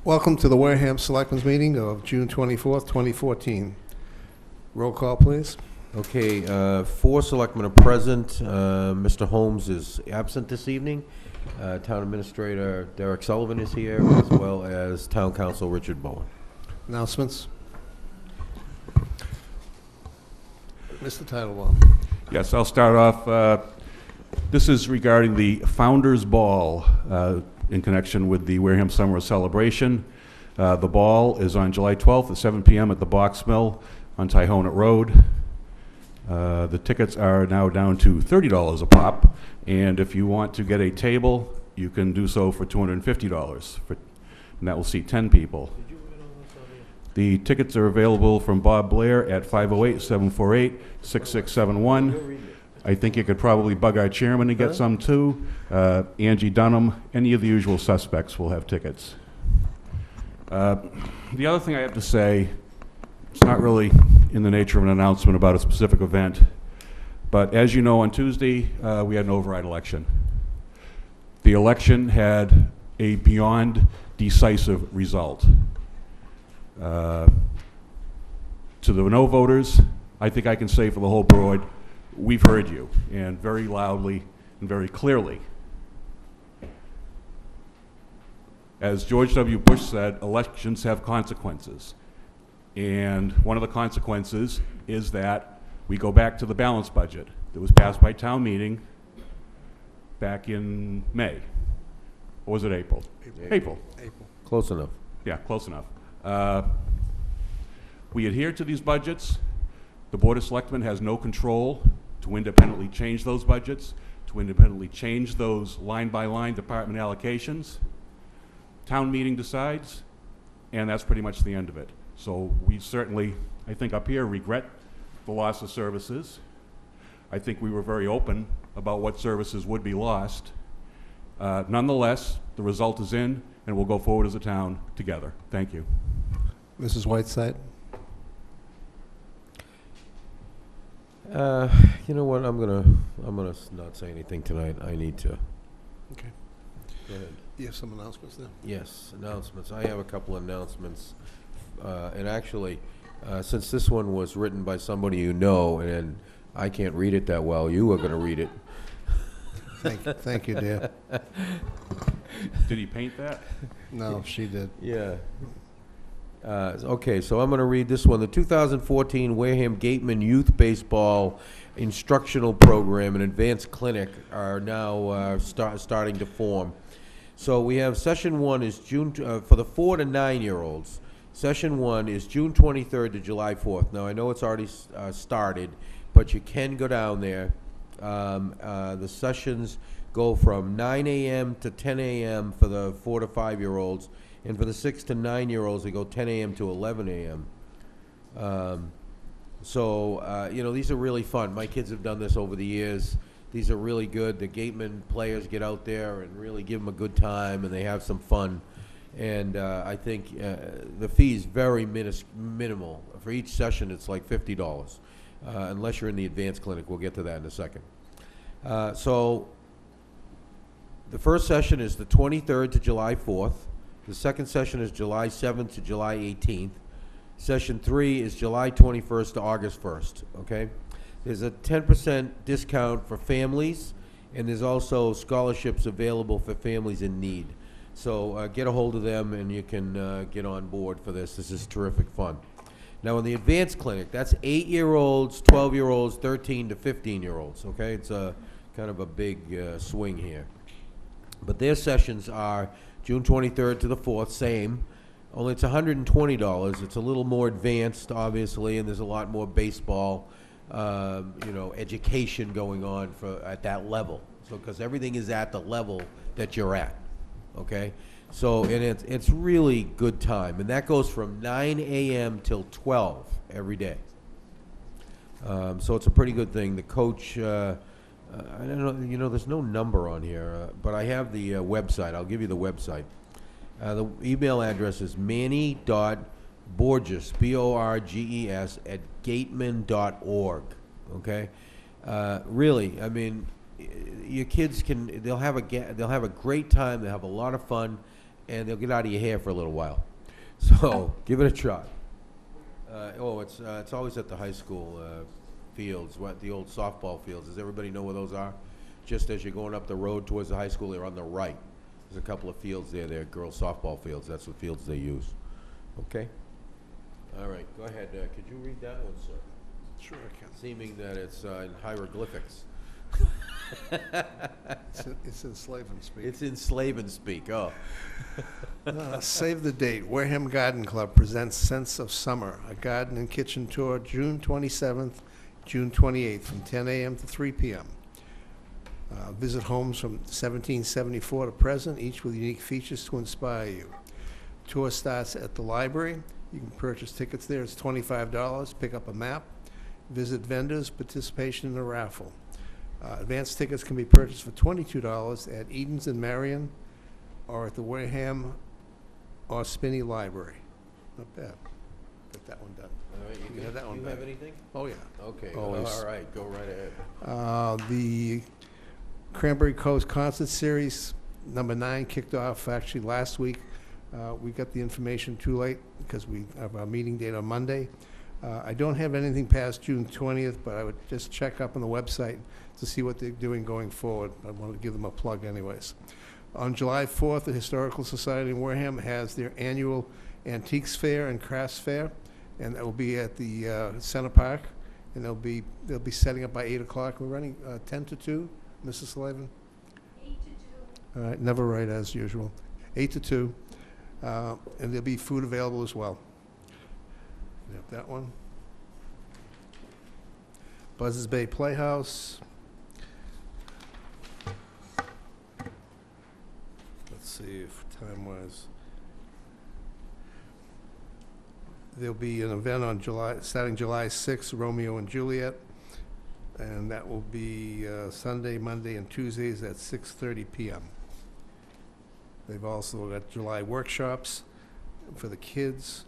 Welcome to the Wareham Selectmen's meeting of June 24th, 2014. Roll call, please. Okay, 4 selectmen are present. Mr. Holmes is absent this evening. Town Administrator Derek Sullivan is here, as well as Town Council Richard Bowen. Announcements. Mr. Titlebaum. Yes, I'll start off. This is regarding the Founders Ball in connection with the Wareham Summer Celebration. The ball is on July 12th at 7 p.m. at the Box Mill on Tyhonet Road. The tickets are now down to $30 a pop, and if you want to get a table, you can do so for $250, and that will seat 10 people. The tickets are available from Bob Blair at 508-748-6671. I think you could probably bug our chairman to get some too. Angie Dunham, any of the usual suspects will have tickets. The other thing I have to say, it's not really in the nature of an announcement about a specific event, but as you know, on Tuesday, we had an override election. The election had a beyond decisive result. To the no voters, I think I can say for the whole board, we've heard you, and very loudly and very clearly. As George W. Bush said, elections have consequences. And one of the consequences is that we go back to the balanced budget that was passed by town meeting back in May. Or was it April? April. Close enough. Yeah, close enough. We adhere to these budgets. The Board of Selectmen has no control to independently change those budgets, to independently change those line-by-line department allocations. Town meeting decides, and that's pretty much the end of it. So we certainly, I think up here, regret the loss of services. I think we were very open about what services would be lost. Nonetheless, the result is in, and we'll go forward as a town together. Thank you. Mrs. Whiteside. You know what? I'm gonna not say anything tonight. I need to. Okay. Go ahead. You have some announcements now? Yes, announcements. I have a couple of announcements, and actually, since this one was written by somebody you know, and I can't read it that well, you are going to read it. Thank you, dear. Did he paint that? No, she did. Yeah. Okay, so I'm going to read this one. The 2014 Wareham Gateman Youth Baseball Instructional Program and Advanced Clinic are now starting to form. So we have session 1 is June, for the 4 to 9-year-olds. Session 1 is June 23rd to July 4th. Now, I know it's already started, but you can go down there. The sessions go from 9 a.m. to 10 a.m. for the 4 to 5-year-olds. And for the 6 to 9-year-olds, they go 10 a.m. to 11 a.m. You know, these are really fun. My kids have done this over the years. These are really good. The Gateman players get out there and really give them a good time, and they have some fun. And I think the fee is very minimal. For each session, it's like $50, unless you're in the advanced clinic. We'll get to that in a second. So the first session is the 23rd to July 4th. The second session is July 7th to July 18th. Session 3 is July 21st to August 1st, okay? There's a 10% discount for families, and there's also scholarships available for families in need. So get a hold of them, and you can get on board for this. This is terrific fun. Now, in the advanced clinic, that's 8-year-olds, 12-year-olds, 13 to 15-year-olds, okay? It's a kind of a big swing here. But their sessions are June 23rd to the 4th, same. Only it's $120. It's a little more advanced, obviously, and there's a lot more baseball, you know, education going on at that level. So, because everything is at the level that you're at, okay? So, and it's really good time, and that goes from 9 a.m. till 12 every day. So it's a pretty good thing. The coach, I don't know, you know, there's no number on here, but I have the website. I'll give you the website. The email address is manny.borges, B-O-R-G-E-S, @gateman.org, okay? Really, I mean, your kids they'll have a great time, they'll have a lot of fun, and they'll get out of your hair for a little while. So give it a try. It's always at the high school fields, the old softball fields. Does everybody know where those are? Just as you're going up the road towards the high school, they're on the right. There's a couple of fields there. They're girls softball fields. That's the fields they use. Okay? All right, go ahead. Could you read that one, sir? Sure I can. Seeming that it's in hieroglyphics. It's in Slaven speak. It's in Slaven speak, oh. Save the date. Wareham Garden Club presents Sense of Summer, a garden and kitchen tour, June 27th, June 28th, from 10 a.m. to 3 p.m. Visit homes from 1774 to present, each with unique features to inspire you. Tour starts at the library. You can purchase tickets there. It's $25. Pick up a map. Visit vendors. Participation in a raffle. Advanced tickets can be purchased for $22 at Eden's in Marion or at the Wareham or Spinney Library. Not bad. Got that one done. All right, You have that one you back. have anything? Oh, yeah. Okay, Always. all right, go right ahead. The Cranberry Coast Concert Series, number 9, kicked off actually last week. We got the information too late because we have our meeting date on Monday. I don't have anything past June 20th, but I would just check up on the website to see what they're doing going forward. I wanted to give them a plug anyways. On July 4th, the Historical Society in Wareham has their annual Antiques Fair and Crafts Fair, and that will be at the Center Park, and they'll be setting up by 8 o'clock. We're running 10 to 2, Mrs. Slavin? 8 to 2. All right, never right as usual. 8 to 2, and there'll be food available as well. You have that one. Buzzards Bay Playhouse. Let's see if time-wise. There'll be an event on starting July 6th, Romeo and Juliet, and that will be Sunday, Monday, and Tuesdays at 6:30 p.m. They've also got July workshops for the kids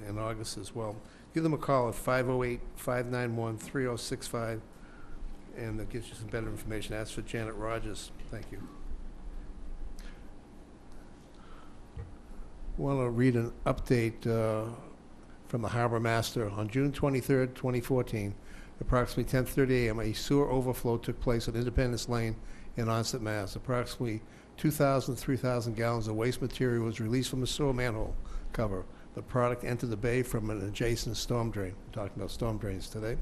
in August as well. Give them a call at 508-591-3065, and they'll get you some better information. Ask for Janet Rogers. Thank you. Want to read an update from the Harbor Master. On June 23rd, 2014, approximately 10:30 a.m., a sewer overflow took place at Independence Lane in Onset, Mass. Approximately 3,000 gallons of waste material was released from the sewer manhole cover. The product entered the bay from an adjacent storm drain. We're talking about storm drains today.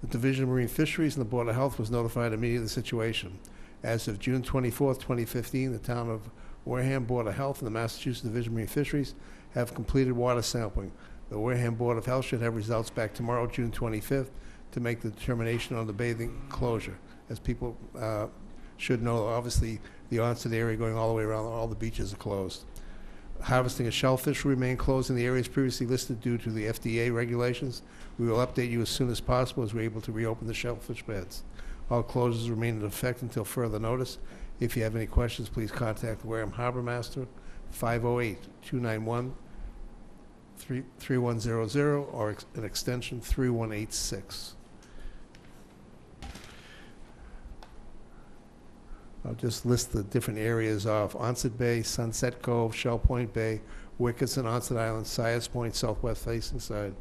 The Division of Marine Fisheries and the Board of Health was notified immediately of the situation. As of June 24th, 2015, the Town of Wareham Board of Health and the Massachusetts Division of Marine Fisheries have completed water sampling. The Wareham Board of Health should have results back tomorrow, June 25th, to make the determination on the bathing closure. As people should know, obviously, the onset area going all the way around, all the beaches are closed. Harvesting of shellfish will remain closed in the areas previously listed due to the FDA regulations. We will update you as soon as possible as we're able to reopen the shellfish beds. All closures remain in effect until further notice. If you have any questions, please contact the Wareham Harbor Master, 508-291-3100, or an extension 3186. I'll just list the different areas of Onset Bay, Sunset Cove, Shell Point Bay, Wickerson, Onset Island, Sayers Point, southwest facing side,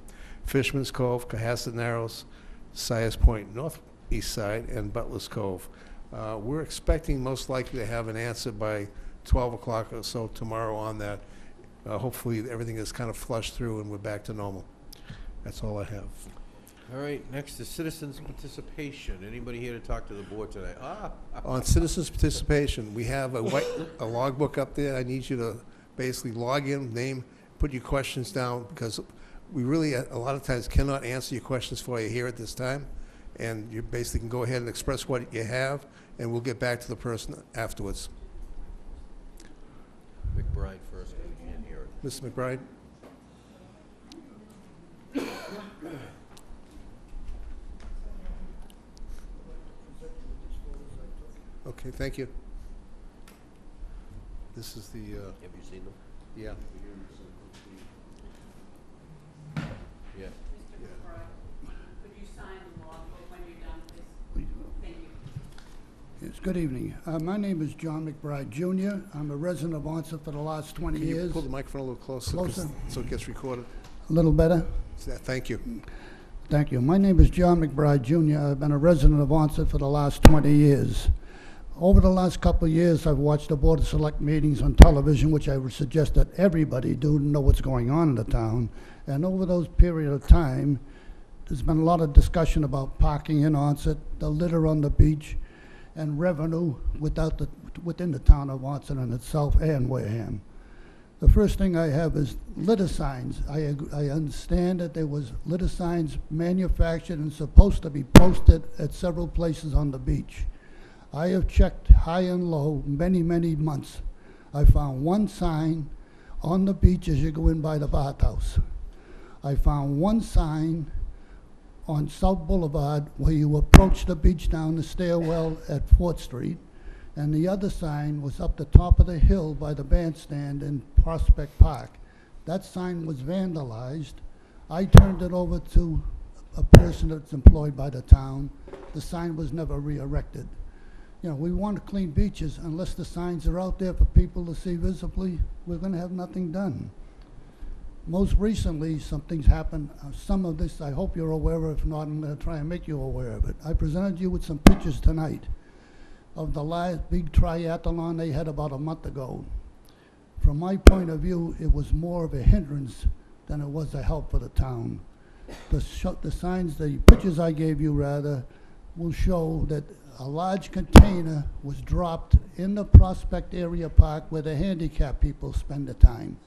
Fisherman's Cove, Cohasset Narrows, Sayers Point, northeast side, and Butler's Cove. We're expecting most likely to have an answer by 12 o'clock or so tomorrow on that. Hopefully everything is kind of flushed through and we're back to normal. That's all I have. All right, next is citizens' participation. Anybody here to talk to the board tonight? On citizens' participation, we have a logbook up there. I need you to basically log in, name, put your questions down, because we really, a lot of times, cannot answer your questions for you here at this time. And you basically can go ahead and express what you have, and we'll get back to the person afterwards. McBride first, because you can't hear it. Mr. McBride? Okay, thank you. This is the, Have you seen them? yeah. Yeah. Mr. McBride, could you sign the logbook when you're done, please? Thank you. Yes, good evening. My name is John McBride Jr. I'm a resident of Onset for the last 20 Can you years. pull the microphone a little closer? Closer. So it gets recorded? A little better? Thank you. Thank you. My name is John McBride Jr. I've been a resident of Onset for the last 20 years. Over the last couple of years, I've watched the Board of Select meetings on television, which I would suggest that everybody do to know what's going on in the town. And over those period of time, there's been a lot of discussion about parking in Onset, the litter on the beach, and revenue within the town of Onset in itself and Wareham. The first thing I have is litter signs. I understand that there was litter signs manufactured and supposed to be posted at several places on the beach. I have checked high and low many, many months. I found one sign on the beach as you go in by the bathhouse. I found one sign on South Boulevard where you approach the beach down the stairwell at 4th Street, and the other sign was up the top of the hill by the bandstand in Prospect Park. That sign was vandalized. I turned it over to a person that's employed by the town. The sign was never re-erected. You know, we want to clean beaches. Unless the signs are out there for people to see visibly, we're going to have nothing done. Most recently, some things happened. Some of this I hope you're aware of. If not, I'm going to try and make you aware of it. I presented you with some pictures tonight of the last big triathlon they had about a month ago. From my point of view, it was more of a hindrance than it was a help for the town. The signs, the pictures I gave you rather, will show that a large container was dropped in the Prospect Area Park where the handicapped people spend the time.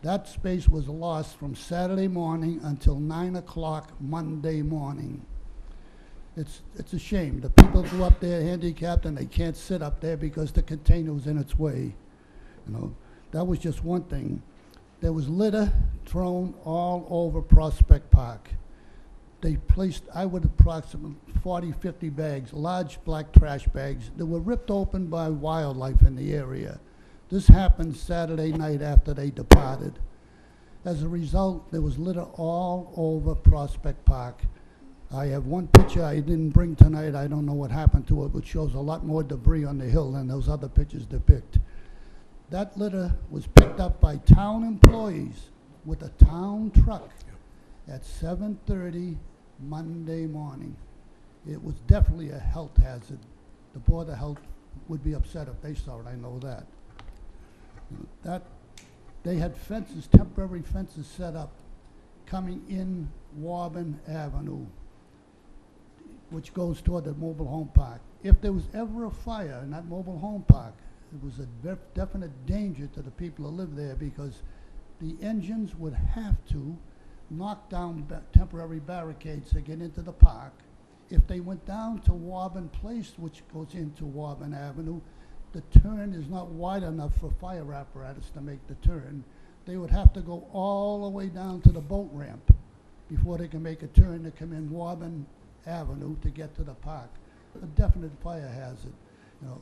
That space was lost from Saturday morning until 9 o'clock Monday morning. It's a shame. The people go up there handicapped and they can't sit up there because the container was in its way. You know, that was just one thing. There was litter thrown all over Prospect Park. They placed, I would approximately 40, 50 bags, large black trash bags that were ripped open by wildlife in the area. This happened Saturday night after they departed. As a result, there was litter all over Prospect Park. I have one picture I didn't bring tonight. I don't know what happened to it, which shows a lot more debris on the hill than those other pictures depict. That litter was picked up by town employees with a town truck at 7:30 Monday morning. It was definitely a health hazard. The Board of Health would be upset if they saw it, I know that. They had fences, temporary fences set up coming in Wareham Avenue, which goes toward the mobile home park. If there was ever a fire in that mobile home park, it was a definite danger to the people who live there because the engines would have to knock down temporary barricades to get into the park. If they went down to Wareham Place, which goes into Wareham Avenue, the turn is not wide enough for fire apparatus to make the turn. They would have to go all the way down to the boat ramp before they can make a turn to come in Wareham Avenue to get to the park. A definite fire hazard. You know,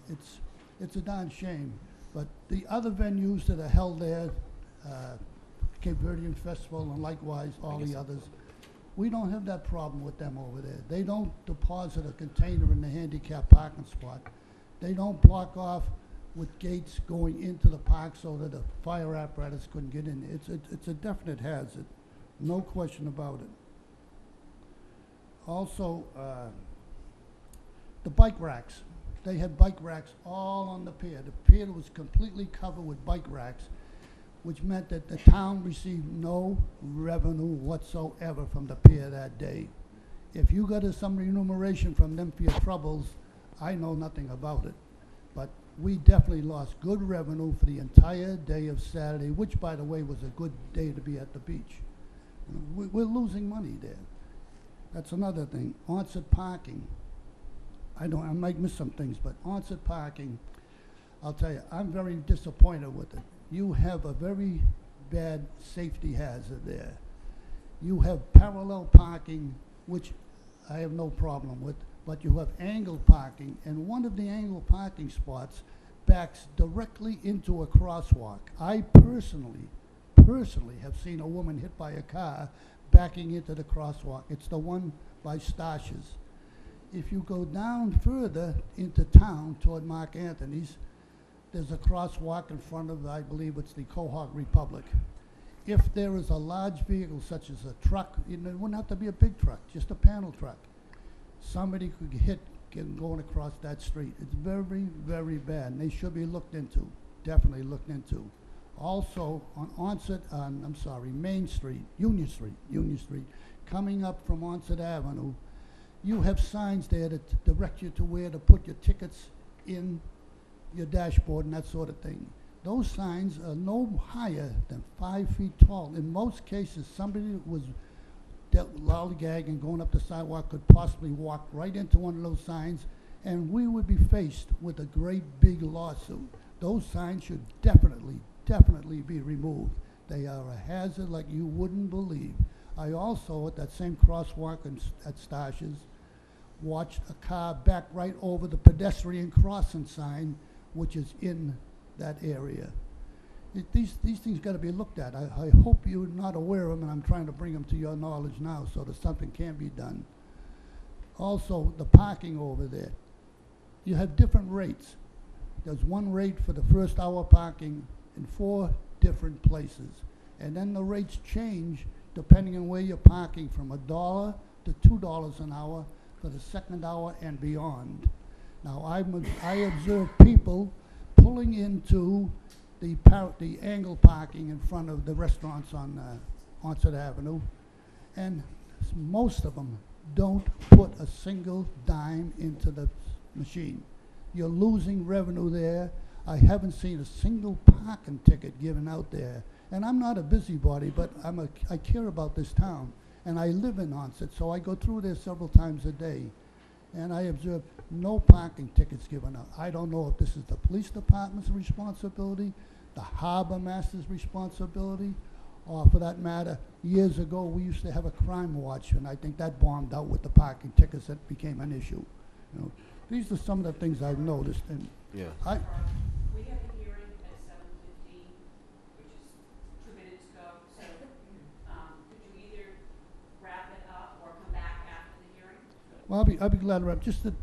it's a darn shame. But the other venues that are held there, Cape Verdean Festival and likewise all the others, we don't have that problem with them over there. They don't deposit a container in the handicap parking spot. They don't block off with gates going into the park so that the fire apparatus couldn't get in. It's a definite hazard, no question about it. Also, the bike racks. They had bike racks all on the pier. The pier was completely covered with bike racks, which meant that the town received no revenue whatsoever from the pier that day. If you got some remuneration from them for your troubles, I know nothing about it. But we definitely lost good revenue for the entire day of Saturday, which, by the way, was a good day to be at the beach. You know, we're losing money there. That's another thing. Onset parking. I might miss some things, but onset parking, I'll tell you, I'm very disappointed with it. You have a very bad safety hazard there. You have parallel parking, which I have no problem with, but you have angled parking, and one of the angled parking spots backs directly into a crosswalk. I personally have seen a woman hit by a car backing into the crosswalk. It's the one by Stashes. If you go down further into town toward Mark Anthony's, there's a crosswalk in front of, I believe it's the Cohog Republic. If there is a large vehicle such as a truck, it wouldn't have to be a big truck, just a panel truck, somebody could hit going across that street. It's very, very bad, and they should be looked into, definitely looked into. Also, on Main Street, Union Street, coming up from Onset Avenue, you have signs there that direct you to where to put your tickets in your dashboard and that sort of thing. Those signs are no higher than 5 feet tall. In most cases, somebody that was lollygagging going up the sidewalk could possibly walk right into one of those signs, and we would be faced with a great big lawsuit. Those signs should definitely be removed. They are a hazard like you wouldn't believe. I also, at that same crosswalk at Stashes, watched a car back right over the pedestrian crossing sign, which is in that area. These things got to be looked at. I hope you're not aware of them, and I'm trying to bring them to your knowledge now so that something can be done. Also, the parking over there. You have different rates. There's one rate for the first hour parking in 4 different places. And then the rates change depending on where you're parking, from $1 to $2 an hour for the second hour and beyond. Now, I observe people pulling into the angle parking in front of the restaurants on Onset Avenue, and most of them don't put a single dime into the machine. You're losing revenue there. I haven't seen a single parking ticket given out there. And I'm not a busybody, but I care about this town, and I live in Onset, so I go through there several times a day. And I observe no parking tickets given out. I don't know if this is the police department's responsibility, the harbor master's responsibility, or for that matter, years ago we used to have a crime watch, and I think that bombed out with the parking tickets. That became an issue. You know, these are some of the things I've noticed. And Yeah. We have a hearing at 7:15, which is 2 minutes ago, so could you either wrap it up or come back after the hearing? Well, I'll be glad to wrap. Just that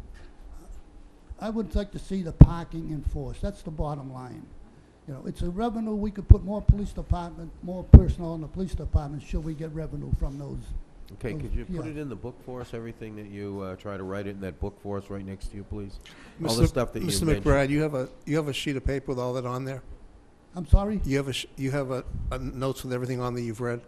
I would like to see the parking enforced. That's the bottom line. You know, it's a revenue. We could put more police department, more personnel in the police department. Should we get revenue from those? Okay, could you put yeah. it in the book for us, everything that you try to write it in that book for us right next to you, please? All the stuff that you Mr. mentioned. McBride, you have a sheet of paper with all that on there? I'm sorry. You have a notes with everything on that you've read?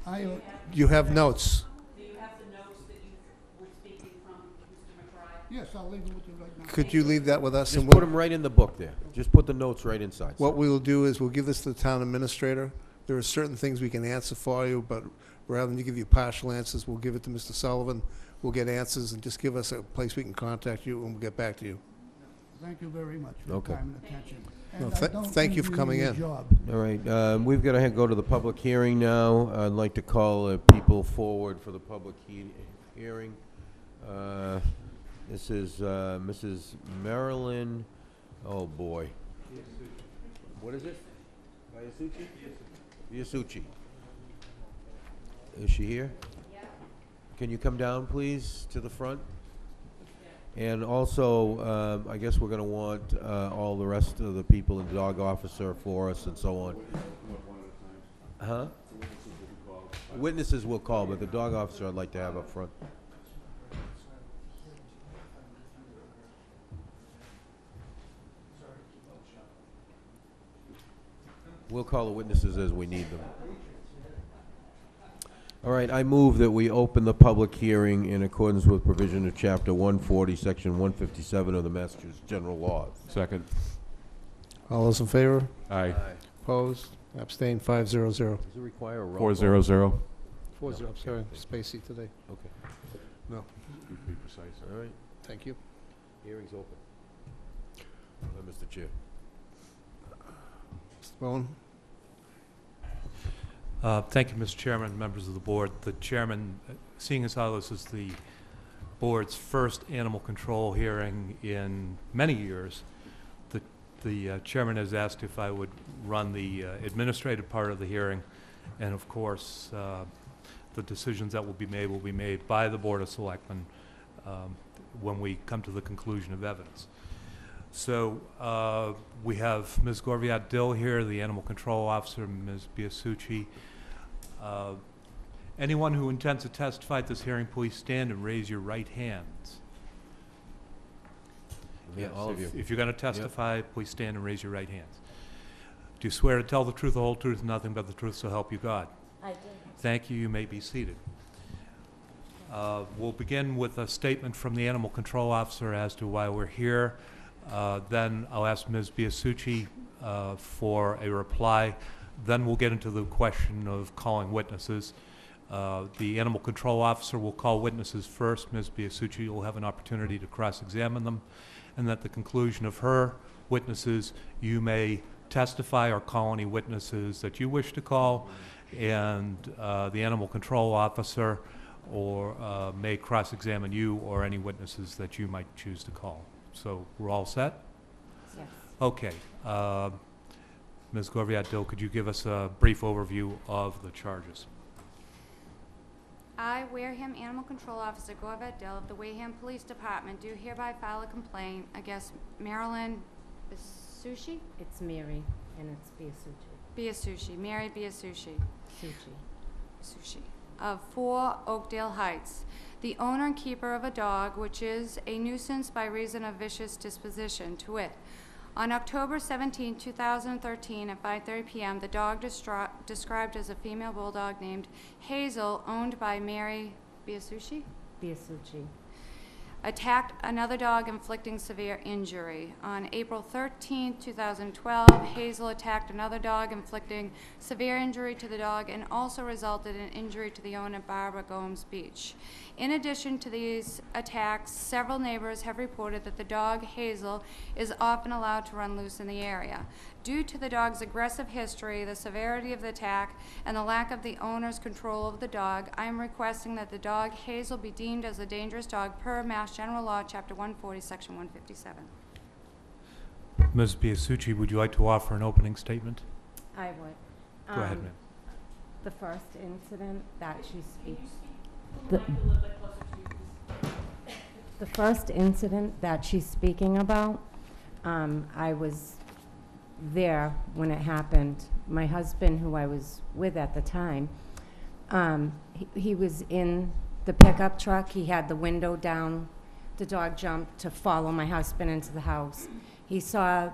I You have notes. Do you have the notes that you were speaking from, Mr. McBride? yes, I'll leave it with you right now. Could you leave that with us? Just and put we'll- them right in the book there. Just put the notes right inside. What we will do is we'll give this to the town administrator. There are certain things we can answer for you, but rather than give you partial answers, we'll give it to Mr. Sullivan. We'll get answers, and just give us a place we can contact you, and we'll get back to you. Thank you very much for your Okay. time and attention. No, And I don't thank you for envy coming your in. job. All right, we've got to go to the public hearing now. I'd like to call people forward for the public hearing. This is Mrs. Marilyn, oh boy. What is it? Biasucci? Biasucci. Is she here? Yeah. Can you come down, please, to the front? And also, I guess we're going to want all the rest of the people in the dog officer for us and so on. Huh? Witnesses will call, but the dog officer I'd like to have up front. We'll call the witnesses as we need them. All right, I move that we open the public hearing in accordance with provision of Chapter 140, Section 157 of the Massachusetts General Laws. Second. All those in favor? Aye. Opposed? Abstained? 500. Does it require a roll call? 400. 40, I'm sorry, spacey today. Okay, No, Be precise. all right, thank you. hearing's open. Mr. Chair. Mr. Bowen? Thank you, Mr. Chairman, members of the board. The chairman, seeing as how this is the board's first animal control hearing in many years, the chairman has asked if I would run the administrative part of the hearing, and of course, the decisions that will be made by the Board of Selectmen. when we come to the conclusion of evidence. So we have Ms. Gorviat-Dill here, the Animal Control Officer, Ms. Biasucci. Anyone who intends to testify at this hearing, please stand and raise your right hands. Yeah, Yes, all of you. If you're going to testify, please stand and raise your right hands. Do you swear to tell the truth, the whole truth, and nothing but the truth, so help you God? I do. Thank you. You may be seated. We'll begin with a statement from the Animal Control Officer as to why we're here. Then I'll ask Ms. Biasucci for a reply. Then we'll get into the question of calling witnesses. The Animal Control Officer will call witnesses first. Ms. Biasucci will have an opportunity to cross-examine them. And at the conclusion of her witnesses, you may testify or call any witnesses that you wish to call. And the Animal Control Officer may cross-examine you or any witnesses that you might choose to call. So we're all set? Yes. Okay. Ms. Gorviat-Dill, could you give us a brief overview of the charges? I, Wareham Animal Control Officer Gorviat-Dill of the Wareham Police Department, do hereby file a complaint against Marilyn Biasucci? It's Mary, and it's Biasucci. Biasucci, Mary Biasucci. Sushi. Of 4 Oakdale Heights, the owner and keeper of a dog which is a nuisance by reason of vicious disposition, to wit. On October 17, 2013, at 5:30 p.m., the dog described as a female bulldog named Hazel, owned by Mary Biasucci, attacked another dog, inflicting severe injury. On April 13, 2012, Hazel attacked another dog, inflicting severe injury to the dog and also resulted in injury to the owner, Barbara Gomes Beach. In addition to these attacks, several neighbors have reported that the dog, Hazel, is often allowed to run loose in the area. Due to the dog's aggressive history, the severity of the attack, and the lack of the owner's control of the dog, I am requesting that the dog, Hazel, be deemed as a dangerous dog per Mass General Law, Chapter 140, Section 157. Ms. Biasucci, would you like to offer an opening statement? I would. Go ahead, ma'am. The first incident that she speaks. Mic a little bit closer to you, please. The first incident that she's speaking about, I was there when it happened. My husband, who I was with at the time, he was in the pickup truck. He had the window down. The dog jumped to follow my husband into the house. He saw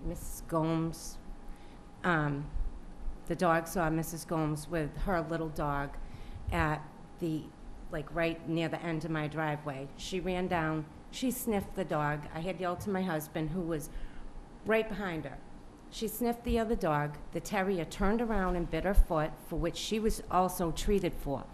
Mrs. Gomes. The dog saw Mrs. Gomes with her little dog at the, right near the end of my driveway. She ran down, she sniffed the dog. I had yelled to my husband, who was right behind her. She sniffed the other dog. The terrier turned around and bit her foot, for which she was also treated for.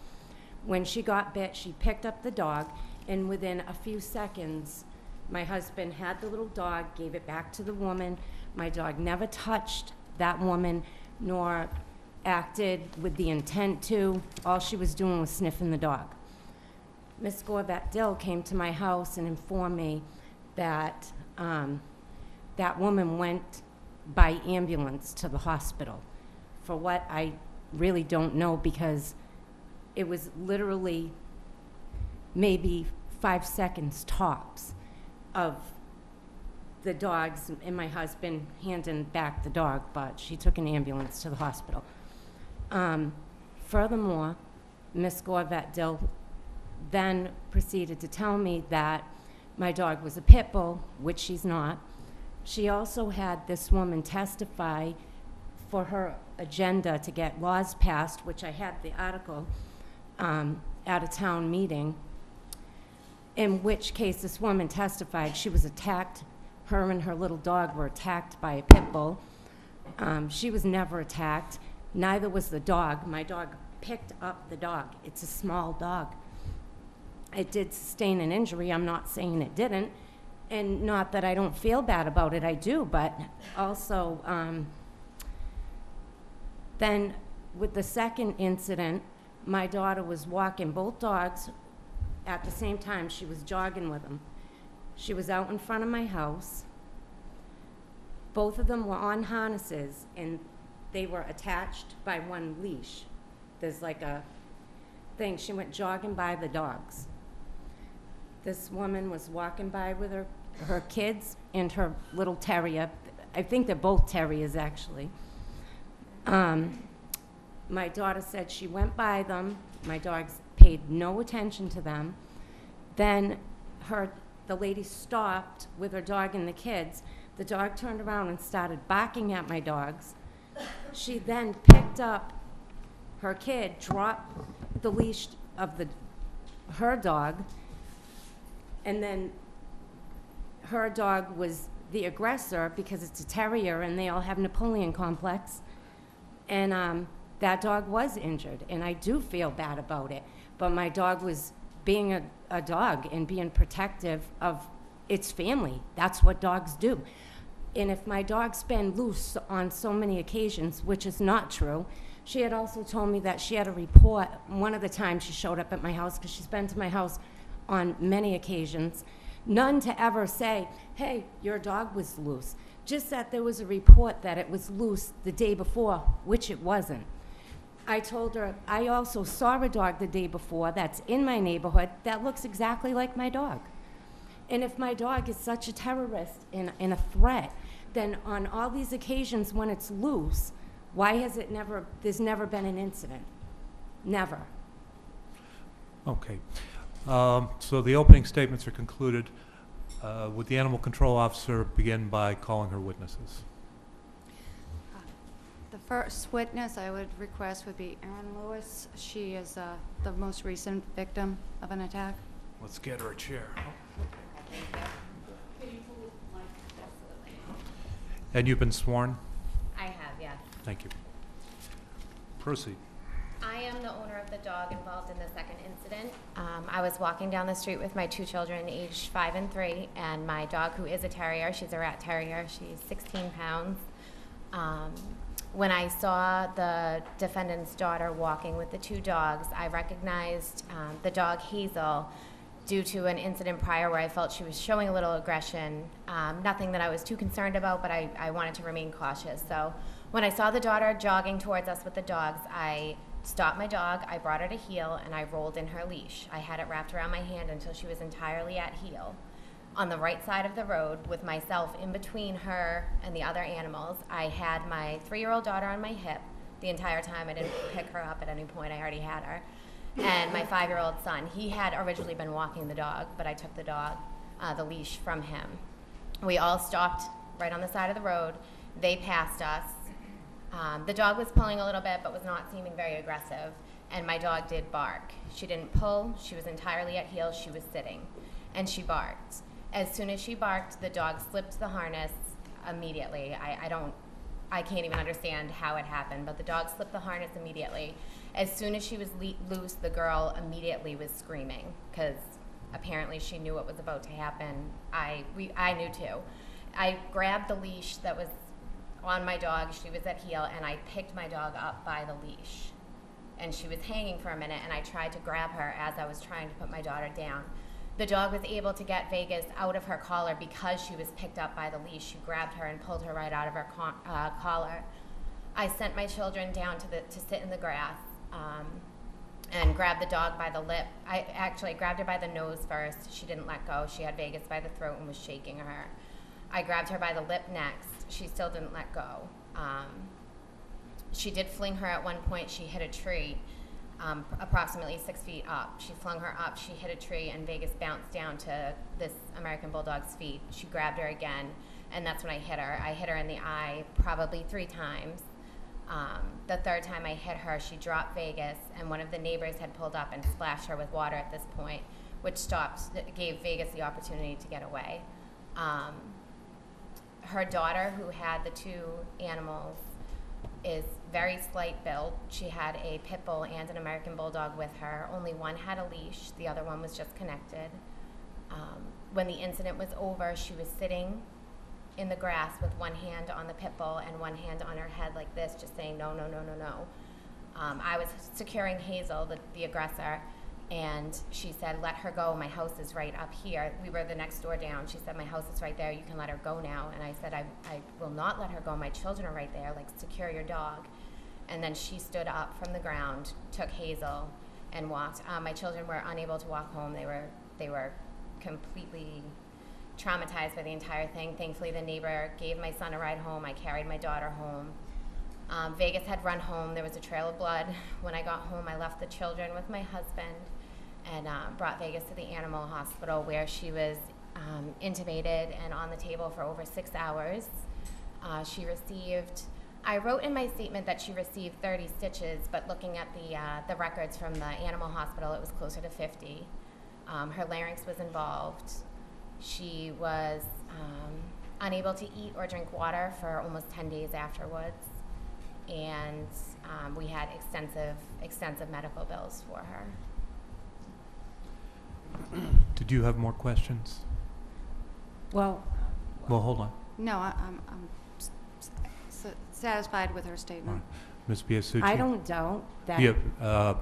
When she got bit, she picked up the dog, and within a few seconds, my husband had the little dog, gave it back to the woman. My dog never touched that woman, nor acted with the intent to. All she was doing was sniffing the dog. Miss Gorviat-Dill came to my house and informed me that that woman went by ambulance to the hospital. For what, I really don't know, because it was literally maybe 5 seconds tops of the dogs and my husband handing back the dog, but she took an ambulance to the hospital. Furthermore, Miss Gorviat-Dill then proceeded to tell me that my dog was a pit bull, which she's not. She also had this woman testify for her agenda to get laws passed, which I had the article at a town meeting, in which case this woman testified she was attacked. Her and her little dog were attacked by a pit bull. She was never attacked. Neither was the dog. My dog picked up the dog. It's a small dog. It did sustain an injury. I'm not saying it didn't. And not that I don't feel bad about it, I do, but also then with the second incident, my daughter was walking both dogs at the same time. She was jogging with them. She was out in front of my house. Both of them were on harnesses, and they were attached by one leash. There's like a thing. She went jogging by the dogs. this woman was walking by with her kids and her little terrier. I think they're both terriers, actually. My daughter said she went by them. My dogs paid no attention to them. Then the lady stopped with her dog and the kids. The dog turned around and started barking at my dogs. She then picked up her kid, dropped the leash of her dog, and then her dog was the aggressor because it's a terrier and they all have Napoleon complex. And that dog was injured, and I do feel bad about it. But my dog was being a dog and being protective of its family. That's what dogs do. And if my dog's been loose on so many occasions, which is not true, she had also told me that she had a report one of the times she showed up at my house, because she's been to my house on many occasions, none to ever say, hey, your dog was loose. Just that there was a report that it was loose the day before, which it wasn't. I told her, I also saw a dog the day before that's in my neighborhood that looks exactly like my dog. And if my dog is such a terrorist and a threat, then on all these occasions when it's loose, why has there's never been an incident? Never. Okay. So the opening statements are concluded. Would the animal control officer begin by calling her witnesses? The first witness I would request would be Erin Lewis. She is the most recent victim of an attack. Let's get her a chair. And you've been sworn? I have, yes. Thank you. Proceed. I am the owner of the dog involved in the second incident. I was walking down the street with my two children, aged 5 and 3, and my dog, who is a terrier, she's a rat terrier, she's 16 pounds. When I saw the defendant's daughter walking with the two dogs, I recognized the dog Hazel due to an incident prior where I felt she was showing a little aggression. Nothing that I was too concerned about, but I wanted to remain cautious. So when I saw the daughter jogging towards us with the dogs, I stopped my dog, I brought her to heel, and I rolled in her leash. I had it wrapped around my hand until she was entirely at heel. On the right side of the road, with myself in between her and the other animals, I had my 3-year-old daughter on my hip the entire time. I didn't pick her up at any point, I already had her. And my 5-year-old son, he had originally been walking the dog, but I took the dog, the leash from him. We all stopped right on the side of the road. They passed us. The dog was pulling a little bit, but was not seeming very aggressive, and my dog did bark. She didn't pull, she was entirely at heel, she was sitting, and she barked. As soon as she barked, the dog slipped the harness immediately. I can't even understand how it happened, but the dog slipped the harness immediately. As soon as she was loose, the girl immediately was screaming, because apparently she knew what was about to happen. I knew too. I grabbed the leash that was on my dog, she was at heel, and I picked my dog up by the leash. And she was hanging for a minute, and I tried to grab her as I was trying to put my daughter down. The dog was able to get Vegas out of her collar because she was picked up by the leash. She grabbed her and pulled her right out of her collar. I sent my children down to sit in the grass and grabbed the dog by the lip. I actually grabbed her by the nose first. She didn't let go. She had Vegas by the throat and was shaking her. I grabbed her by the lip next. She still didn't let go. She did fling her at one point. She hit a tree approximately 6 feet up. She flung her up, she hit a tree, and Vegas bounced down to this American Bulldog's feet. She grabbed her again, and that's when I hit her. I hit her in the eye probably 3 times. The third time I hit her, she dropped Vegas, and one of the neighbors had pulled up and splashed her with water at this point, which gave Vegas the opportunity to get away. Her daughter, who had the 2 animals, is very slight build. She had a pit bull and an American Bulldog with her. Only one had a leash, the other one was just connected. When the incident was over, she was sitting in the grass with one hand on the pit bull and one hand on her head like this, just saying no, no, no, no, no. I was securing Hazel, the aggressor, and she said, let her go, my house is right up here. We were the next door down. She said, my house is right there, you can let her go now. And I said, I will not let her go, my children are right there, like, secure your dog. And then she stood up from the ground, took Hazel, and walked. My children were unable to walk home. They were completely traumatized by the entire thing. Thankfully, the neighbor gave my son a ride home. I carried my daughter home. Vegas had run home. There was a trail of blood. When I got home, I left the children with my husband and brought Vegas to the animal hospital, where she was intubated and on the table for over 6 hours. She received, I wrote in my statement that she received 30 stitches, but looking at the records from the animal hospital, it was closer to 50. Her larynx was involved. She was unable to eat or drink water for almost 10 days afterwards. And we had extensive medical bills for her. Did you have more questions? Well, Well, hold on. No, I'm satisfied with her All statement. right. Ms. Biasucci? I don't doubt that. Yeah,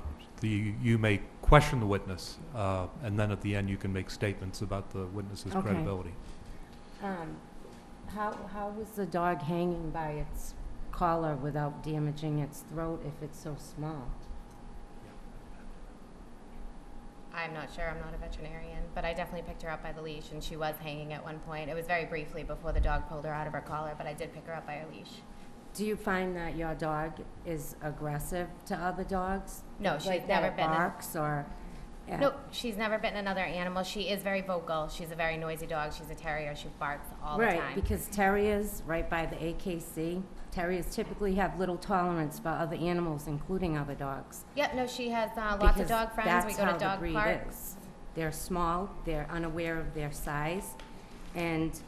you may question the witness, and then at the end you can make statements about the witness's Okay. credibility. How was the dog hanging by its collar without damaging its throat if it's so small? I'm not sure. I'm not a veterinarian, but I definitely picked her up by the leash, and she was hanging at one point. It was very briefly before the dog pulled her out of her collar, but I did pick her up by her leash. Do you find that your dog is aggressive to other dogs? No, she's Like never that it been. barks or? No, she's never bitten another animal. She is very vocal. She's a very noisy dog. She's a terrier. She barks all the Right, time. because terriers, right by the AKC, terriers typically have little tolerance for other animals, including other dogs. Yep, no, she has lots of Because dog friends. that's We go how to the dog breed parks. is. They're small, they're unaware of their size, and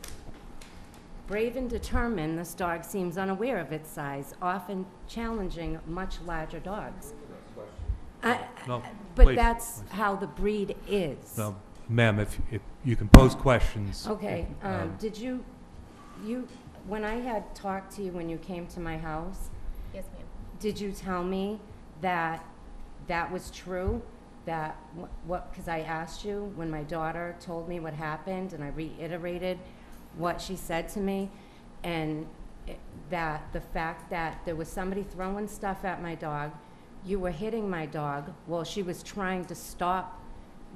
brave and determined, this dog seems unaware of its size, often challenging much larger dogs. No, But please, that's please. how the breed is. No, ma'am, if you can pose questions. Okay, did you, when I had talked to you when you came to my house, Yes, ma'am. did you tell me that that was true? That because I asked you when my daughter told me what happened, and I reiterated what she said to me, and that the fact that there was somebody throwing stuff at my dog, you were hitting my dog while she was trying to stop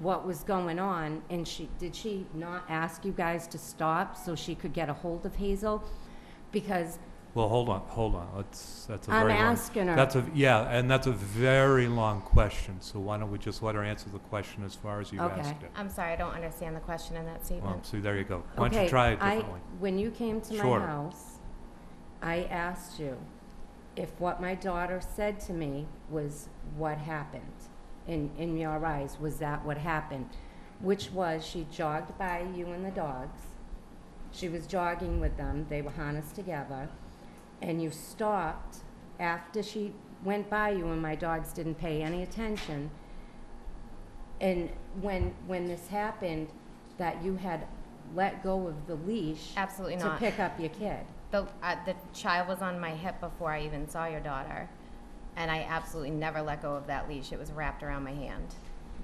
what was going on, and did she not ask you guys to stop so she could get a hold of Hazel? Because Well, hold on. That's a I'm very long. asking her. And that's a very long question. So why don't we just let her answer the question as far as you Okay. asked it? I'm sorry, I don't understand the question in that Well, statement. see, there you go. Why don't you Okay, try it differently? when you came to my Shorter. house, I asked you if what my daughter said to me was what happened. In your eyes, was that what happened? Which was, she jogged by you and the dogs. She was jogging with them. They were harnessed together. And you stopped after she went by you and my dogs didn't pay any attention. And when this happened, that you had let go of the leash Absolutely to not. pick up your kid. The child was on my hip before I even saw your daughter, and I absolutely never let go of that leash. It was wrapped around my hand.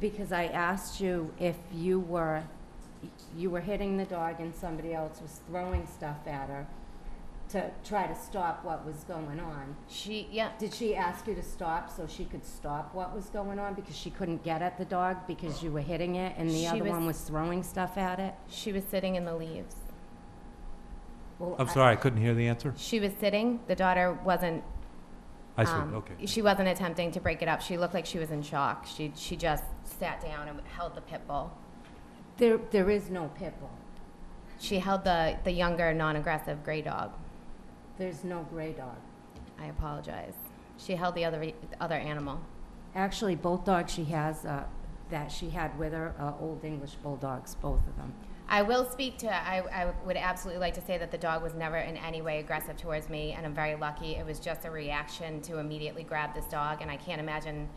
Because I asked you if you were hitting the dog and somebody else was throwing stuff at her to try to stop what was going on. Yeah, Did she ask you to stop so she could stop what was going on because she couldn't get at the dog because you were hitting it and the She other was- one was throwing stuff at it? she was sitting in the leaves. Well, I'm sorry, I couldn't hear the answer. She was sitting. The daughter wasn't. I see, okay. She wasn't attempting to break it up. She looked like she was in shock. She just sat down and held the pit bull. There is no pit bull. She held the younger, non-aggressive gray dog. There's no gray dog. I apologize. She held the other animal. Actually, both dogs she has that she had with her are Old English bulldogs, both of them. I will speak to, I would absolutely like to say that the dog was never in any way aggressive towards me, and I'm very lucky. It was just a reaction to immediately grab this dog, and I can't imagine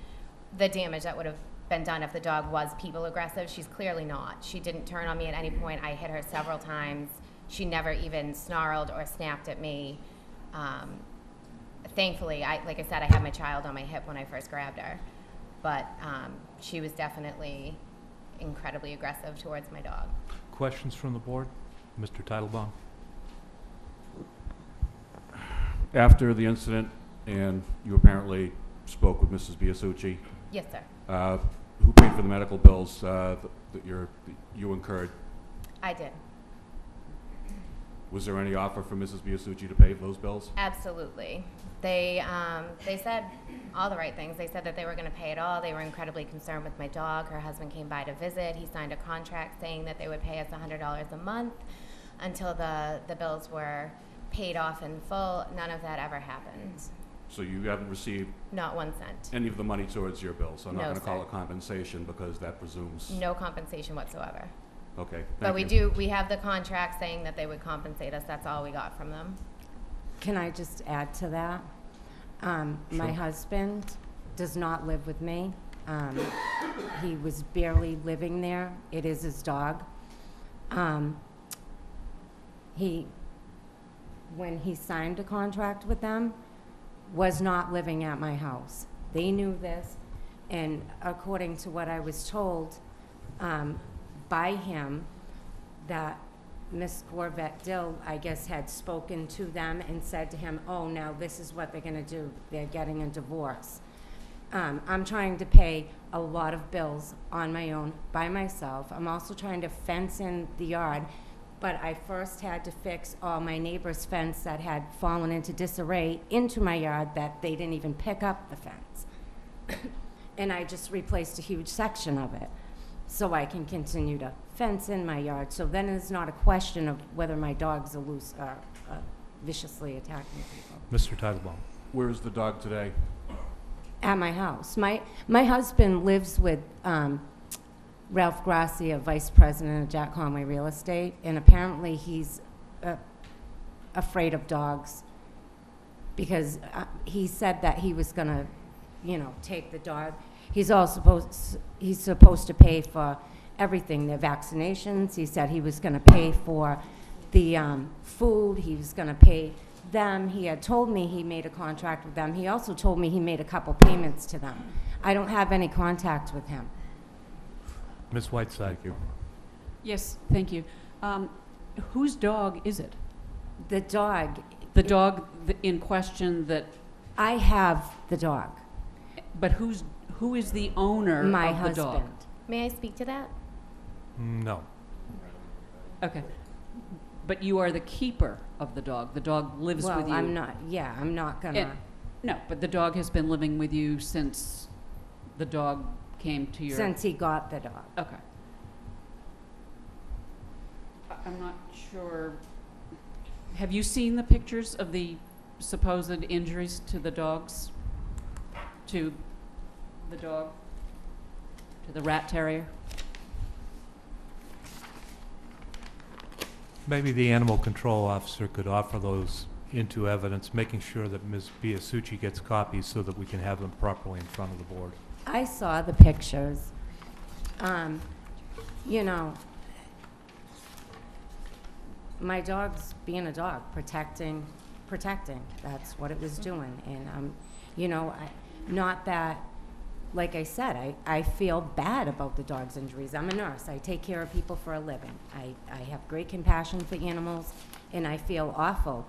the damage that would have been done if the dog was people aggressive. She's clearly not. She didn't turn on me at any point. I hit her several times. She never even snarled or snapped at me. Thankfully, like I said, I had my child on my hip when I first grabbed her, but she was definitely incredibly aggressive towards my dog. Questions from the board? Mr. Titlebaum? After the incident, and you apparently spoke with Mrs. Biasucci, Yes, sir. who paid for the medical bills that you incurred? I did. Was there any offer for Mrs. Biasucci to pay those bills? Absolutely. They said all the right things. They said that they were going to pay it all. They were incredibly concerned with my dog. Her husband came by to visit. He signed a contract saying that they would pay us $100 a month until the bills were paid off in full. None of that ever happened. So you haven't received Not 1 cent. any of the money towards your bills? I'm not No, going to call sir. it compensation because that presumes... No compensation whatsoever. Okay, But thank you. we have the contract saying that they would compensate us. That's all we got from them. Can I just add to that? My Sure. husband does not live with me. He was barely living there. It is his dog. When he signed a contract with them, was not living at my house. They knew this, and according to what I was told by him, that Miss Corvette Dill, I guess, had spoken to them and said to him, oh, now this is what they're gonna do. They're getting a divorce. I'm trying to pay a lot of bills on my own by myself. I'm also trying to fence in the yard, but I first had to fix all my neighbor's fence that had fallen into disarray into my yard that they didn't even pick up the fence. And I just replaced a huge section of it so I can continue to fence in my yard. So then it's not a question of whether my dogs are loose or viciously attacking people. Mr. Titlebaum. Where is the dog today? At my house. My husband lives with Ralph Gracia, Vice President of Jack Conway Real Estate, and apparently he's afraid of dogs because he said that he was going to, take the dog. He's supposed to pay for everything, their vaccinations. He said he was going to pay for the food. He was going to pay them. He had told me he made a contract with them. He also told me he made a couple payments to them. I don't have any contact with him. Ms. Whiteside. Thank you. Yes, thank you. Whose dog is it? The dog, The dog in question that, I have the dog. but who is the owner My of the dog? husband. May I speak to that? No. Okay. But you are the keeper of the dog. The dog lives with you. Well, I'm not gonna. And- No, but the dog has been living with you since the dog came to your... Since he got the dog. Okay. I'm not sure. Have you seen the pictures of the supposed injuries to the dogs? To the dog? To the rat terrier? Maybe the animal control officer could offer those into evidence, making sure that Ms. Biasucci gets copies so that we can have them properly in front of the board. I saw the pictures. My dog's being a dog, protecting. That's what it was doing. And, not that, like I said, I feel bad about the dog's injuries. I'm a nurse. I take care of people for a living. I have great compassion for animals, and I feel awful.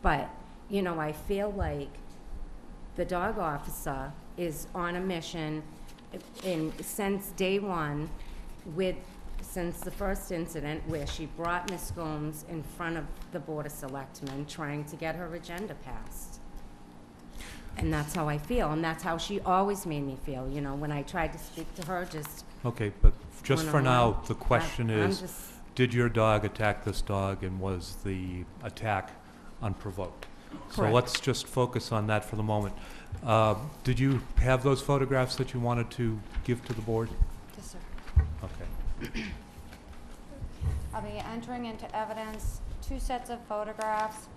But, I feel like the dog officer is on a mission since day one since the first incident where she brought Ms. Gomes in front of the Board of Selectmen trying to get her agenda passed. And that's how I feel, and that's how she always made me feel, when I tried to speak to her, just Okay, but just for now, one-on-one. the question I'm is, just- did your dog attack this dog, and was the attack unprovoked? So Correct. let's just focus on that for the moment. Did you have those photographs that you wanted to give to the board? Yes, sir. Okay. I'll be entering into evidence 2 sets of photographs.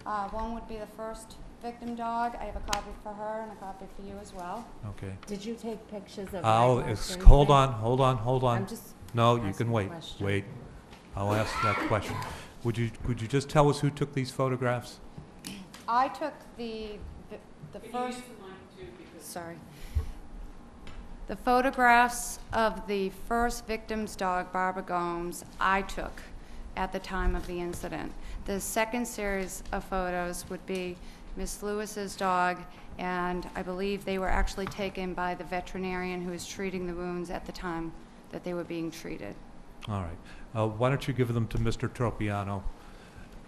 One would be the first victim dog. I have a copy for her and a copy for you as well. Okay. Did you take pictures of my Hold husband? on. I'm just No, you asking can a wait. question. Wait. I'll ask that question. Would you just tell us who took these photographs? I took the first... Sorry. The photographs of the first victim's dog, Barbara Gomes, I took at the time of the incident. The second series of photos would be Miss Lewis's dog, and I believe they were actually taken by the veterinarian who was treating the wounds at the time that they were being treated. All right. Why don't you give them to Mr. Tropiano,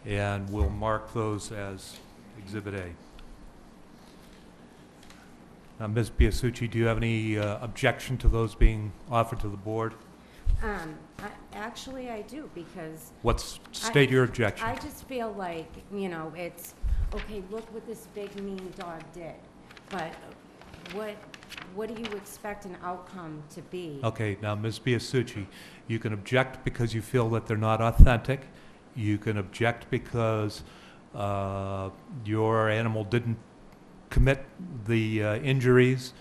and we'll mark those as Exhibit A. Ms. Biasucci, do you have any objection to those being offered to the board? Actually, I do, because State your objection. I just feel like, you know, it's, okay, look what this big mean dog did, but what do you expect an outcome to be? Okay, now, Ms. Biasucci, you can object because you feel that they're not authentic. You can object because your animal didn't commit the injuries.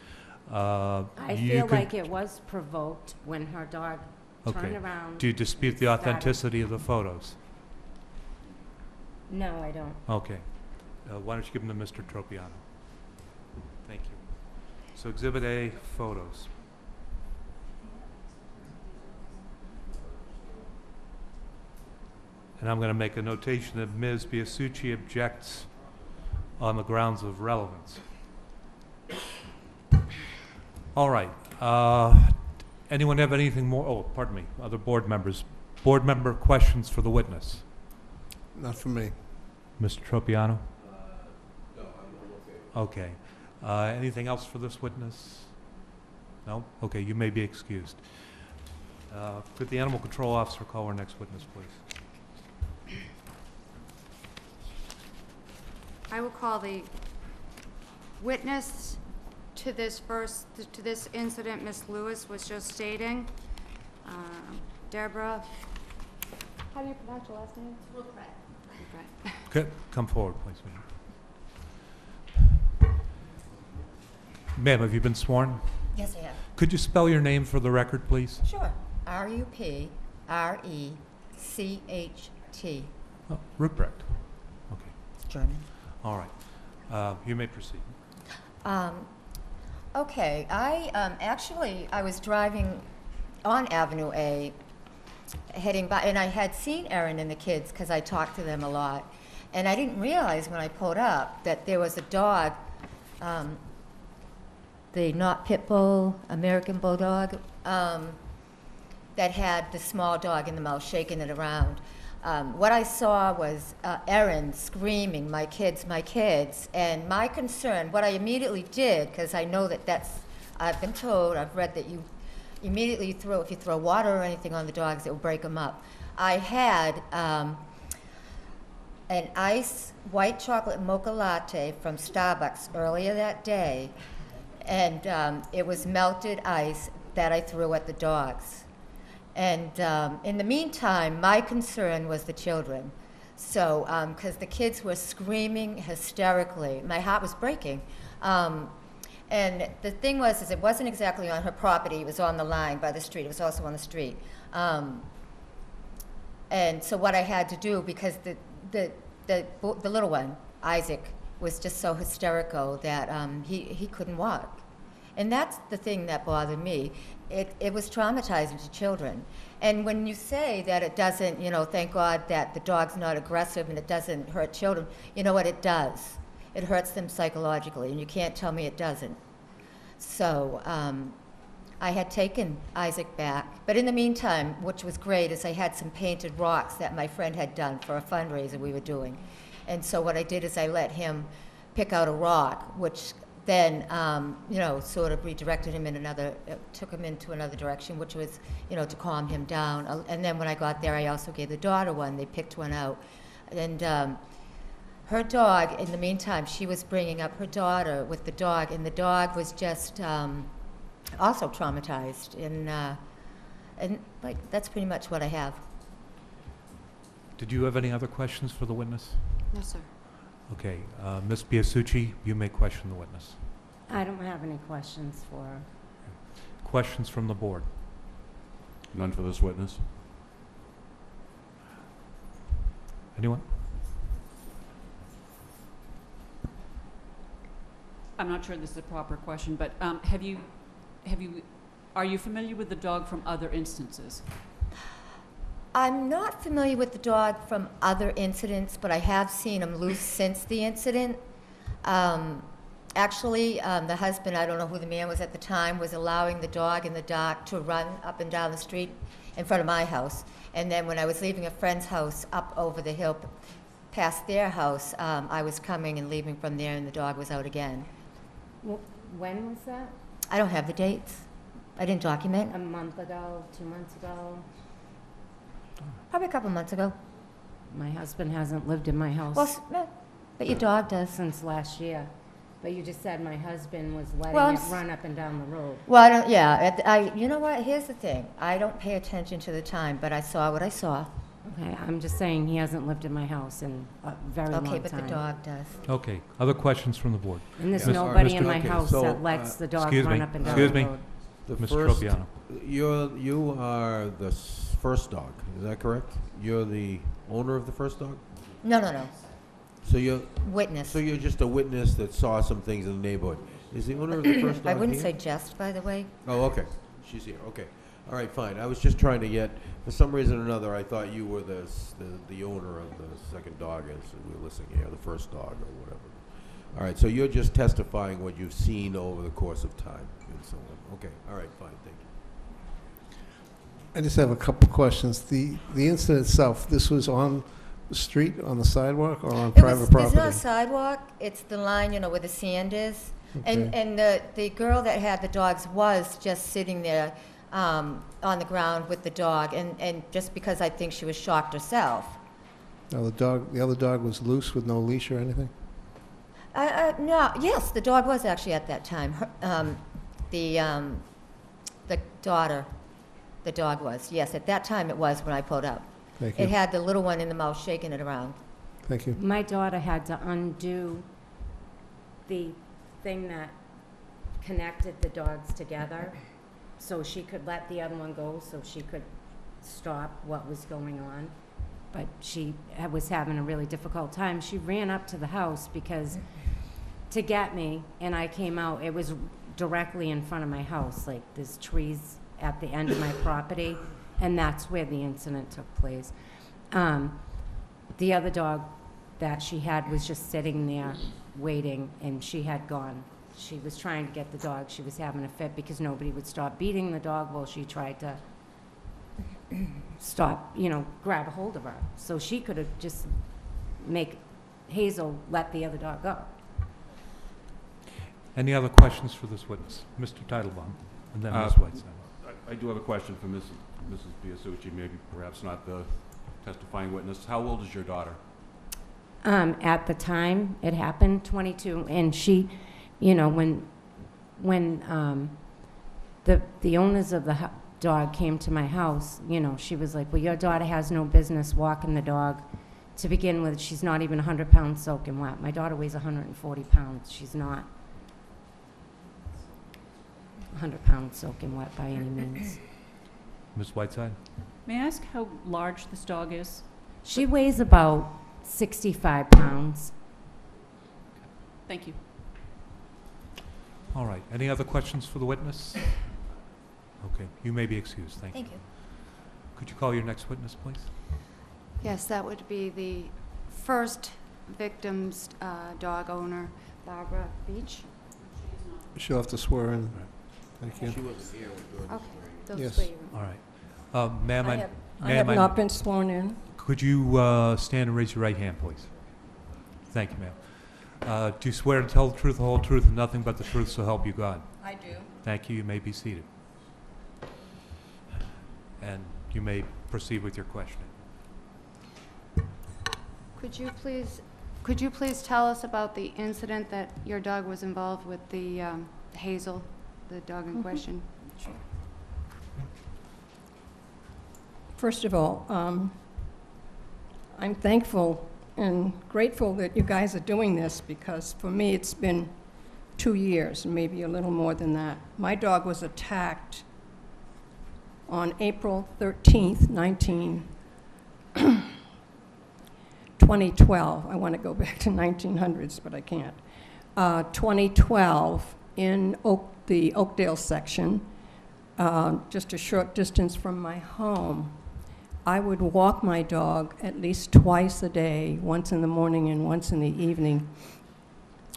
I feel like it was provoked when her dog turned around. Do you dispute the authenticity of the photos? No, I don't. Okay. Why don't you give them to Mr. Tropiano? Thank you. So Exhibit A, photos. And I'm going to make a notation that Ms. Biasucci objects on the grounds of relevance. All right. Anyone have anything more? Oh, pardon me. Other board members. Board member questions for the witness. Not for me. Mr. Tropiano? No, I'm okay. Okay. Anything else for this witness? No? Okay, you may be excused. Could the animal control officer call our next witness, please? I will call the witness to this incident Miss Lewis was just stating. Deborah, how do you pronounce your last name? Right. Okay, come forward, please. Ma'am, have you been sworn? Yes, I have. Could you spell your name for the record, please? Sure. Ruprecht. Oh, Ruprecht. Okay. It's German. All right. You may proceed. Okay. I was driving on Avenue A, heading by, and I had seen Erin and the kids because I talked to them a lot. And I didn't realize when I pulled up that there was a dog, the not pit bull, American bulldog, that had the small dog in the mouth, shaking it around. What I saw was Erin screaming, my kids, and my concern, what I immediately did, because I know that I've been told, I've read that you immediately if you throw water or anything on the dogs, it will break them up. I had an ice white chocolate mocha latte from Starbucks earlier that day, and it was melted ice that I threw at the dogs. And in the meantime, my concern was the children. So, because the kids were screaming hysterically, my heart was breaking. And the thing was, it wasn't exactly on her property. It was on the line by the street. It was also on the street. And so what I had to do, because the little one, Isaac, was just so hysterical that he couldn't walk. And that's the thing that bothered me. It was traumatizing to children. And when you say that it doesn't, thank God that the dog's not aggressive and it doesn't hurt children, you know what, it does. It hurts them psychologically, and you can't tell me it doesn't. So I had taken Isaac back. But in the meantime, which was great, is I had some painted rocks that my friend had done for a fundraiser we were doing. And so what I did is I let him pick out a rock, which then, sort of redirected him took him into another direction, which was, to calm him down. And then when I got there, I also gave the daughter one. They picked one out. And her dog, in the meantime, she was bringing up her daughter with the dog, and the dog was just also traumatized. And that's pretty much what I have. Did you have any other questions for the witness? No, sir. Okay. Ms. Biasucci, you may question the witness. I don't have any questions for her. Questions from the board? None for this witness. Anyone? I'm not sure this is a proper question, but are you familiar with the dog from other instances? I'm not familiar with the dog from other incidents, but I have seen him loose since the incident. Actually, the husband, I don't know who the man was at the time, was allowing the dog in the dark to run up and down the street in front of my house. And then when I was leaving a friend's house up over the hill past their house, I was coming and leaving from there, and the dog was out again. When was that? I don't have the dates. I didn't document. A month ago, 2 months ago? Probably a couple months ago. My husband hasn't lived in my house Well, but your dog does. since last year. But you just said my husband was letting Well, it run up and down the road. Well, I don't, yeah, you know what, here's the thing. I don't pay attention to the time, but I saw what I saw. Okay, I'm just saying he hasn't lived in my house in a very long Okay, time. but the dog does. Okay, other questions from the board? And there's Yeah. nobody in Mr. my Okay, house so, that lets the dog excuse run me, up and down excuse the me. road. The Mr. first, Tropiano. you are the first dog, is that correct? You're the owner of the first dog? No. So you're Witness. just a witness that saw some things in the neighborhood. Is the owner of the first dog I wouldn't here? say just, by the way. Oh, okay. She's here. Okay. All right, fine. I was just trying to get, for some reason or another, I thought you were the owner of the second dog as we were listening here, the first dog or whatever. All right, so you're just testifying what you've seen over the course of time and so on. Okay. All right, fine. Thank you. I just have a couple questions. The incident itself, this was on the street, on the sidewalk, or on private It's property? not a sidewalk, it's the line, where the sand is. Okay. And the girl that had the dogs was just sitting there on the ground with the dog, and just because I think she was shocked herself. Now, the other dog was loose with no leash or anything? No, yes, the dog was actually at that time. The daughter, the dog was, yes, at that time it was when I pulled up. Thank It you. had the little one in the mouth shaking it around. Thank you. My daughter had to undo the thing that connected the dogs together so she could let the other one go, so she could stop what was going on. But she was having a really difficult time. She ran up to the house to get me, and I came out. It was directly in front of my house, like there's trees at the end of my property, and that's where the incident took place. The other dog that she had was just sitting there waiting, and she had gone. She was trying to get the dog. She was having a fit because nobody would stop beating the dog while she tried to stop, grab a hold of her. So she could have just make Hazel let the other dog go. Any other questions for this witness? Mr. Titlebaum, and then Ms. Whiteside. I do have a question for Mrs. Biasucci, maybe perhaps not the testifying witness. How old is your daughter? At the time it happened, 22, and she, when the owners of the dog came to my house, she was like, well, your daughter has no business walking the dog. To begin with, she's not even 100 pounds soaking wet. My daughter weighs 140 pounds. She's not 100 pounds soaking wet by any means. Ms. Whiteside? May I ask how large this dog is? She weighs about 65 pounds. Thank you. All right. Any other questions for the witness? Okay. You may be excused. Thank you. Thank you. Could you call your next witness, please? Yes, that would be the first victim's dog owner, Barbara Beach. She'll have to swear in. Thank She you. wasn't here when George Okay, was swearing. those Yes. three. All right. Ma'am, I have not been sworn in. could you stand and raise your right hand, please? Thank you, ma'am. Do you swear to tell the truth, the whole truth, and nothing but the truth, so help you God? I do. Thank you. You may be seated. And you may proceed with your questioning. Could you please tell us about the incident that your dog was involved with, the Hazel, the dog in question? First of all, I'm thankful and grateful that you guys are doing this, because for me it's been 2 years, maybe a little more than that. My dog was attacked on April 13th, 2012. I want to go back to 1900s, but I can't. 2012 in the Oakdale section, just a short distance from my home. I would walk my dog at least twice a day, once in the morning and once in the evening,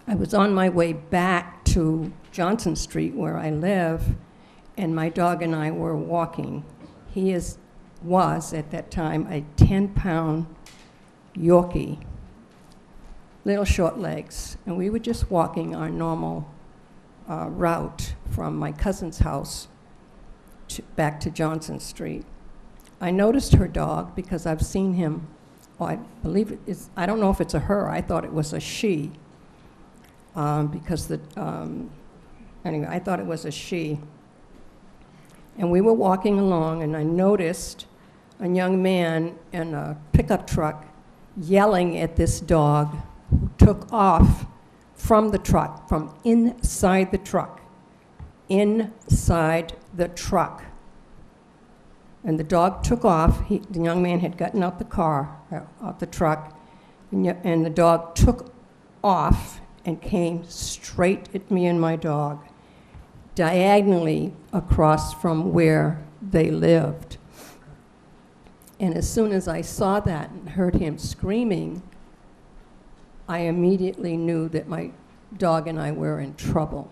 I was on my way back to Johnson Street where I live, and my dog and I were walking. He was at that time a 10-pound Yorkie, little short legs, and we were just walking our normal route from my cousin's house back to Johnson Street. I noticed her dog because I've seen him, I believe it is, I don't know if it's a her, I thought it was a she, because anyway, I thought it was a she. And we were walking along, and I noticed a young man in a pickup truck yelling at this dog who took off from the truck, from inside the truck. Inside the truck. And the dog took off. The young man had gotten out the car, out the truck, and the dog took off and came straight at me and my dog, diagonally across from where they lived. And as soon as I saw that and heard him screaming, I immediately knew that my dog and I were in trouble.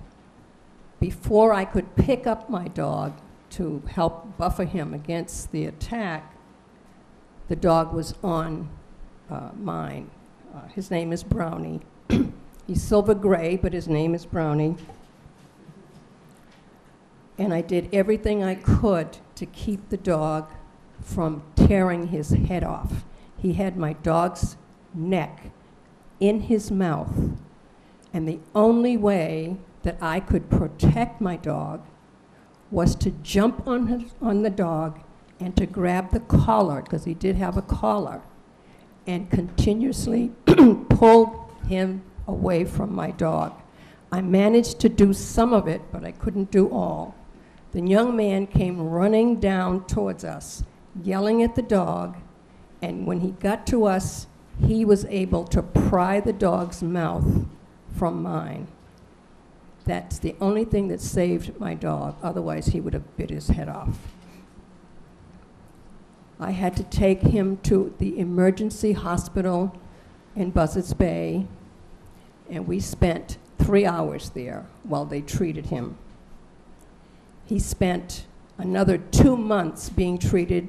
Before I could pick up my dog to help buffer him against the attack, the dog was on mine. His name is Brownie. He's silver gray, but his name is Brownie. And I did everything I could to keep the dog from tearing his head off. He had my dog's neck in his mouth, and the only way that I could protect my dog was to jump on the dog and to grab the collar, because he did have a collar, and continuously pull him away from my dog. I managed to do some of it, but I couldn't do all. The young man came running down towards us, yelling at the dog, and when he got to us, he was able to pry the dog's mouth from mine. That's the only thing that saved my dog. Otherwise, he would have bit his head off. I had to take him to the emergency hospital in Buzzards Bay, and we spent 3 hours there while they treated him. He spent another 2 months being treated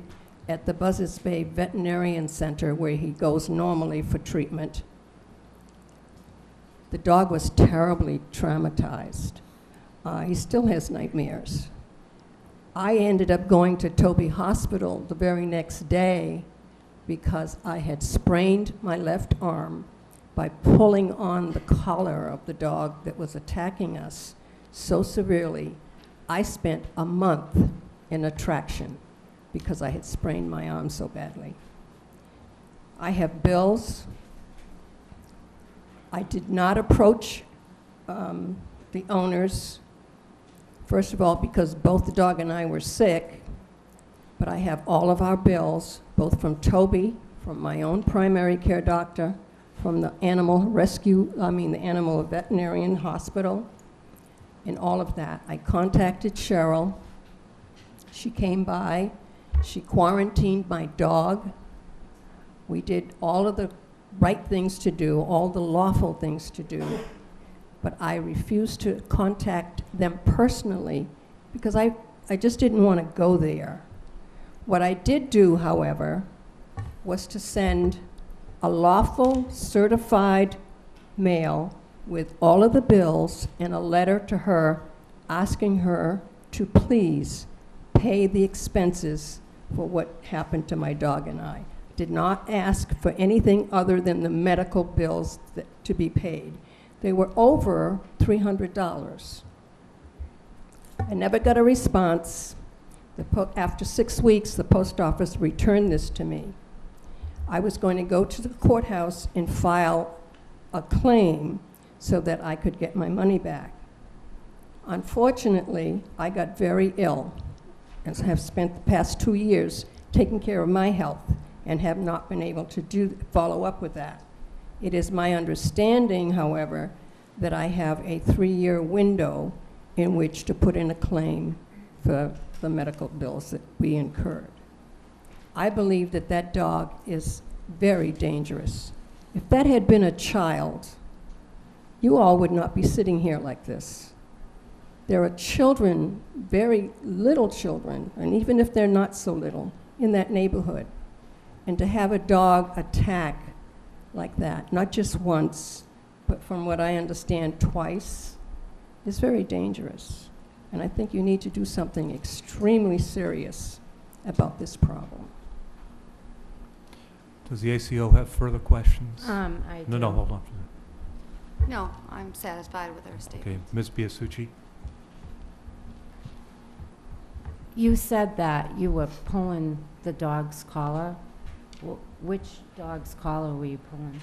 at the Buzzards Bay Veterinarian Center, where he goes normally for treatment. The dog was terribly traumatized. He still has nightmares. I ended up going to Toby Hospital the very next day because I had sprained my left arm by pulling on the collar of the dog that was attacking us so severely. I spent a month in a traction because I had sprained my arm so badly. I have bills. I did not approach the owners, first of all, because both the dog and I were sick, but I have all of our bills, both from Toby, from my own primary care doctor, from the animal veterinarian hospital, and all of that. I contacted Cheryl. She came by. She quarantined my dog. We did all of the right things to do, all the lawful things to do, but I refused to contact them personally because I just didn't want to go there. What I did do, however, was to send a lawful certified mail with all of the bills and a letter to her asking her to please pay the expenses for what happened to my dog and I. Did not ask for anything other than the medical bills to be paid. They were over $300. I never got a response. After 6 weeks, the post office returned this to me. I was going to go to the courthouse and file a claim so that I could get my money back. Unfortunately, I got very ill and have spent the past 2 years taking care of my health and have not been able to follow up with that. It is my understanding, however, that I have a 3-year window in which to put in a claim for the medical bills that we incurred. I believe that that dog is very dangerous. If that had been a child, you all would not be sitting here like this. There are children, very little children, and even if they're not so little, in that neighborhood. And to have a dog attack like that, not just once, but from what I understand, twice, is very dangerous. And I think you need to do something extremely serious about this problem. Does the ACO have further questions? I do. No, hold on. No, I'm satisfied with her statement. Okay, Ms. Biasucci? You said that you were pulling the dog's collar. Which dog's collar were you pulling?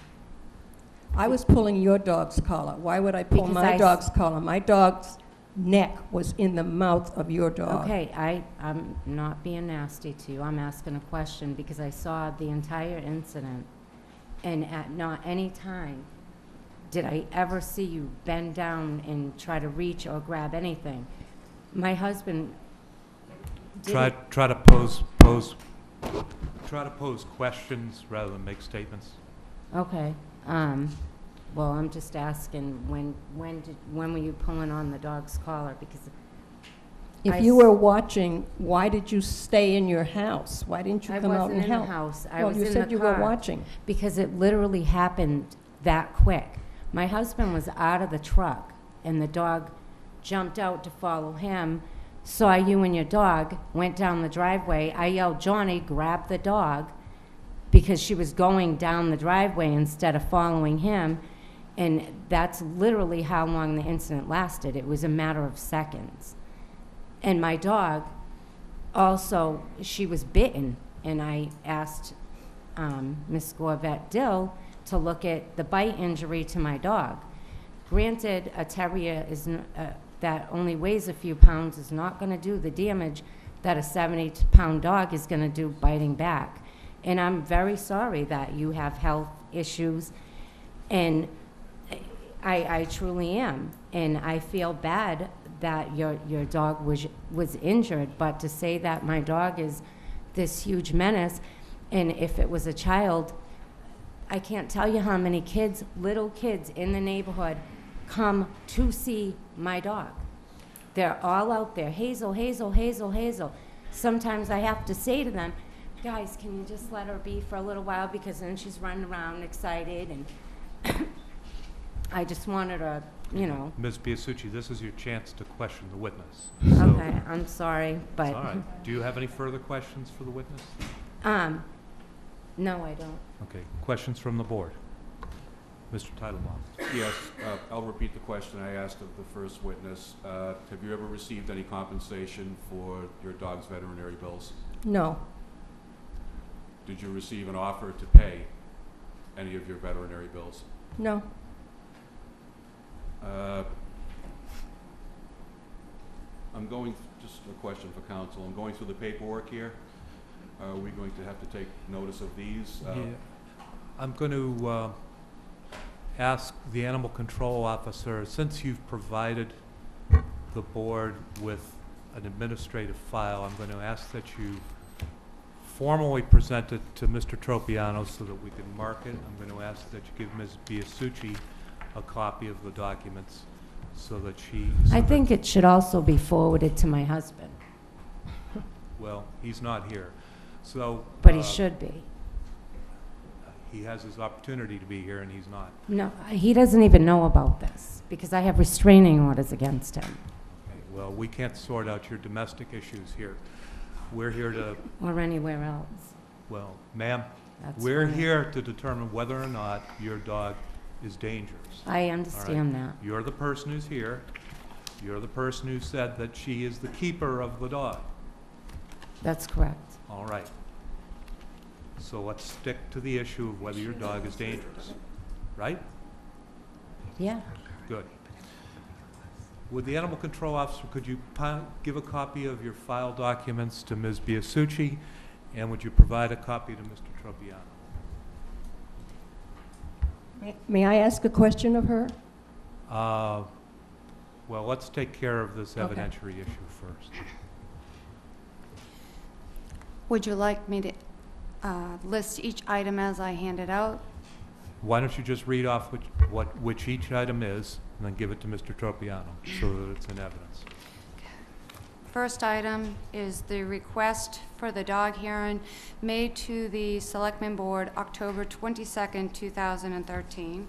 I was pulling your dog's collar. Why would I pull Because my dog's collar? My dog's neck was in the mouth of your dog. Okay, I'm not being nasty to you. I'm asking a question because I saw the entire incident, and at not any time did I ever see you bend down and try to reach or grab anything. My husband did Try to pose questions rather than make statements. Okay. Well, I'm just asking, when were you pulling on the dog's collar? Because If you were watching, why did you stay in your house? Why didn't you I come out and wasn't in the help? house. I Well, was you in said the you were car. watching. Because it literally happened that quick. My husband was out of the truck, and the dog jumped out to follow him, saw you and your dog, went down the driveway. I yelled, "Johnny, grab the dog," because she was going down the driveway instead of following him. And that's literally how long the incident lasted. It was a matter of seconds. And my dog, also, she was bitten, and I asked Miss Gorvette Dill to look at the bite injury to my dog. Granted, a terrier that only weighs a few pounds is not going to do the damage that a 70-pound dog is going to do biting back. And I'm very sorry that you have health issues, and I truly am. And I feel bad that your dog was injured, but to say that my dog is this huge menace, and if it was a child, I can't tell you how many kids, little kids in the neighborhood, come to see my dog. They're all out there, Hazel, Hazel, Hazel, Hazel. Sometimes I have to say to them, guys, can you just let her be for a little while, because then she's running around excited, and I just want her to, you know. Ms. Biasucci, this is your chance to question the witness. Okay, I'm sorry, but. It's all right. Do you have any further questions for the witness? No, I don't. Okay, questions from the board? Mr. Titlebaum. Yes, I'll repeat the question I asked of the first witness. Have you ever received any compensation for your dog's veterinary bills? No. Did you receive an offer to pay any of your veterinary bills? No. I'm going, just a question for counsel, I'm going through the paperwork here. Are we going to have to take notice of these? Yeah. I'm going to ask the animal control officer, since you've provided the board with an administrative file, I'm going to ask that you formally present it to Mr. Tropiano so that we can mark it. I'm going to ask that you give Ms. Biasucci a copy of the documents so that she... I think it should also be forwarded to my husband. Well, he's not here, so... But he should be. He has his opportunity to be here, and he's not. No, he doesn't even know about this, because I have restraining orders against him. Okay, well, we can't sort out your domestic issues here. We're here to... Or anywhere else. Well, ma'am, That's we're fine. here to determine whether or not your dog is dangerous. I understand that. You're the person who's here. You're the person who said that she is the keeper of the dog. That's correct. All right. So let's stick to the issue of whether your dog is dangerous, right? Yeah. Good. Would the animal control officer, could you give a copy of your file documents to Ms. Biasucci, and would you provide a copy to Mr. Tropiano? May I ask a question of her? Well, let's take care of this Okay. evidentiary issue first. Would you like me to list each item as I hand it out? Why don't you just read off which each item is, and then give it to Mr. Tropiano, so that it's in evidence. First item is the request for the dog hearing made to the Selectmen Board October 22nd, 2013.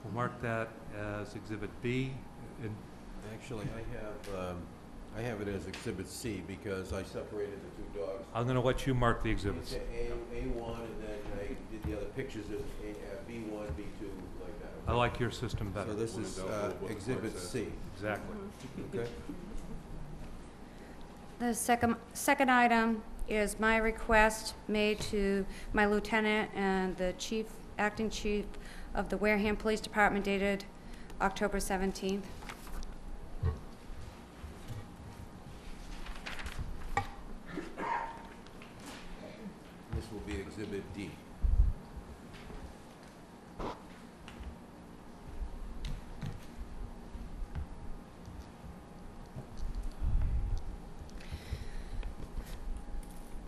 We'll mark that as Exhibit B. And Actually, I have it as Exhibit C because I separated the two dogs. I'm going to let you mark the exhibits. It's A1, and then I did the other pictures as B1, B2, like that. I like your system better. So this is Exhibit C. Exactly. Okay? The second item is my request made to my lieutenant and the acting chief of the Wareham Police Department dated October 17th. This will be Exhibit D.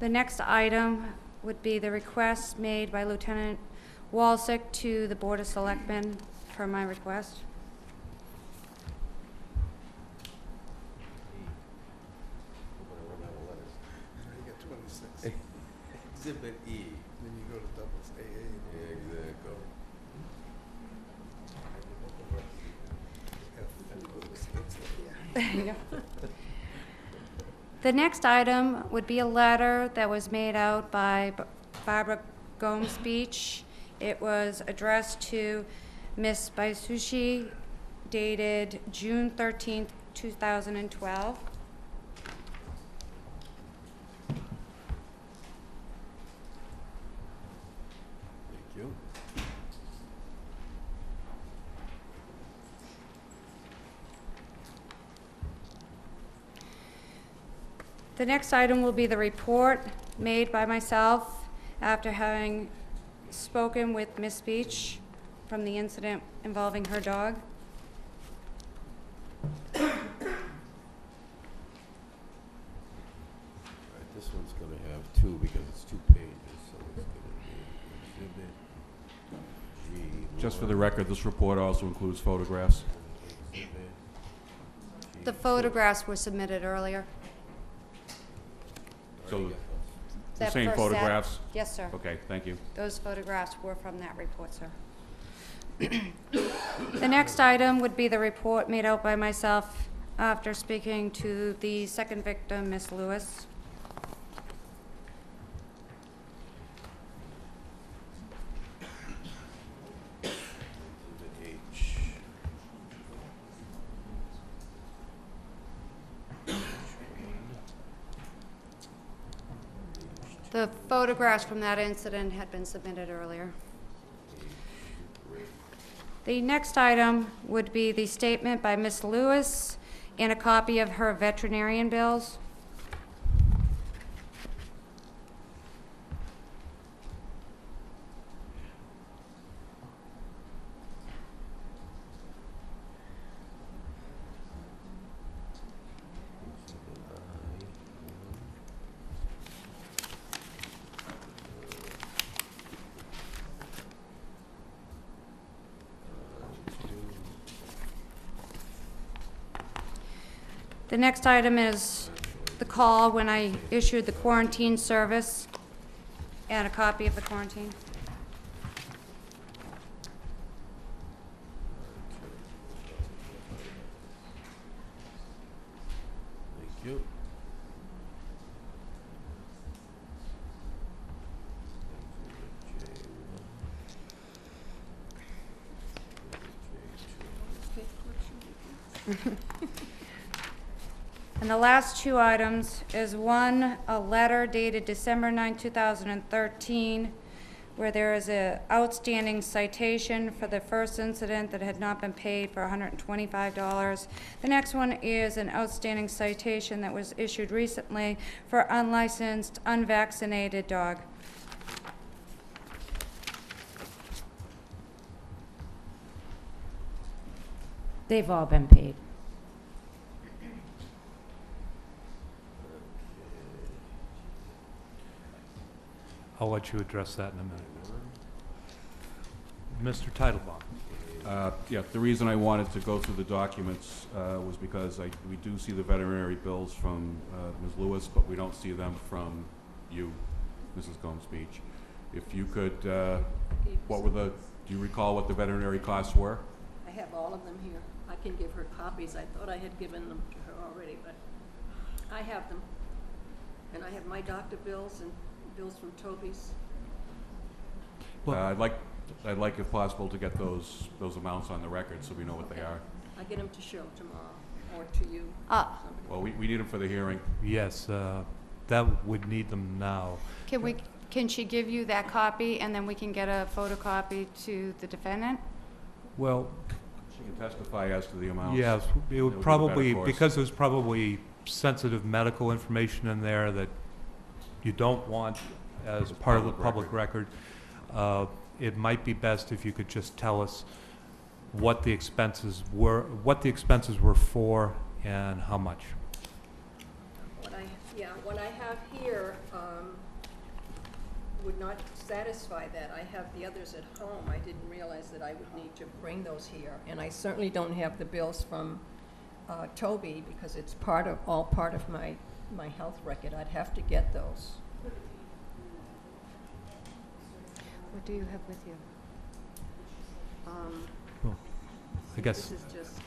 The next item would be the request made by Lieutenant Walsick to the Board of Selectmen for my request. You get 26. Exhibit E. Then you go to doubles, AA. Exactly. The next item would be a letter that was made out by Barbara Gomes Beach. It was addressed to Miss Baisushi, dated June 13th, 2012. Thank you. The next item will be the report made by myself after having spoken with Miss Beach from the incident involving her dog. All right, this one's going to have two because it's 2 pages, so it's going to be Exhibit G. Just for the record, this report also includes photographs. Exhibit The G. photographs were submitted earlier. So the That same first set? photographs? Yes, sir. Okay, thank you. Those photographs were from that report, sir. The next item would be the report made out by myself after speaking to the second victim, Miss Lewis. Exhibit H. The photographs from that incident had been submitted earlier. The next item would be the statement by Miss Lewis and a copy of her veterinarian bills. The next item is the call when I issued the quarantine service and a copy of the quarantine. Thank you. And the last two items is one, a letter dated December 9, 2013, where there is a outstanding citation for the first incident that had not been paid for $125. The next one is an outstanding citation that was issued recently for unlicensed, unvaccinated dog. They've all been paid. I'll let you address that in a minute. Mr. Titlebaum. Yeah, the reason I wanted to go through the documents was because we do see the veterinary bills from Ms. Lewis, but we don't see them from you, Mrs. Gomes Beach. If you could, do you recall what the veterinary costs were? I have all of them here. I can give her copies. I thought I had given them to her already, but I have them. And I have my doctor bills and bills from Toby's. Well- I'd like if possible to get those amounts on the record so we know what they are. I get them to show tomorrow, or to you. Ah. somebody. Well, we need them for the hearing. Yes, that would need them now. Can she give you that copy, and then we can get a photocopy to the defendant? Well, She can testify as to the amounts. yes, it That would be would the probably, better course. because there's probably sensitive medical information in there that you don't want as part of the public record. It might be best if you could just tell us what the expenses were for and how much. What I have here would not satisfy that. I have the others at home. I didn't realize that I would need to bring those here. And I certainly don't have the bills from Toby, because it's all part of my health record. I'd have to get those. What do you have with you? I guess, This is just,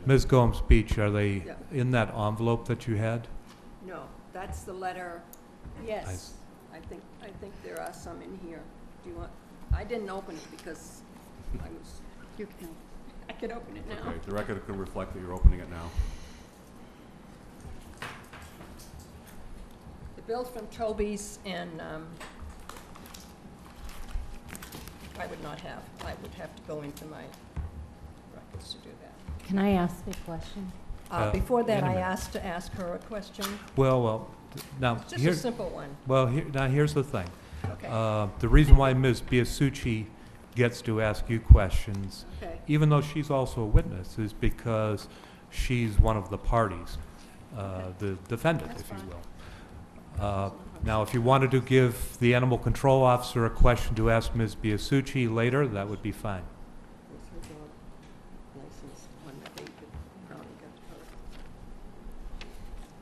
Ms. Gomes Beach, are they Yeah. in that envelope that you had? no, that's the letter. Yes, s- I think there are some in here. Do you want, I didn't open it because You can. I could open it now. Okay, the record could reflect that you're opening it now. The bills from Toby's and, I would not have. I would have to go into my records to do that. Can I ask a question? Before that, in a I minute. asked to ask her a question, Now, just a here, simple one. now here's the thing. Okay, The reason why Ms. Biasucci gets to ask you questions, okay. even though she's also a witness, is because she's one of the parties, the defendant, That's if you fine. will. Now, if you wanted to give the animal control officer a question to ask Ms. Biasucci later, that would be fine. Where's her dog license, one that they could probably get her.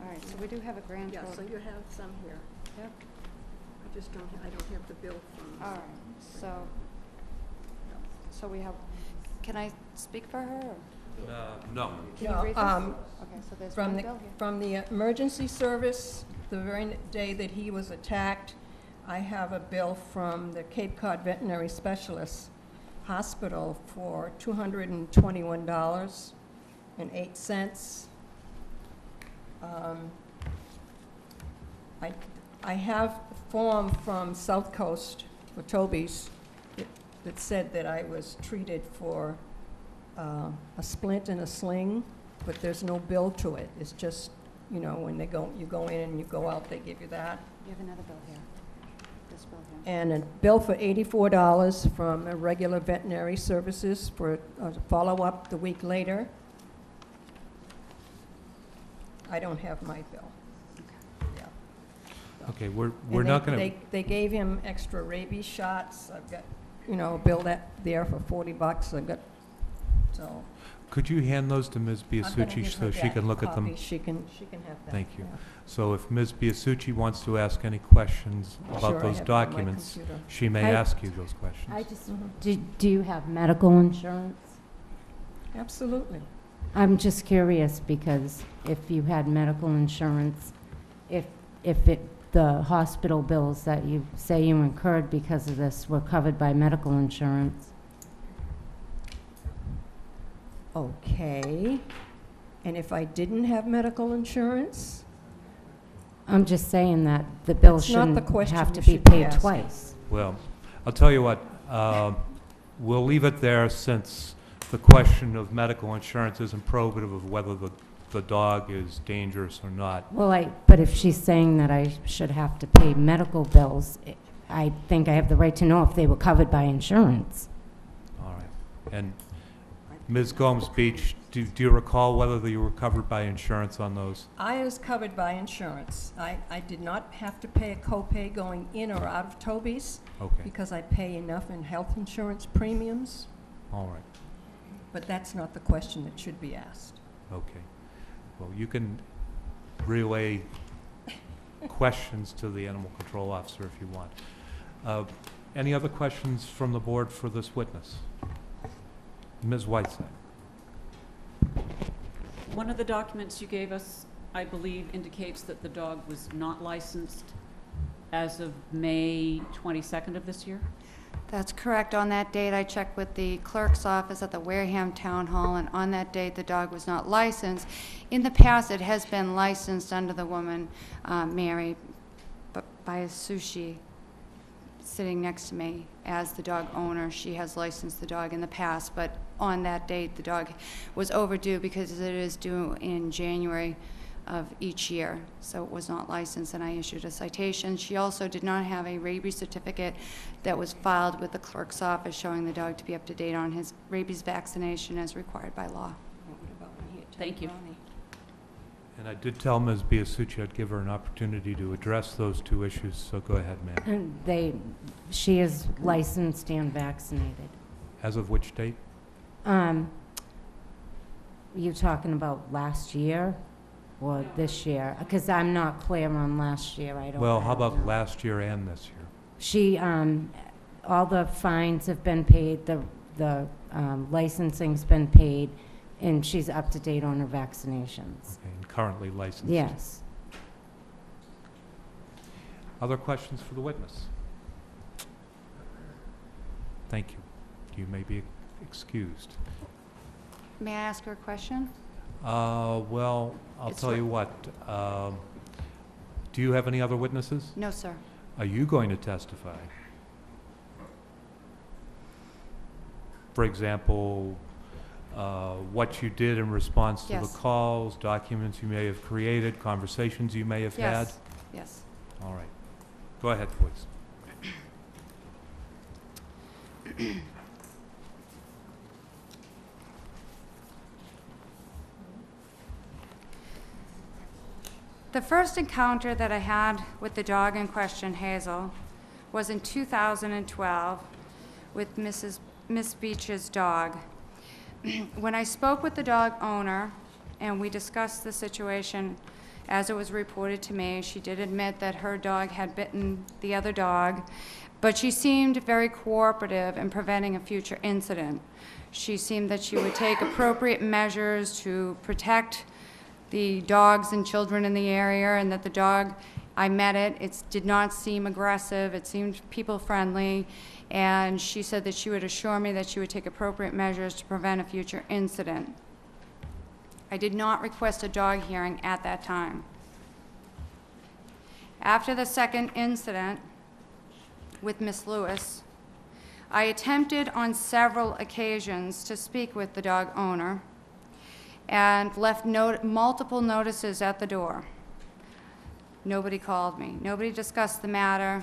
All right, so we do have a grand Yeah, so total. you have some here. Yep. I just don't, I don't have the bill from. All right, so we have, can I speak for her? Or? No. Can you read this? Okay, so there's one bill here. From the emergency service, the very day that he was attacked, I have a bill from the Cape Cod Veterinary Specialist Hospital for $221.08. I have a form from South Coast for Toby's that said that I was treated for a splint and a sling, but there's no bill to it. It's just, you know, when you go in and you go out, they give you that. You have another bill here. This bill here. And a bill for $84 from Regular Veterinary Services for a follow-up the week later. I don't have my bill. Yeah. Okay, we're And not they- going to, They gave him extra rabies shots. I've got, you know, a bill there for $40. I've got, so. could you hand those to Ms. I'm gonna Biasucci give her so she that can look at them? copy. She can have that. Thank you. yeah. So if Ms. Biasucci wants to ask any questions Sure, about I those have it on my documents, computer. she may I- ask you those questions. I just, Mhm. do you have medical insurance? Absolutely. I'm just curious because if you had medical insurance, if the hospital bills that you say you incurred because of this were covered by medical insurance. Okay. And if I didn't have medical insurance? I'm just saying that the bill That's not the shouldn't question have you to be should be paid asking. twice. Well, I'll tell you what, we'll leave it there since the question of medical insurance isn't probative of whether the dog is dangerous or not. Well, but if she's saying that I should have to pay medical bills, I think I have the right to know if they were covered by insurance. All right. And Ms. Gomes Beach, do you recall whether you were covered by insurance on those? I was covered by insurance. I did not have to pay a copay going in or out of Toby's Okay, because I pay enough in health insurance premiums, all right, but that's not the question that should be asked. okay. Well, you can relay questions to the animal control officer if you want. Any other questions from the board for this witness? Ms. Whiteside? One of the documents you gave us, I believe, indicates that the dog was not licensed as of May 22nd of this year? That's correct. On that date, I checked with the clerk's office at the Wareham Town Hall, and on that date, the dog was not licensed. In the past, it has been licensed under the woman, Mary, by a sushi sitting next to me as the dog owner. She has licensed the dog in the past, but on that date, the dog was overdue because it is due in January of each year, so it was not licensed, and I issued a citation. She also did not have a rabies certificate that was filed with the clerk's office showing the dog to be up to date on his rabies vaccination as required by law. What about when he attacked Thank you. Ronnie? And I did tell Ms. Biasucci I'd give her an opportunity to address those two issues, so go ahead, ma'am. She is licensed and vaccinated. As of which date? You talking about last year or this year? Because I'm not clear on last year, I don't. Well, how I don't about know. last year and this year? She, all the fines have been paid, the licensing's been paid, and she's up to date on her vaccinations. Okay, and currently licensed? Yes. Other questions for the witness? Thank you. You may be excused. May I ask her a question? Well, I'll It's tell you what. Do you have any other witnesses? No, sir. Are you going to testify? For example, what you did in response to the Yes. calls, documents you may have created, conversations you may have had? Yes. Yes. All right. Go ahead, please. The first encounter that I had with the dog in question, Hazel, was in 2012 with Miss Beach's dog. When I spoke with the dog owner and we discussed the situation as it was reported to me, she did admit that her dog had bitten the other dog, but she seemed very cooperative in preventing a future incident. She seemed that she would take appropriate measures to protect the dogs and children in the area, and that the dog, I met it did not seem aggressive, it seemed people-friendly, and she said that she would assure me that she would take appropriate measures to prevent a future incident. I did not request a dog hearing at that time. After the second incident with Miss Lewis, I attempted on several occasions to speak with the dog owner and left multiple notices at the door. Nobody called me. Nobody discussed the matter.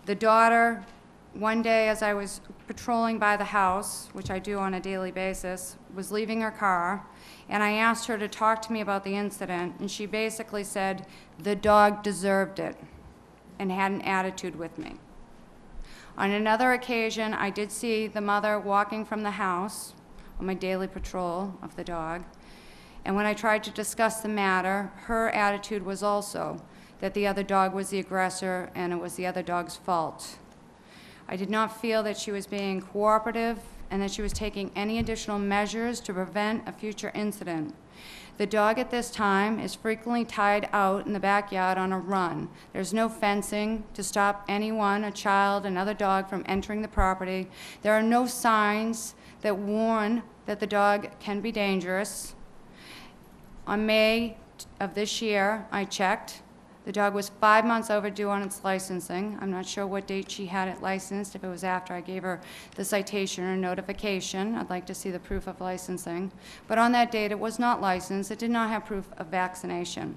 The daughter, one day as I was patrolling by the house, which I do on a daily basis, was leaving her car, and I asked her to talk to me about the incident, and she basically said the dog deserved it and had an attitude with me. On another occasion, I did see the mother walking from the house on my daily patrol of the dog, and when I tried to discuss the matter, her attitude was also that the other dog was the aggressor and it was the other dog's fault. I did not feel that she was being cooperative and that she was taking any additional measures to prevent a future incident. The dog at this time is frequently tied out in the backyard on a run. There's no fencing to stop anyone, a child, another dog from entering the property. There are no signs that warn that the dog can be dangerous. On May of this year, I checked. The dog was 5 months overdue on its licensing. I'm not sure what date she had it licensed, if it was after I gave her the citation or notification. I'd like to see the proof of licensing. But on that date, it was not licensed. It did not have proof of vaccination.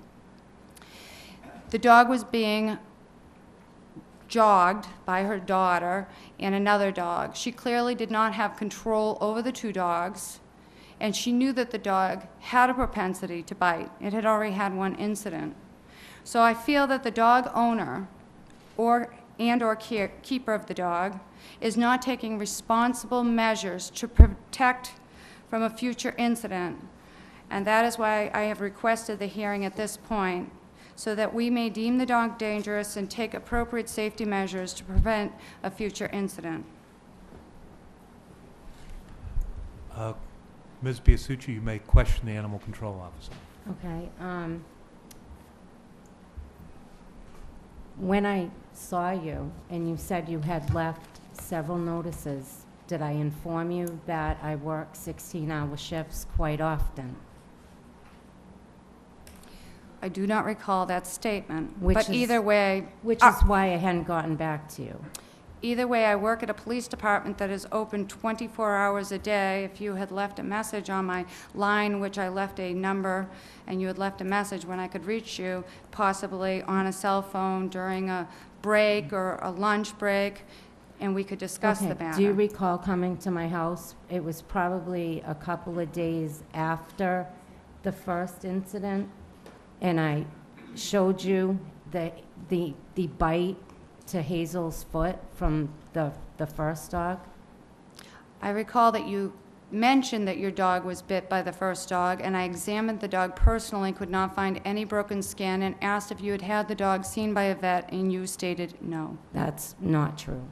The dog was being jogged by her daughter and another dog. She clearly did not have control over the two dogs, and she knew that the dog had a propensity to bite. It had already had one incident. So I feel that the dog owner or keeper of the dog is not taking responsible measures to protect from a future incident. And that is why I have requested the hearing at this point, so that we may deem the dog dangerous and take appropriate safety measures to prevent a future incident. Ms. Biasucci, you may question the animal control officer. Okay. When I saw you and you said you had left several notices, did I inform you that I work 16-hour shifts quite often? I do not recall that statement, Which but is- either way, Which is why I hadn't gotten back to you. either way, I work at a police department that is open 24 hours a day. If you had left a message on my line, which I left a number, and you had left a message when I could reach you, possibly on a cell phone during a break or a lunch break, and we could discuss the Okay. matter. Do you recall coming to my house? It was probably a couple of days after the first incident, and I showed you the bite to Hazel's foot from the first dog? I recall that you mentioned that your dog was bit by the first dog, and I examined the dog personally, could not find any broken skin, and asked if you had had the dog seen by a vet, and you stated no. That's not true.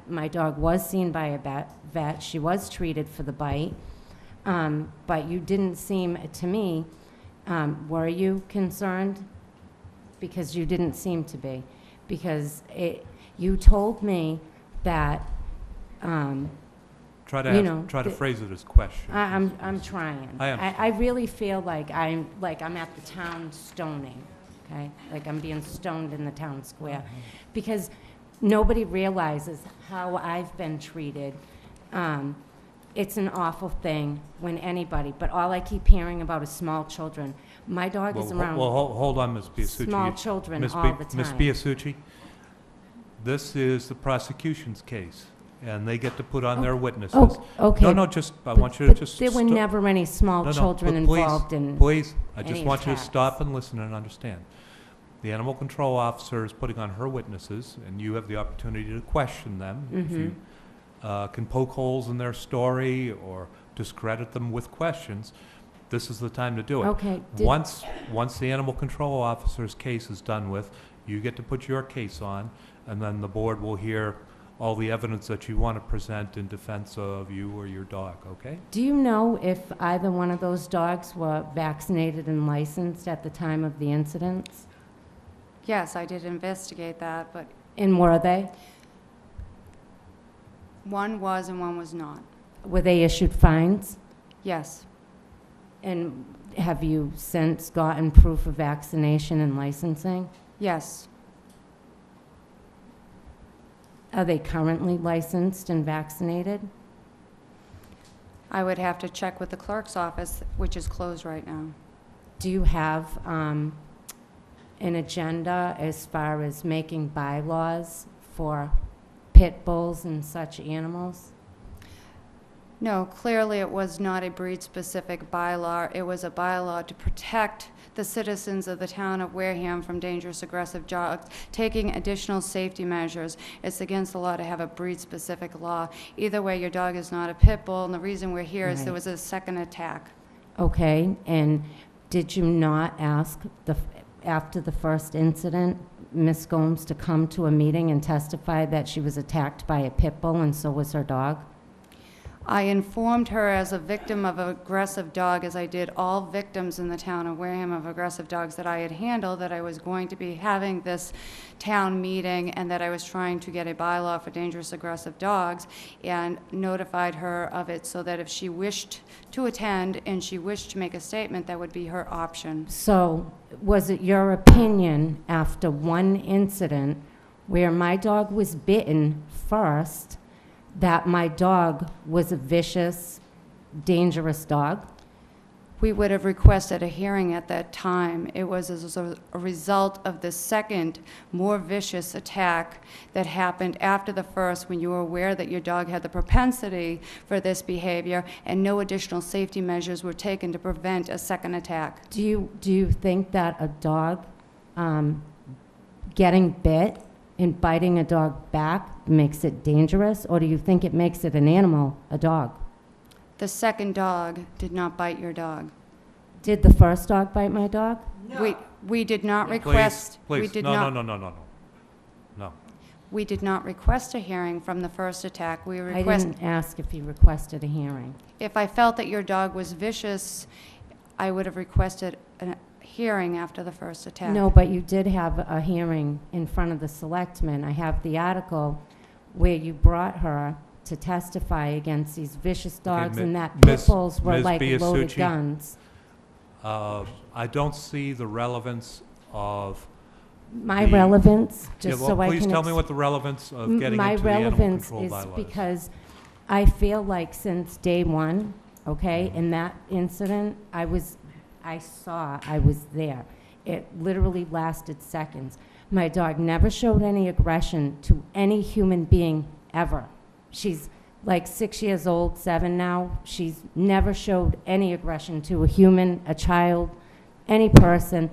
My dog was seen by a vet. She was treated for the bite, but you didn't seem, to me, were you concerned? Because you didn't seem to be. Because you told me that, Try you know, to phrase it as questions. I'm trying. I am. I really feel like I'm at the town stoning, okay? Like I'm being stoned in the town square. Because nobody realizes how I've been treated. It's an awful thing when anybody, but all I keep hearing about is small children. My dog is around Hold on, Ms. Biasucci. small children Ms. all the time. Ms. Biasucci, this is the prosecution's case, and they get to put on their witnesses. Oh, okay. No, just, I But- want you to but just... there were sto- never any small No, no, children but please, involved in Please, I any just want you to attacks. stop and listen and understand. The animal control officer is putting on her witnesses, and you have the opportunity to question them. If you can poke holes in their story or discredit them with questions, this is the time to do it. Okay. Once the animal control officer's case is done with, you get to put your case on, and then the board will hear all the evidence that you want to present in defense of you or your dog, okay? Do you know if either one of those dogs were vaccinated and licensed at the time of the incidents? Yes, I did investigate that, but And were they? one was and one was not. Were they issued fines? Yes. And have you since gotten proof of vaccination and licensing? Yes. Are they currently licensed and vaccinated? I would have to check with the clerk's office, which is closed right now. Do you have an agenda as far as making bylaws for pit bulls and such animals? No, clearly it was not a breed-specific bylaw. It was a bylaw to protect the citizens of the town of Wareham from dangerous, aggressive dogs, taking additional safety measures. It's against the law to have a breed-specific law. Either way, your dog is not a pit bull, and the reason we're here is there Right. was a second attack. Okay, and did you not ask, after the first incident, Ms. Gomes to come to a meeting and testify that she was attacked by a pit bull and so was her dog? I informed her as a victim of an aggressive dog, as I did all victims in the town of Wareham of aggressive dogs that I had handled, that I was going to be having this town meeting and that I was trying to get a bylaw for dangerous, aggressive dogs, and notified her of it so that if she wished to attend and she wished to make a statement, that would be her option. So, was it your opinion after one incident where my dog was bitten first that my dog was a vicious, dangerous dog? we would have requested a hearing at that time. It was as a result of the second, more vicious attack that happened after the first, when you were aware that your dog had the propensity for this behavior, and no additional safety measures were taken to prevent a second attack. Do you think that a dog getting bit and biting a dog back makes it dangerous, or do you think it makes it an animal, a dog? The second dog did not bite your dog. Did the first dog bite my dog? We did not request. Please, We did no. No. We did not request a hearing from the first attack. We I requested. didn't ask if you requested a hearing. If I felt that your dog was vicious, I would have requested a hearing after the first attack. No, but you did have a hearing in front of the selectmen. I have the article where you brought her to testify against these vicious dogs, and that pit bulls were Ms. like loaded Biasucci. guns. I don't see the relevance of... My The- relevance, Yeah, just well, so I can... please tell me ex- what the relevance of getting My into the animal relevance control is bylaws. because I feel like since day one, okay, in that incident, I was there. It literally lasted seconds. My dog never showed any aggression to any human being ever. She's like 6 years old, 7 now. She's never showed any aggression to a human, a child, any person.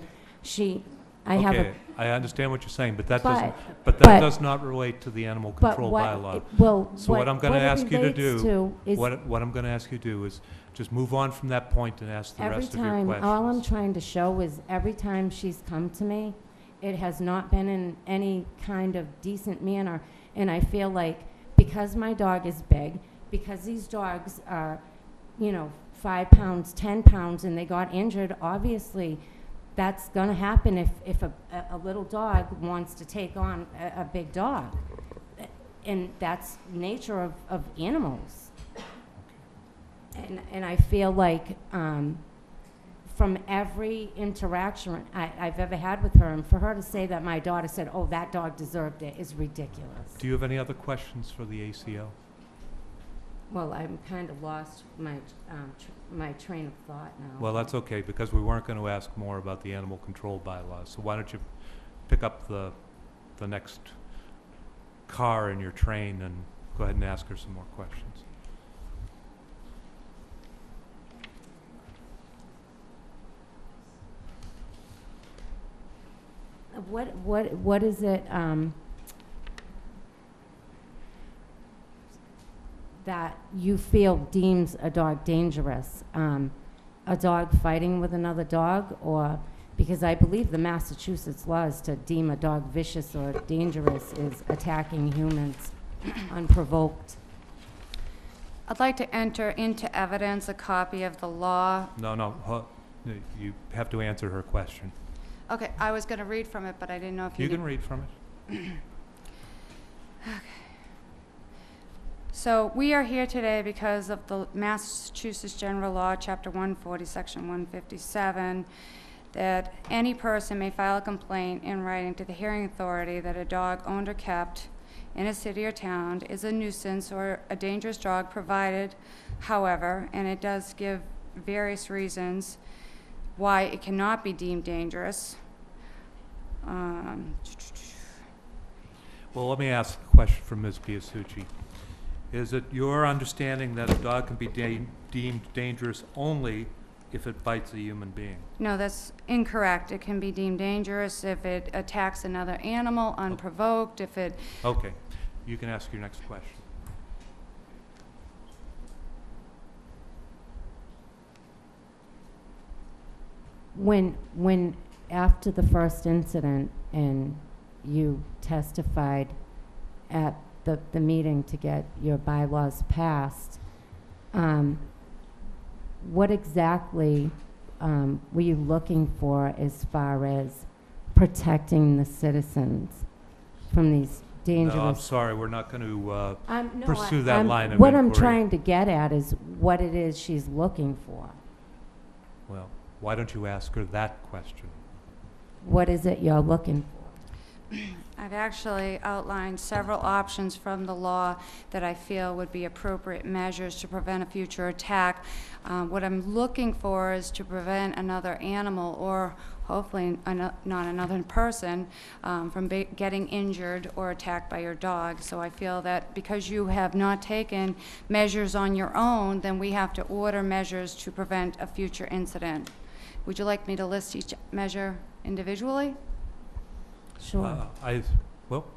Okay, I understand what you're saying, but that doesn't, but- that does not relate to the animal But control what, bylaw. well, So what I'm gonna it ask you to relates do, is what I'm gonna ask you to do is just move on from that point and ask the every rest of your time, questions. all I'm trying to show is every time she's come to me, it has not been in any kind of decent manner. And I feel like because my dog is big, because these dogs are, 5 pounds, 10 pounds, and they got injured, obviously that's going to happen if a little dog wants to take on a big dog. And that's nature of animals. And I feel like from every interaction I've ever had with her, and for her to say that my daughter said, oh, that dog deserved it, is ridiculous. Do you have any other questions for the ACO? Well, I'm kind of lost my train of thought now. Well, that's okay, because we weren't going to ask more about the animal control bylaws. So why don't you pick up the next car in your train and go ahead and ask her some more questions. What is it that you feel deems a dog dangerous? A dog fighting with another dog, or because I believe the Massachusetts laws to deem a dog vicious or dangerous is attacking humans unprovoked. I'd like to enter into evidence a copy of the law. No, you have to answer her question. Okay, I was going to read from it, but I didn't know if you You can read from it. Okay. So we are here today because of the Massachusetts General Law, Chapter 140, Section 157, that any person may file a complaint in writing to the hearing authority that a dog owned or kept in a city or town is a nuisance or a dangerous dog, provided, however, and it does give various reasons why it cannot be deemed dangerous. Well, let me ask a question from Ms. Biasucci. Is it your understanding that a dog can be deemed dangerous only if it bites a human being? No, that's incorrect. It can be deemed dangerous if it attacks another animal unprovoked, if it... Okay, you can ask your next question. When after the first incident and you testified at the meeting to get your bylaws passed, what exactly were you looking for as far as protecting the citizens from these dangerous... No, I'm sorry, we're not going to No, pursue that line of what inquiry. I'm trying to get at is what it is she's looking for. Well, why don't you ask her that question? What is it you're looking for? I've actually outlined several options from the law that I feel would be appropriate measures to prevent a future attack. What I'm looking for is to prevent another animal, or hopefully not another person, from getting injured or attacked by your dog. So I feel that because you have not taken measures on your own, then we have to order measures to prevent a future incident. Would you like me to list each measure individually? Sure. Well,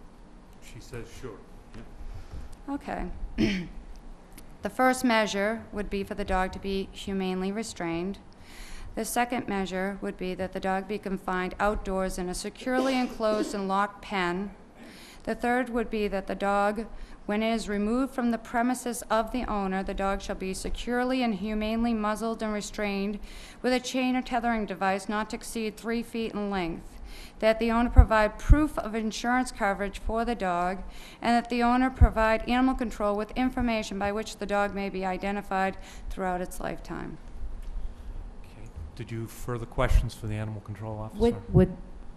she says sure. Okay. The first measure would be for the dog to be humanely restrained. The second measure would be that the dog be confined outdoors in a securely enclosed and locked pen. The third would be that the dog, when it is removed from the premises of the owner, the dog shall be securely and humanely muzzled and restrained with a chain or tethering device not to exceed 3 feet in length. That the owner provide proof of insurance coverage for the dog, and that the owner provide animal control with information by which the dog may be identified throughout its lifetime. Okay. Did you further questions for the animal control officer?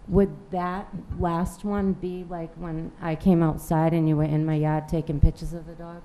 Would that last one be like when I came outside and you were in my yard taking pictures of the dog?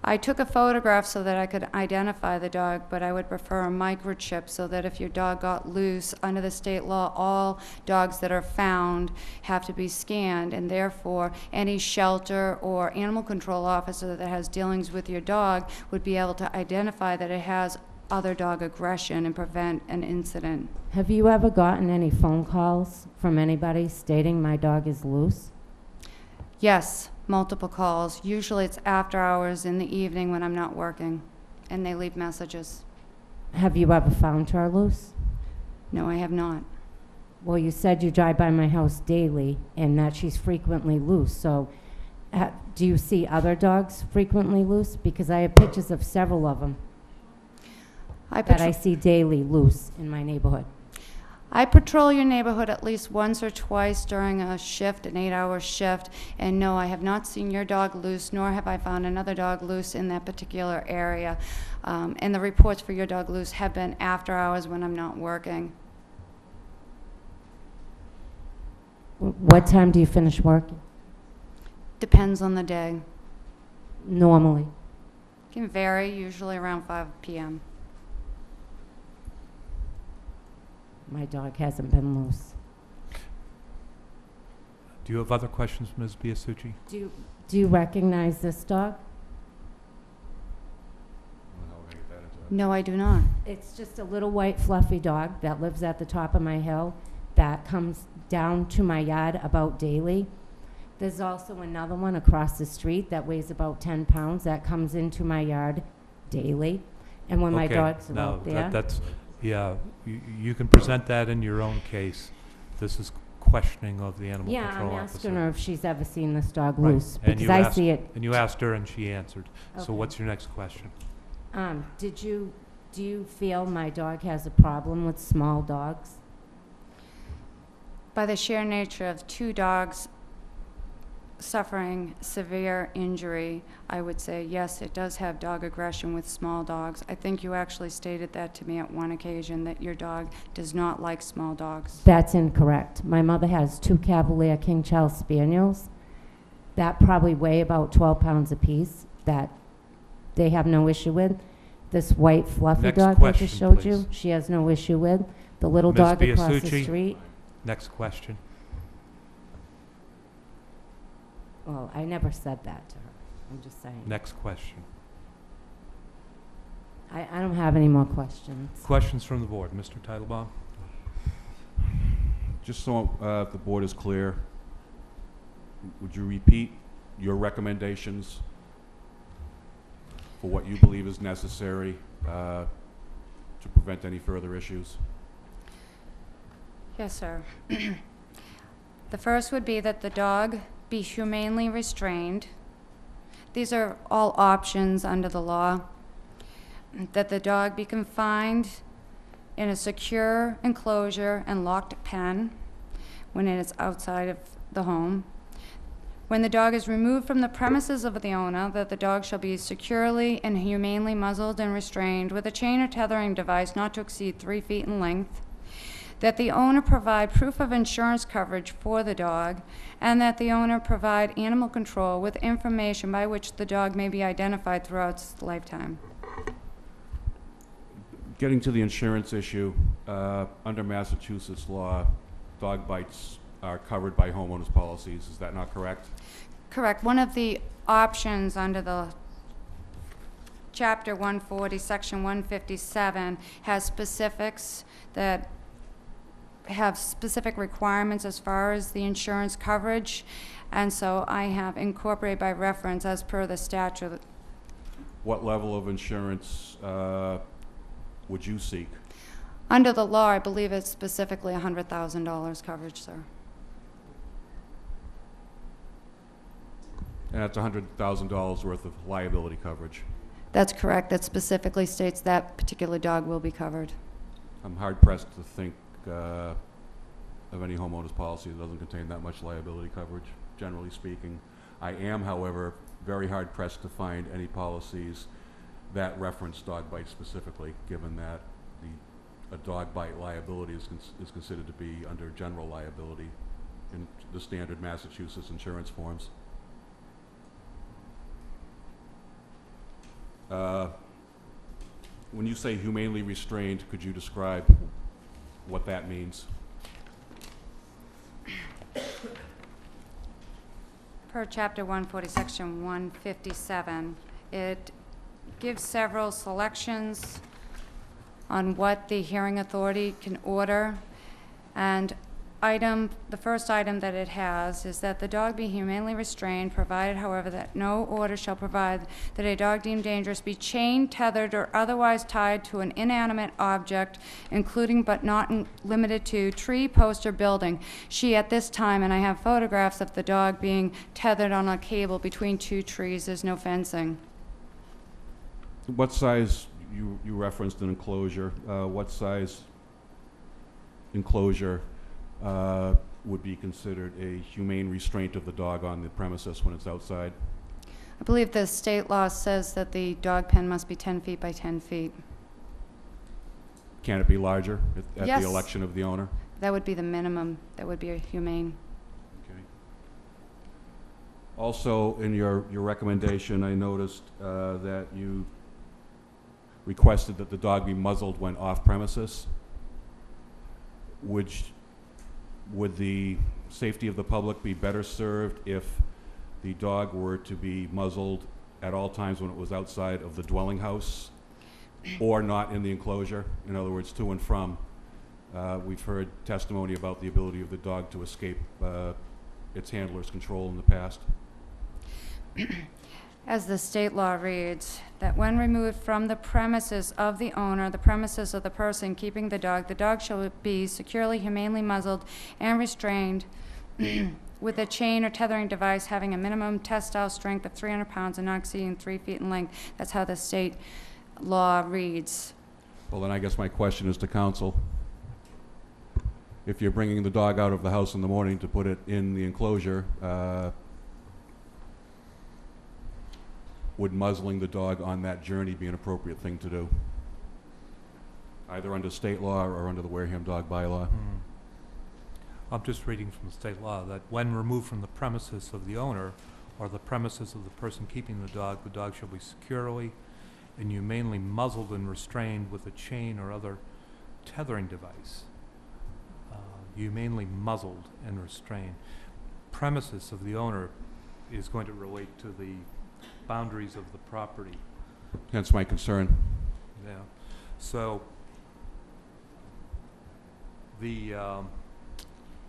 I took a photograph so that I could identify the dog, but I would prefer a microchip so that if your dog got loose, under the state law, all dogs that are found have to be scanned, and therefore any shelter or animal control officer that has dealings with your dog would be able to identify that it has other dog aggression and prevent an incident. Have you ever gotten any phone calls from anybody stating my dog is loose? Yes, multiple calls. Usually it's after hours in the evening when I'm not working, and they leave messages. Have you ever found her loose? No, I have not. Well, you said you drive by my house daily and that she's frequently loose. So do you see other dogs frequently loose? Because I have pictures of several of them that I see daily loose in my neighborhood. I patrol your neighborhood at least once or twice during a shift, an 8-hour shift, and no, I have not seen your dog loose, nor have I found another dog loose in that particular area. And the reports for your dog loose have been after hours when I'm not working. What time do you finish working? Depends on the day. Normally. Can vary, usually around 5 p.m. My dog hasn't been loose. Do you have other questions, Ms. Biasucci? Do you recognize this dog? No, I do not. It's just a little white fluffy dog that lives at the top of my hill that comes down to my yard about daily. There's also another one across the street that weighs about 10 pounds that comes into my yard daily. And when my dogs are out there... Yeah, you can present that in your own case. This is questioning of the animal control officer. Yeah, I'm asking her if she's ever seen this dog Right. loose, And because I see it. And you asked her and she answered. So Okay. what's your next question? Do you feel my dog has a problem with small dogs? By the sheer nature of 2 dogs suffering severe injury, I would say yes, it does have dog aggression with small dogs. I think you actually stated that to me at one occasion, that your dog does not like small dogs. That's incorrect. My mother has 2 Cavalier King Charles Spaniels that probably weigh about 12 pounds apiece that they have no issue with. This white fluffy Next dog I just question, showed please. you, she has no issue with. The little Ms. dog across the Biasucci? street. Next question. Well, I never said that to her. I'm just saying. Next question. I don't have any more questions. Questions from the board. Mr. Titlebaum? Just so the board is clear, would you repeat your recommendations for what you believe is necessary to prevent any further issues? Yes, sir. The first would be that the dog be humanely restrained. These are all options under the law. That the dog be confined in a secure enclosure and locked pen when it is outside of the home. When the dog is removed from the premises of the owner, that the dog shall be securely and humanely muzzled and restrained with a chain or tethering device not to exceed 3 feet in length. that the owner provide proof of insurance coverage for the dog, and that the owner provide animal control with information by which the dog may be identified throughout its lifetime. Getting to the insurance issue, under Massachusetts law, dog bites are covered by homeowners policies. Is that not correct? Correct. One of the options under the Chapter 140, Section 157, has specifics that have specific requirements as far as the insurance coverage, and so I have incorporated by reference as per the statute. What level of insurance would you seek? Under the law, I believe it's specifically $100,000 coverage, sir. And that's $100,000 worth of liability coverage. That's correct. That specifically states that particular dog will be covered. I'm hard-pressed to think of any homeowners policy that doesn't contain that much liability coverage, generally speaking. I am, however, very hard-pressed to find any policies that reference dog bite specifically, given that a dog bite liability is considered to be under general liability in the standard Massachusetts insurance forms. When you say humanely restrained, could you describe what that means? Per Chapter 140, Section 157, it gives several selections on what the hearing authority can order. And the first item that it has is that the dog be humanely restrained, provided, however, that no order shall provide that a dog deemed dangerous be chained, tethered, or otherwise tied to an inanimate object, including but not limited to tree, post, or building. She, at this time, and I have photographs of the dog being tethered on a cable between two trees. There's no fencing. What size, you referenced an enclosure, what size enclosure would be considered a humane restraint of the dog on the premises when it's outside? I believe the state law says that the dog pen must be 10 feet by 10 feet. Can it be larger at Yes. the election of the owner? That would be the minimum. That would be a humane. Okay. Also, in your recommendation, I noticed that you requested that the dog be muzzled when off premises. Would the safety of the public be better served if the dog were to be muzzled at all times when it was outside of the dwelling house or not in the enclosure? In other words, to and from. We've heard testimony about the ability of the dog to escape its handler's control in the past. As the state law reads, that when removed from the premises of the owner, the premises of the person keeping the dog shall be securely, humanely muzzled and restrained with a chain or tethering device having a minimum tensile strength of 300 pounds and not exceeding 3 feet in length. That's how the state law reads. Well, then I guess my question is to council. If you're bringing the dog out of the house in the morning to put it in the enclosure, would muzzling the dog on that journey be an appropriate thing to do? Either under state law or under the Wareham dog bylaw? I'm just reading from the state law that when removed from the premises of the owner or the premises of the person keeping the dog shall be securely and humanely muzzled and restrained with a chain or other tethering device. Humanely muzzled and restrained. Premises of the owner is going to relate to the boundaries of the property. Hence my concern. Yeah. So the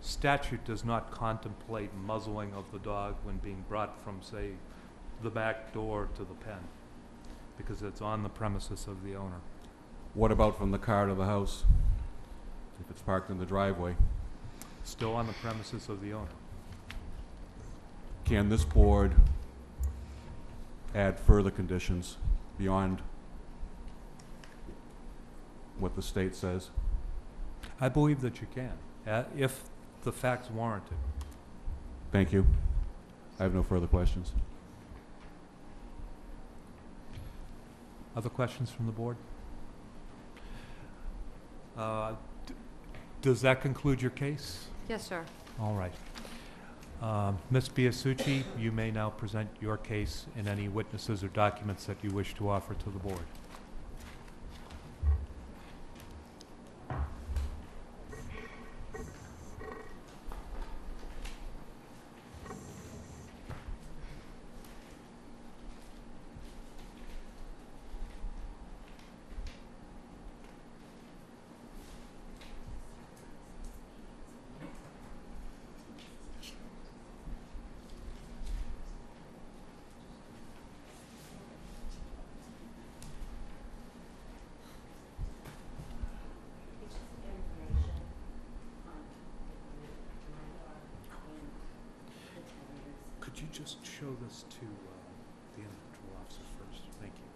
statute does not contemplate muzzling of the dog when being brought from, say, the back door to the pen, because it's on the premises of the owner. What about from the car to the house? If it's parked in the driveway? Still on the premises of the owner. Can this board add further conditions beyond what the state says? I believe that you can, if the facts warrant it. Thank you. I have no further questions. Other questions from the board? Does that conclude your case? Yes, sir. All right. Ms. Biasucci, you may now present your case and any witnesses or documents that you wish to offer to the board. Could you just show this to the animal control officer first? Thank you.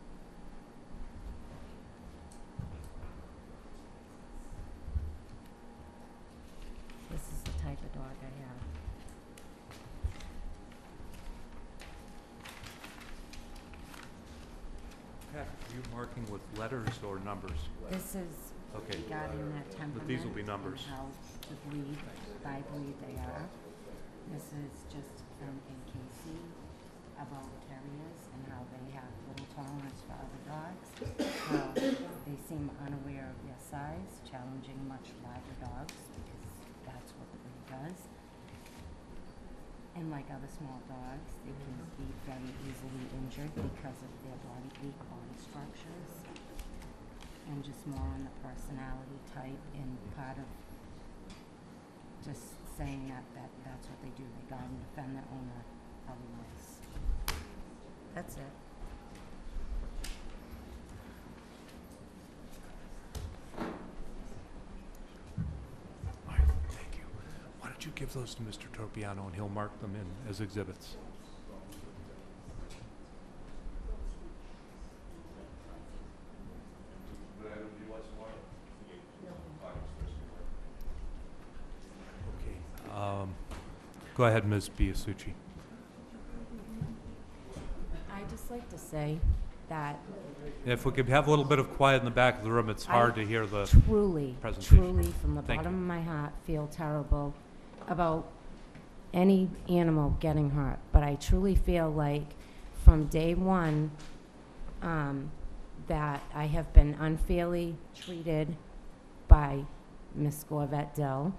This is the type of dog I have. Pat, are you marking with letters or numbers? This is Okay. regarding that temperament. But these will be numbers. And how the breed, by breed they are. This is just from AKC about terriers and how they have little tolerance for other dogs. How they seem unaware of their size, challenging much larger dogs because that's what the breed does. And like other small dogs, they can be very easily injured because of their weak body structures. And just more on the personality type and part of just saying that's what they do. They guard and defend their owner otherwise. That's it. All right, thank you. Why don't you give those to Mr. Tropiano and he'll mark them in as exhibits. Okay. Go ahead, Ms. Biasucci. I'd just like to say that If we could have a little bit of quiet in the back of the room, it's hard to hear the truly, presentation. from the Thank bottom you. of my heart, feel terrible about any animal getting hurt. But I truly feel like from day one that I have been unfairly treated by Miss Gorvette Dill.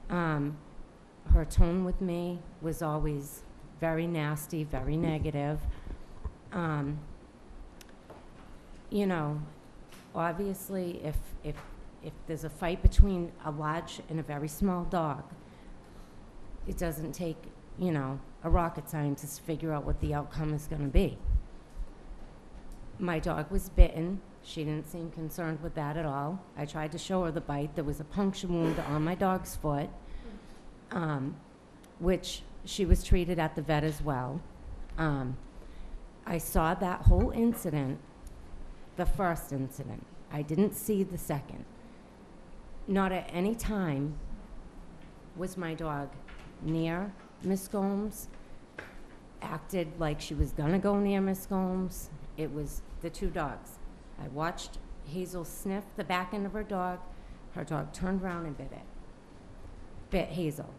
Her tone with me was always very nasty, very negative. You know, obviously, if there's a fight between a large and a very small dog, it doesn't take, you know, a rocket scientist to figure out what the outcome is going to be. My dog was bitten. She didn't seem concerned with that at all. I tried to show her the bite. There was a puncture wound on my dog's foot, which she was treated at the vet as well. I saw that whole incident, the first incident. I didn't see the second. Not at any time was my dog near Miss Gomes, acted like she was gonna go near Miss Gomes. It was the two dogs. I watched Hazel sniff the back end of her dog. Her dog turned around and bit it. Bit Hazel.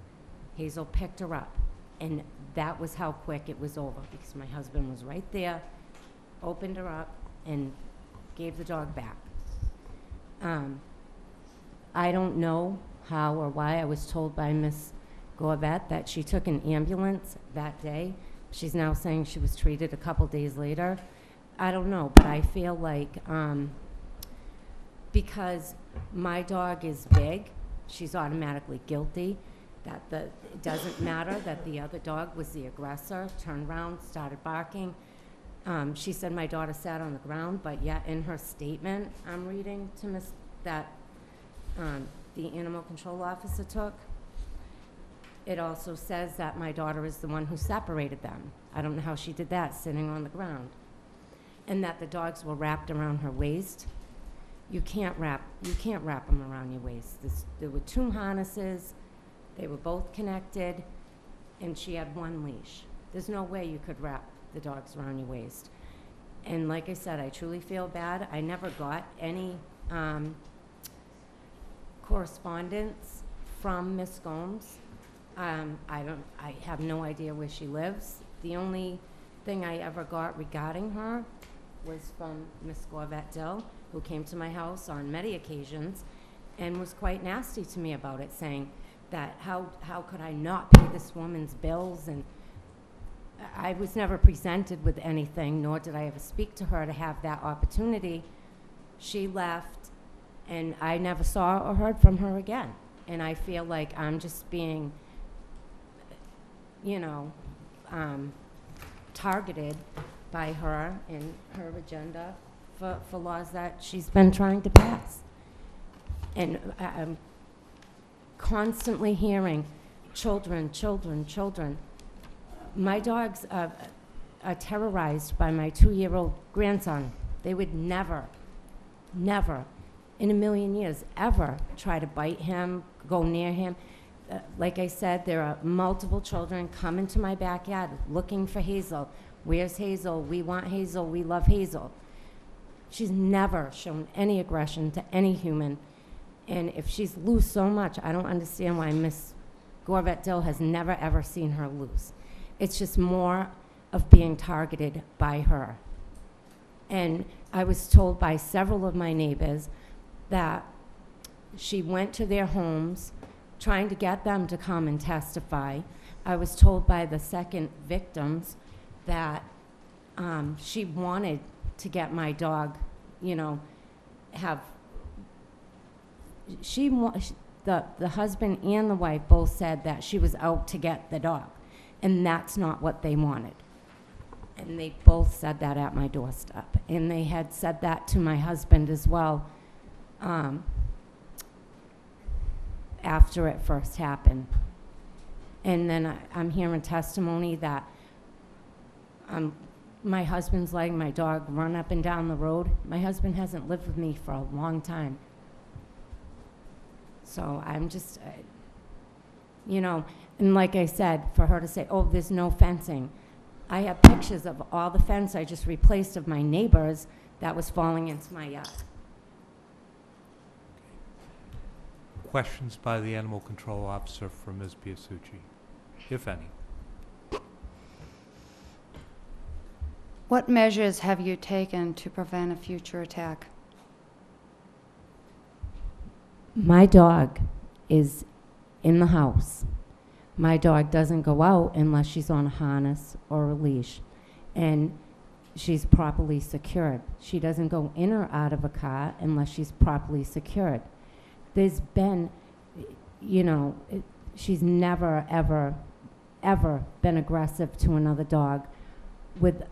Hazel picked her up. And that was how quick it was over because my husband was right there, opened her up, and gave the dog back. I don't know how or why I was told by Miss Gorvette that she took an ambulance that day. She's now saying she was treated a couple days later. I don't know, but I feel like because my dog is big, she's automatically guilty. That it doesn't matter that the other dog was the aggressor, turned around, started barking. She said my daughter sat on the ground, but yet in her statement I'm reading to Miss that the animal control officer took, it also says that my daughter is the one who separated them. I don't know how she did that, sitting on the ground. And that the dogs were wrapped around her waist. You can't wrap them around your waist. There were two harnesses. They were both connected, and she had one leash. There's no way you could wrap the dogs around your waist. And like I said, I truly feel bad. I never got any correspondence from Miss Gomes. I have no idea where she lives. The only thing I ever got regarding her was from Miss Gorvet Dill, who came to my house on many occasions and was quite nasty to me about it, saying that how could I not pay this woman's bills? And I was never presented with anything, nor did I ever speak to her to have that opportunity. She left, and I never saw or heard from her again. And I feel like I'm just being, targeted by her and her agenda for laws that she's been trying to pass. And I'm constantly hearing children, children, children. My dogs are terrorized by my 2-year-old grandson. They would never in a million years ever try to bite him, go near him. Like I said, there are multiple children come into my backyard looking for Hazel. Where's Hazel? We want Hazel. We love Hazel. She's never shown any aggression to any human. And if she's loose so much, I don't understand why Miss Gorvet Dill has never, ever seen her loose. It's just more of being targeted by her. And I was told by several of my neighbors that she went to their homes trying to get them to come and testify. I was told by the second victims that she wanted to get my dog, have, the husband and the wife both said that she was out to get the dog, and that's not what they wanted. And they both said that at my doorstep. And they had said that to my husband as well after it first happened. And then I'm hearing testimony that my husband's letting my dog run up and down the road. My husband hasn't lived with me for a long time. So I'm just, and like I said, for her to say, oh, there's no fencing. I have pictures of all the fence I just replaced of my neighbors that was falling into my yard. Questions by the animal control officer for Ms. Biasucci, if any. What measures have you taken to prevent a future attack? My dog is in the house. My dog doesn't go out unless she's on a harness or a leash, and she's properly secured. She doesn't go in or out of a car unless she's properly secured. There's been, she's never, ever, ever been aggressive to another dog. With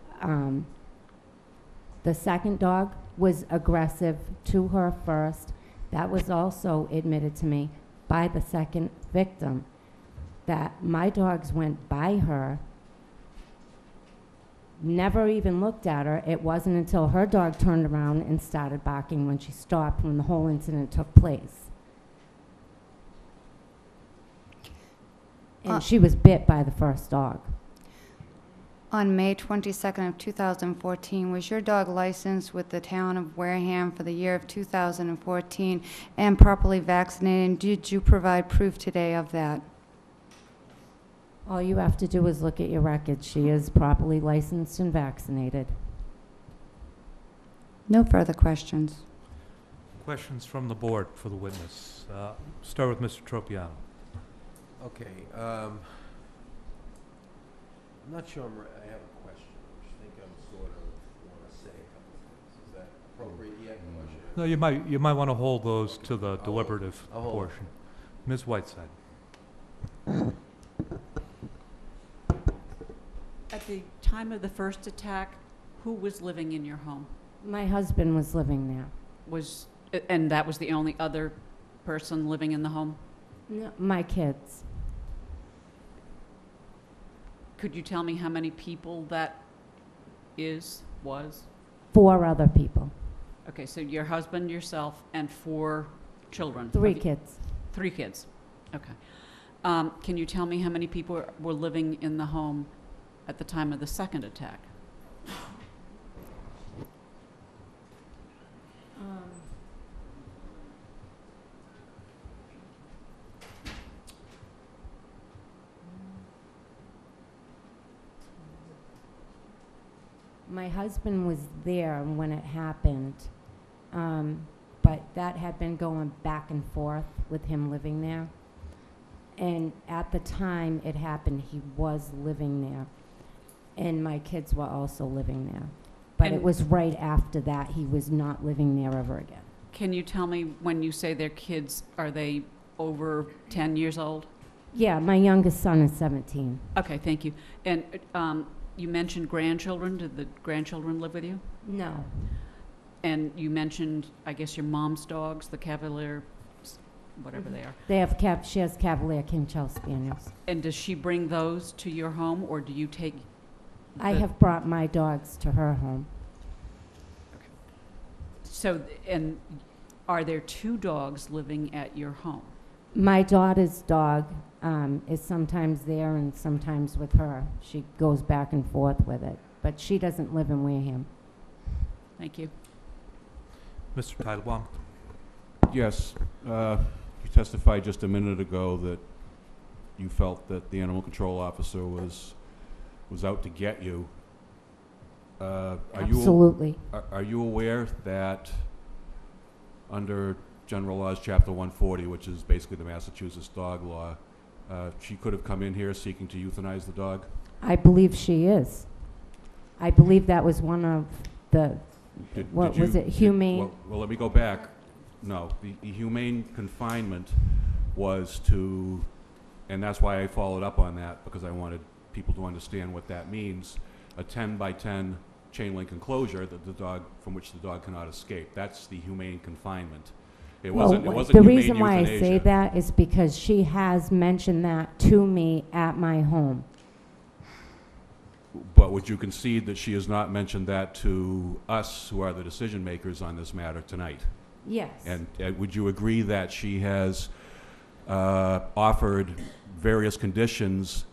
the second dog was aggressive to her first. That was also admitted to me by the second victim, that my dogs went by her, never even looked at her. It wasn't until her dog turned around and started barking when she stopped, when the whole incident took place. And she was bit by the first dog. On May 22nd of 2014, was your dog licensed with the town of Wareham for the year of 2014 and properly vaccinated? And did you provide proof today of that? All you have to do is look at your record. She is properly licensed and vaccinated. No further questions. Questions from the board for the witness. Start with Mr. Tropiano. Okay, I'm not sure I have a question. I just think I'm sort of want to say a couple of things. Is that appropriate yet? Or should I- No, you might want to hold those to the deliberative I'll hold portion. Ms. Whiteside. At the time of the first attack, who was living in your home? My husband was living there. And that was the only other person living in the home? No, my kids. Could you tell me how many people that was? 4 other people. Okay, so your husband, yourself, and 4 children? 3 kids. 3 kids, okay. Can you tell me how many people were living in the home at the time of the second attack? My husband was there when it happened, but that had been going back and forth with him living there. And at the time it happened, he was living there, and my kids were also living there. But it And- was right after that, he was not living there ever again. Can you tell me, when you say their kids, are they over 10 years old? Yeah, my youngest son is 17. Okay, thank you. And you mentioned grandchildren. Did the grandchildren live with you? No. And you mentioned, I guess, your mom's dogs, the Cavalier, whatever they are. They have she has Cavalier King Charles Spaniels. And does she bring those to your home, or do you take? I the- have brought my dogs to her home. So, and are there 2 dogs living at your home? My daughter's dog is sometimes there and sometimes with her. She goes back and forth with it, but she doesn't live in Wareham. Thank you. Mr. Titlebaum? Yes, you testified just a minute ago that you felt that the animal control officer was out to get you. Absolutely. Are you aware that under General Laws, Chapter 140, which is basically the Massachusetts dog law, she could have come in here seeking to euthanize the dog? I believe she is. I believe that was one of the, what was it, humane? Well, let me go back. No, the humane confinement was to, and that's why I followed up on that, because I wanted people to understand what that means. A 10 by 10 chain link enclosure from which the dog cannot escape. That's the humane confinement. It wasn't the humane reason why I say euthanasia. that is because she has mentioned that to me at my home. But would you concede that she has not mentioned that to us, who are the decision makers on this matter tonight? Yes. And would you agree that she has offered various conditions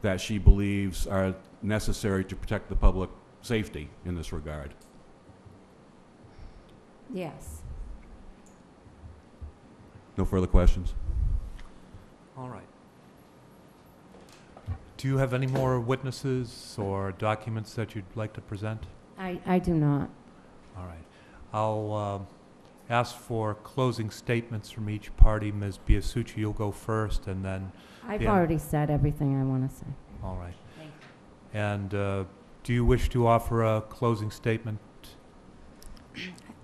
that she believes are necessary to protect the public safety in this regard? Yes. No further questions? All right. Do you have any more witnesses or documents that you'd like to present? I do not. All right. I'll ask for closing statements from each party. Ms. Biasucci, you'll go first, and then... I've Yeah. already said everything I want to say. All right. Thank you. And do you wish to offer a closing statement?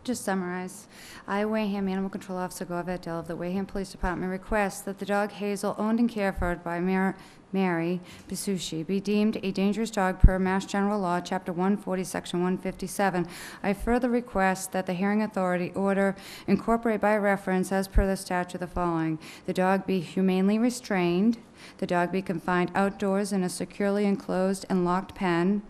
Just summarize. I, Wareham Animal Control Officer Gorvet Dell of the Wareham Police Department, request that the dog Hazel, owned and cared for by Mary Bisucci, be deemed a dangerous dog per Mass General Law, Chapter 140, Section 157. I further request that the hearing authority order incorporate by reference, as per the statute, the following: the dog be humanely restrained, the dog be confined outdoors in a securely enclosed and locked pen,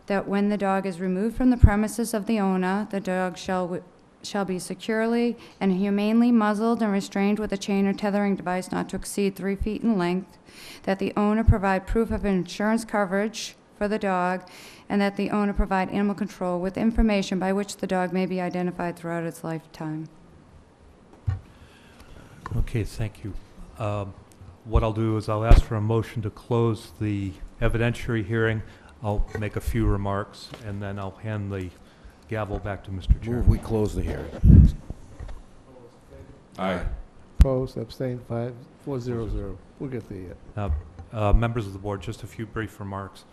that when the dog is removed from the premises of the owner, the dog shall be securely and humanely muzzled and restrained with a chain or tethering device not to exceed 3 feet in length, that the owner provide proof of insurance coverage for the dog, and that the owner provide animal control with information by which the dog may be identified throughout its lifetime. Okay, thank you. What I'll do is I'll ask for a motion to close the evidentiary hearing. I'll make a few remarks, and then I'll hand the gavel back to Mr. Chairman. Move we close the hearing. Aye. Opposed, abstained, 400. We'll get the, Members of the board, just a few brief remarks.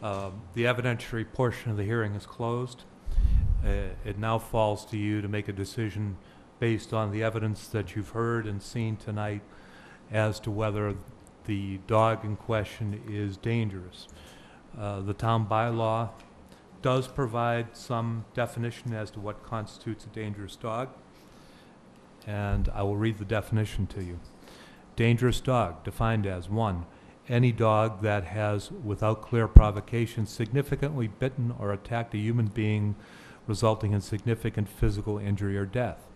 The evidentiary portion of the hearing is closed. It now falls to you to make a decision based on the evidence that you've heard and seen tonight as to whether the dog in question is dangerous. The town bylaw does provide some definition as to what constitutes a dangerous dog, and I will read the definition to you. Dangerous dog, defined as 1, any dog that has, without clear provocation, significantly bitten or attacked a human being, resulting in significant physical injury or death.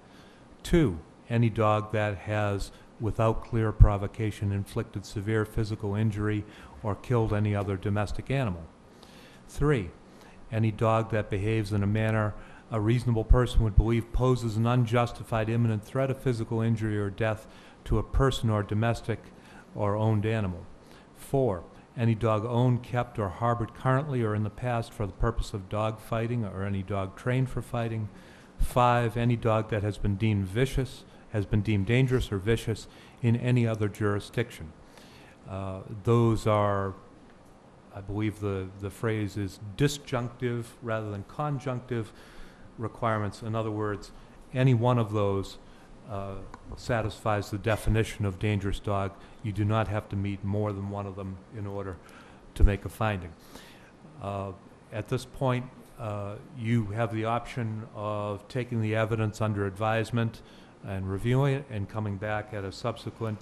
2, any dog that has, without clear provocation, inflicted severe physical injury or killed any other domestic animal. 3, any dog that behaves in a manner a reasonable person would believe poses an unjustified imminent threat of physical injury or death to a person or domestic or owned animal. 4, any dog owned, kept, or harbored currently or in the past for the purpose of dog fighting or any dog trained for fighting. 5, any dog that has been deemed vicious, has been deemed dangerous or vicious in any other jurisdiction. Those are, I believe the phrase is disjunctive rather than conjunctive requirements. In other words, any one of those satisfies the definition of dangerous dog. You do not have to meet more than one of them in order to make a finding. At this point, you have the option of taking the evidence under advisement and reviewing it and coming back at a subsequent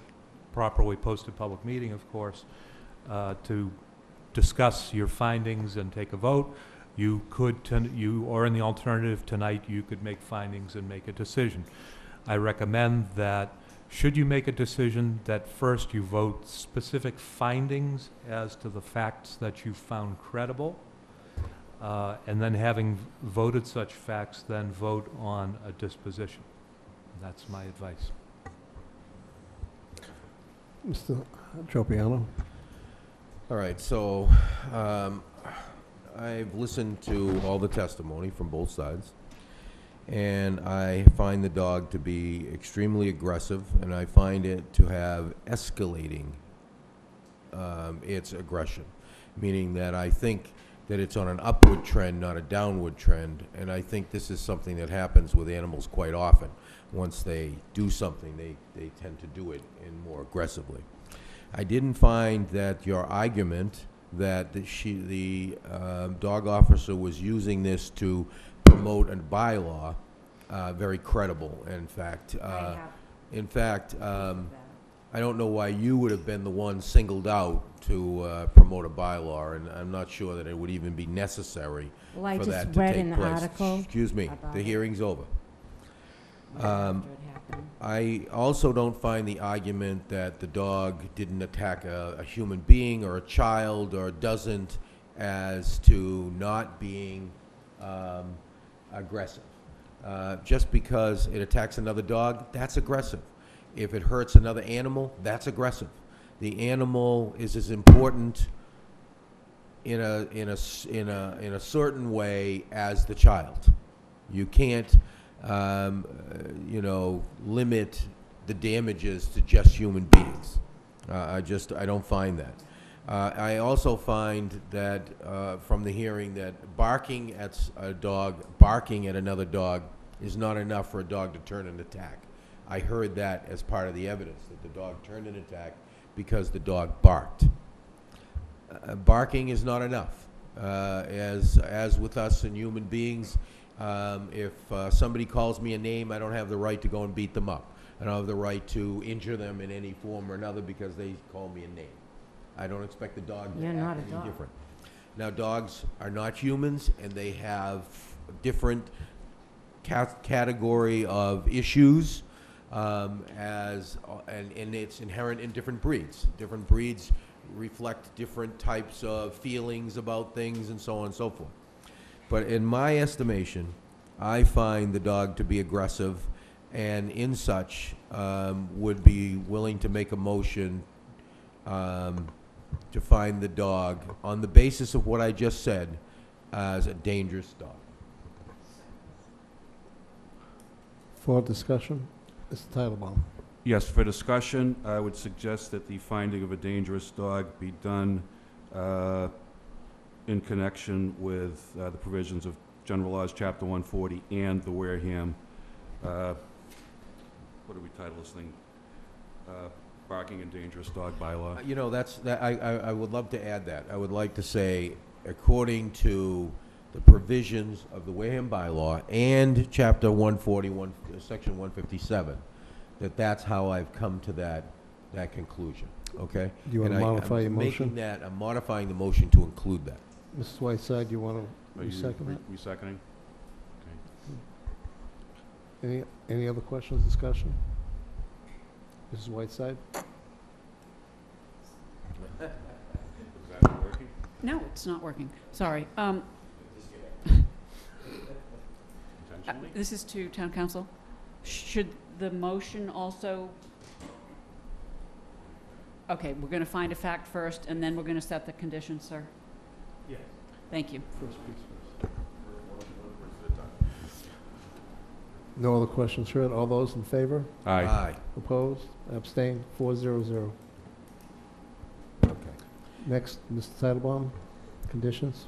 properly posted public meeting, of course, to discuss your findings and take a vote. You could, or in the alternative tonight, you could make findings and make a decision. I recommend that should you make a decision, that first you vote specific findings as to the facts that you found credible, and then having voted such facts, then vote on a disposition. That's my advice. Mr. Tropiano? All right, so I've listened to all the testimony from both sides, and I find the dog to be extremely aggressive, and I find it to have escalating its aggression, meaning that I think that it's on an upward trend, not a downward trend, and I think this is something that happens with animals quite often. Once they do something, they tend to do it more aggressively. I didn't find that your argument that the dog officer was using this to promote a bylaw very credible. In fact, I don't know why you would have been the one singled out to promote a bylaw, and I'm not sure that it would even be necessary Well, I for just that to read take an place. article Excuse me, about the it. hearing's over. after it happened. I also don't find the argument that the dog didn't attack a human being or a child or doesn't as to not being aggressive. Just because it attacks another dog, that's aggressive. If it hurts another animal, that's aggressive. The animal is as important in a certain way as the child. You can't limit the damages to just human beings. I don't find that. I also find that from the hearing that barking at another dog is not enough for a dog to turn and attack. I heard that as part of the evidence, that the dog turned and attacked because the dog barked. Barking is not enough. As with us and human beings, if somebody calls me a name, I don't have the right to go and beat them up. I don't have the right to injure them in any form or another because they call me a name. I don't expect the dog to You're not act a any dog. different. Now, dogs are not humans, and they have different category of issues, and it's inherent in different breeds. Different breeds reflect different types of feelings about things and so on and so forth. But in my estimation, I find the dog to be aggressive, and in such would be willing to make a motion to find the dog on the basis of what I just said as a dangerous dog. For discussion, Mr. Titlebaum. Yes, for discussion, I would suggest that the finding of a dangerous dog be done in connection with the provisions of General Laws, Chapter 140, and the Wareham, what do we title this thing? Barking and Dangerous Dog Bylaw. I would love to add that. I would like to say, according to the provisions of the Wareham bylaw and Chapter 141, Section 157, that's how I've come to that conclusion. Okay? Do you want to modify your motion? I'm modifying the motion to include that. Mrs. Whiteside, do you want Are to you second it? re-seconding? Okay. Any other questions, discussion? Mrs. Whiteside? Is that working? No, it's not working. Sorry. Intentionally? This is to town council. Should the motion also Okay, we're going to find a fact first, and then we're going to set the conditions, sir? Yes. Thank you. First piece first. No other questions heard? All those in favor? Aye. Opposed? Abstained? 400. Okay. Next, Mr. Titlebaum, conditions?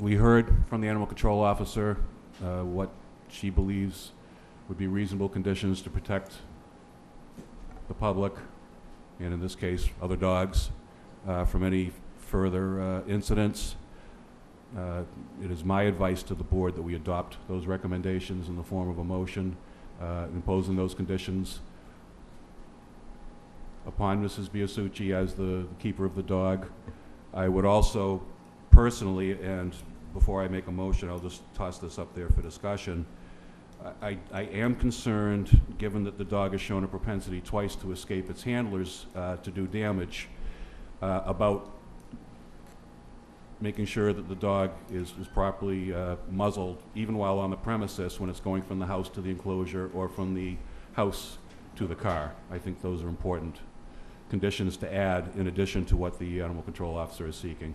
We heard from the animal control officer what she believes would be reasonable conditions to protect the public, and in this case, other dogs, from any further incidents. It is my advice to the board that we adopt those recommendations in the form of a motion imposing those conditions upon Mrs. Biasucci as the keeper of the dog. I would also personally, and before I make a motion, I'll just toss this up there for discussion. I am concerned, given that the dog has shown a propensity twice to escape its handlers to do damage, about making sure that the dog is properly muzzled, even while on the premises, when it's going from the house to the enclosure or from the house to the car. I think those are important conditions to add in addition to what the animal control officer is seeking.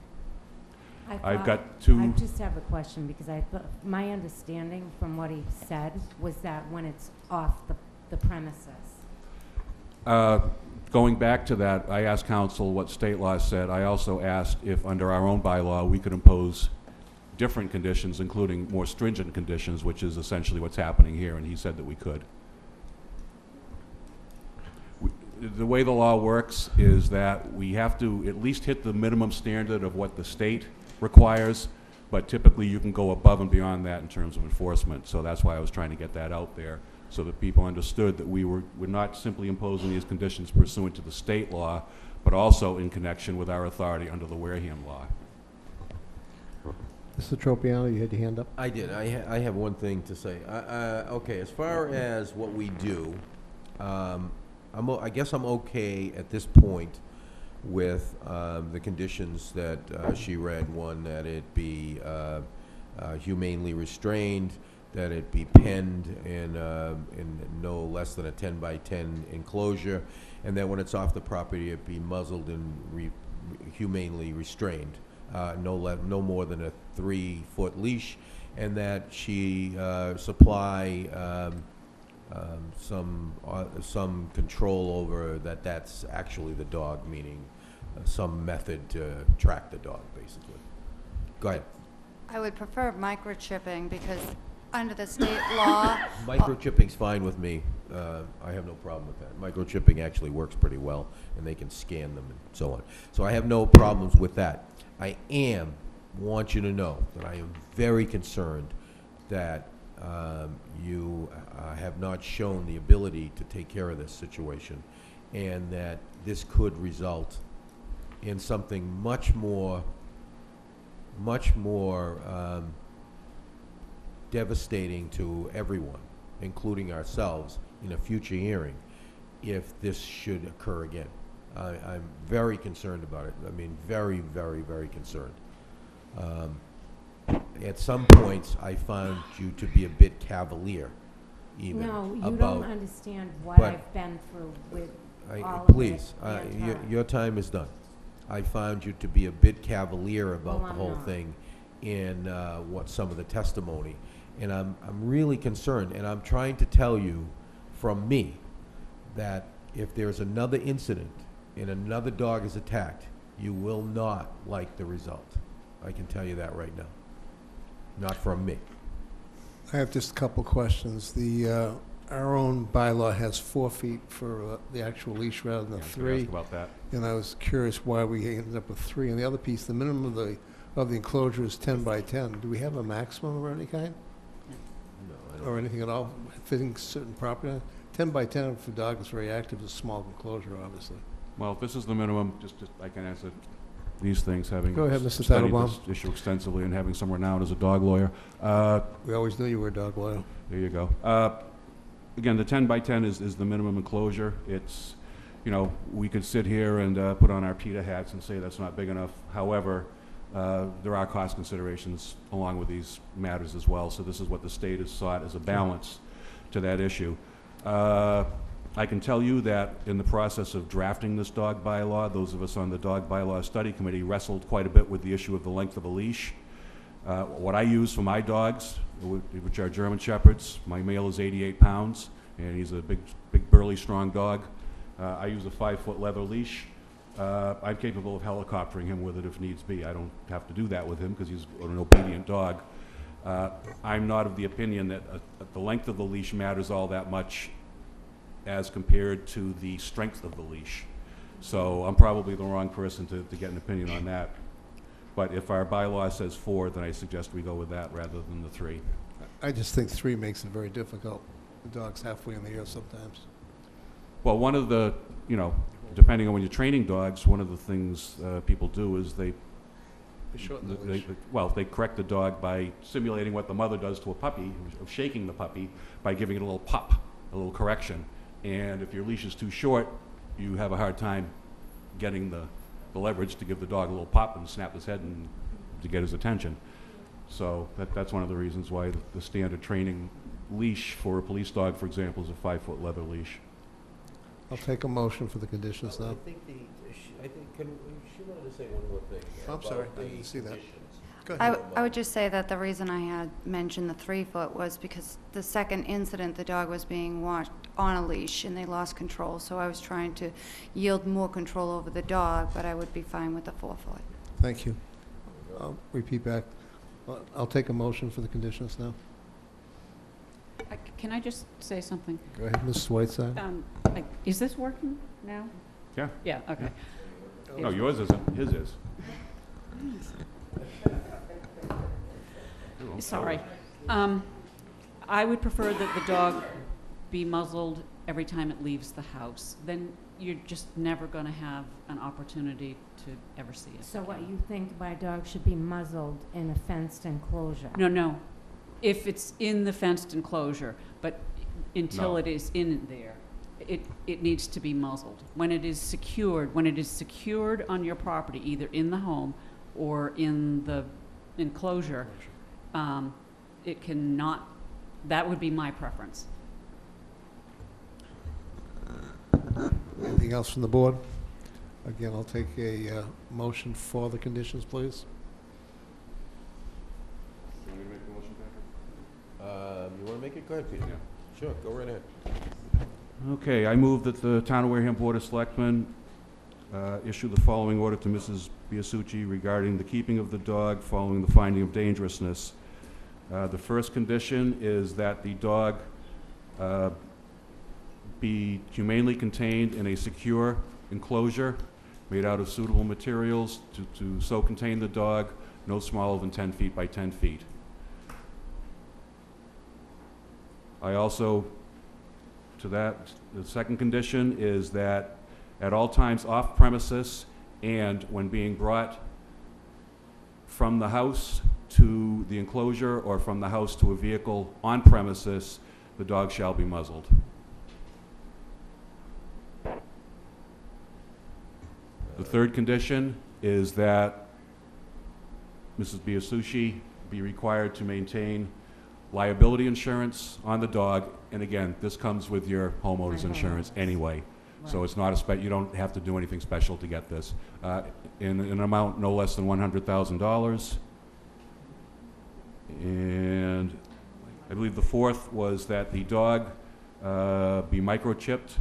I've got two. I just have a question, because my understanding from what he said was that when it's off the premises. Going back to that, I asked counsel what state law said. I also asked if under our own bylaw we could impose different conditions, including more stringent conditions, which is essentially what's happening here, and he said that we could. The way the law works is that we have to at least hit the minimum standard of what the state requires, but typically you can go above and beyond that in terms of enforcement. So that's why I was trying to get that out there, so that people understood that we're not simply imposing these conditions pursuant to the state law, but also in connection with our authority under the Wareham law. Mr. Tropiano, you had your hand up? I did. I have one thing to say. Okay, as far as what we do, I guess I'm okay at this point with the conditions that she read. One, that it be humanely restrained, that it be penned in no less than a 10 by 10 enclosure, and that when it's off the property, it be muzzled and humanely restrained, no more than a 3-foot leash, and that she supply some control over that's actually the dog, meaning some method to track the dog, basically. Go ahead. I would prefer microchipping because under the state law, Microchipping's fine with me. I have no problem with that. Microchipping actually works pretty well, and they can scan them and so on. So I have no problems with that. I want you to know that I am very concerned that you have not shown the ability to take care of this situation, and that this could result in something much more devastating to everyone, including ourselves, in a future hearing, if this should occur again. I'm very concerned about it. I mean, very, very, very concerned. At some points, I found you to be a bit cavalier, even. No, you about, don't understand what but I've been through with all please, of it. your time is done. I found you to be a bit cavalier about Well, the I'm whole not. thing in what some of the testimony. And I'm really concerned, and I'm trying to tell you from me that if there's another incident and another dog is attacked, you will not like the result. I can tell you that right now. Not from me. I have just a couple questions. Our own bylaw has 4 feet for the actual leash rather than I was gonna 3. ask about that. And I was curious why we ended up with 3. And the other piece, the minimum of the enclosure is 10 by 10. Do we have a maximum of any kind? No, I don't. Or anything at all fitting certain property line? 10 by 10 for a dog that's very active is a small enclosure, obviously. Well, if this is the minimum, just I can answer these things, having Go ahead, Mr. studied Titlebaum. this issue extensively and having some renown as a dog lawyer. We always knew you were a dog lawyer. There you go. Again, the 10 by 10 is the minimum enclosure. It's, we could sit here and put on our PETA hats and say that's not big enough. However, there are cost considerations along with these matters as well. So this is what the state has sought as a balance to that issue. I can tell you that in the process of drafting this dog bylaw, those of us on the dog bylaw study committee wrestled quite a bit with the issue of the length of a leash. What I use for my dogs, which are German Shepherds, my male is 88 pounds, and he's a big, burly, strong dog. I use a 5-foot leather leash. I'm capable of helicoptering him with it if needs be. I don't have to do that with him because he's an obedient dog. I'm not of the opinion that the length of the leash matters all that much as compared to the strength of the leash. So I'm probably the wrong person to get an opinion on that. But if our bylaw says 4, then I suggest we go with that rather than the 3. I just think 3 makes it very difficult. The dog's halfway in the air sometimes. Well, one of the, depending on when you're training dogs, one of the things people do is they Shorten the leash. they correct the dog by simulating what the mother does to a puppy, of shaking the puppy, by giving it a little pop, a little correction. And if your leash is too short, you have a hard time getting the leverage to give the dog a little pop and snap his head and to get his attention. So that's one of the reasons why the standard training leash for a police dog, for example, is a 5-foot leather leash. I'll take a motion for the conditions now. She wanted to say one more thing. I'm sorry, I didn't see that. Go I, ahead. I would just say that the reason I had mentioned the 3-foot was because the second incident, the dog was being watched on a leash and they lost control. So I was trying to yield more control over the dog, but I would be fine with the 4-foot. Thank you. I'll repeat back. I'll take a motion for the conditions now. Can I just say something? Go ahead, Mrs. Whiteside. Is this working now? Yeah. Yeah, okay. No, yours isn't. His is. Sorry. I would prefer that the dog be muzzled every time it leaves the house. Then you're just never going to have an opportunity to ever see it. So what you think my dog should be muzzled in a fenced enclosure? No. If it's in the fenced enclosure, but until No. it is in there, it needs to be muzzled. When it is secured on your property, either in the home or in the enclosure, it cannot, that would be my preference. Anything else from the board? Again, I'll take a motion for the conditions, please. You want me to make the motion, Patrick? You want to make it? Go ahead, Peter. Yeah. Sure, go right ahead. Okay, I move that the Town of Wareham Board of Selectmen issue the following order to Mrs. Biasucci regarding the keeping of the dog following the finding of dangerousness. The first condition is that the dog be humanely contained in a secure enclosure made out of suitable materials to so contain the dog, no smaller than 10 feet by 10 feet. I also, to that, the second condition is that at all times off premises and when being brought from the house to the enclosure or from the house to a vehicle on premises, the dog shall be muzzled. The third condition is that Mrs. Biasucci be required to maintain liability insurance on the dog, and again, this comes with your homeowner's insurance anyway. So it's not you don't have to do anything special to get this. In an amount no less than $100,000. And I believe the fourth was that the dog be microchipped.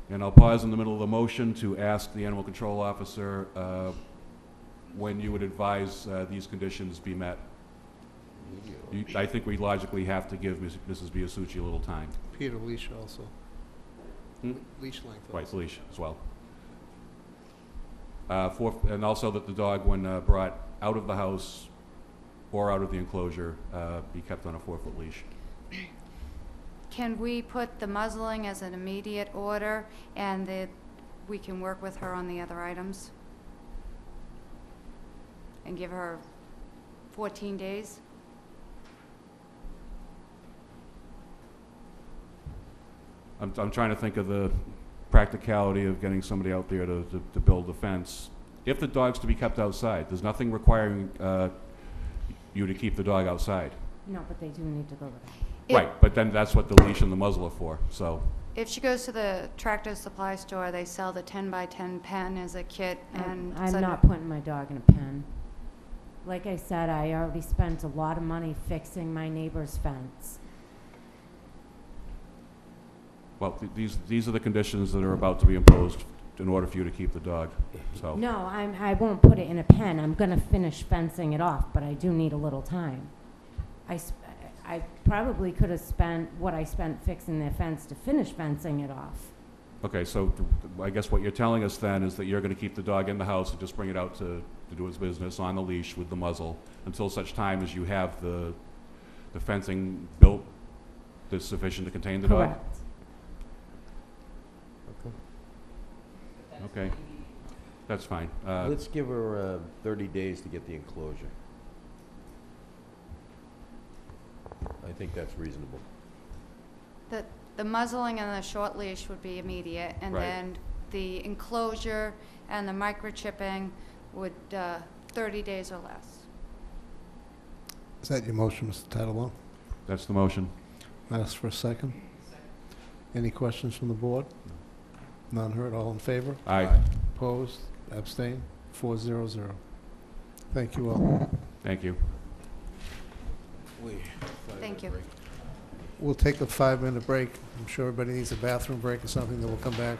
And I'll pause in the middle of the motion to ask the animal control officer when you would advise these conditions be met. I think we logically have to give Mrs. Biasucci a little time. Peter, leash also. Leash length. Right, leash as well. And also that the dog, when brought out of the house or out of the enclosure, be kept on a 4-foot leash. Can we put the muzzling as an immediate order and that we can work with her on the other items? And give her 14 days? I'm trying to think of the practicality of getting somebody out there to build a fence. If the dog's to be kept outside, there's nothing requiring you to keep the dog outside. No, but they do need to go to that. If- Right, but then that's what the leash and the muzzle are for, so. If she goes to the Tractor Supply store, they sell the 10-by-10 pen as a kit, and I'm so- not putting my dog in a pen. Like I said, I already spent a lot of money fixing my neighbor's fence. Well, these are the conditions that are about to be imposed in order for you to keep the dog, so. No, I won't put it in a pen. I'm gonna finish fencing it off, but I do need a little time. I probably could have spent what I spent fixing their fence to finish fencing it off. Okay, so I guess what you're telling us then is that you're gonna keep the dog in the house and just bring it out to do its business on the leash with the muzzle until such time as you have the fencing built that's sufficient to contain the dog? Correct. Okay, that's fine. Let's give her 30 days to get the enclosure. I think that's reasonable. the muzzling and the short leash would be immediate, and Right. then the enclosure and the microchipping would, 30 days or less. Is that your motion, Mr. Titlebaum? That's the motion. Ask for a second. Any questions from the board? None heard, all in favor? Aye. Opposed, abstained, 400. Thank you all. Thank you. Thank you. We'll take a 5-minute break. I'm sure everybody needs a bathroom break or something, then we'll come back.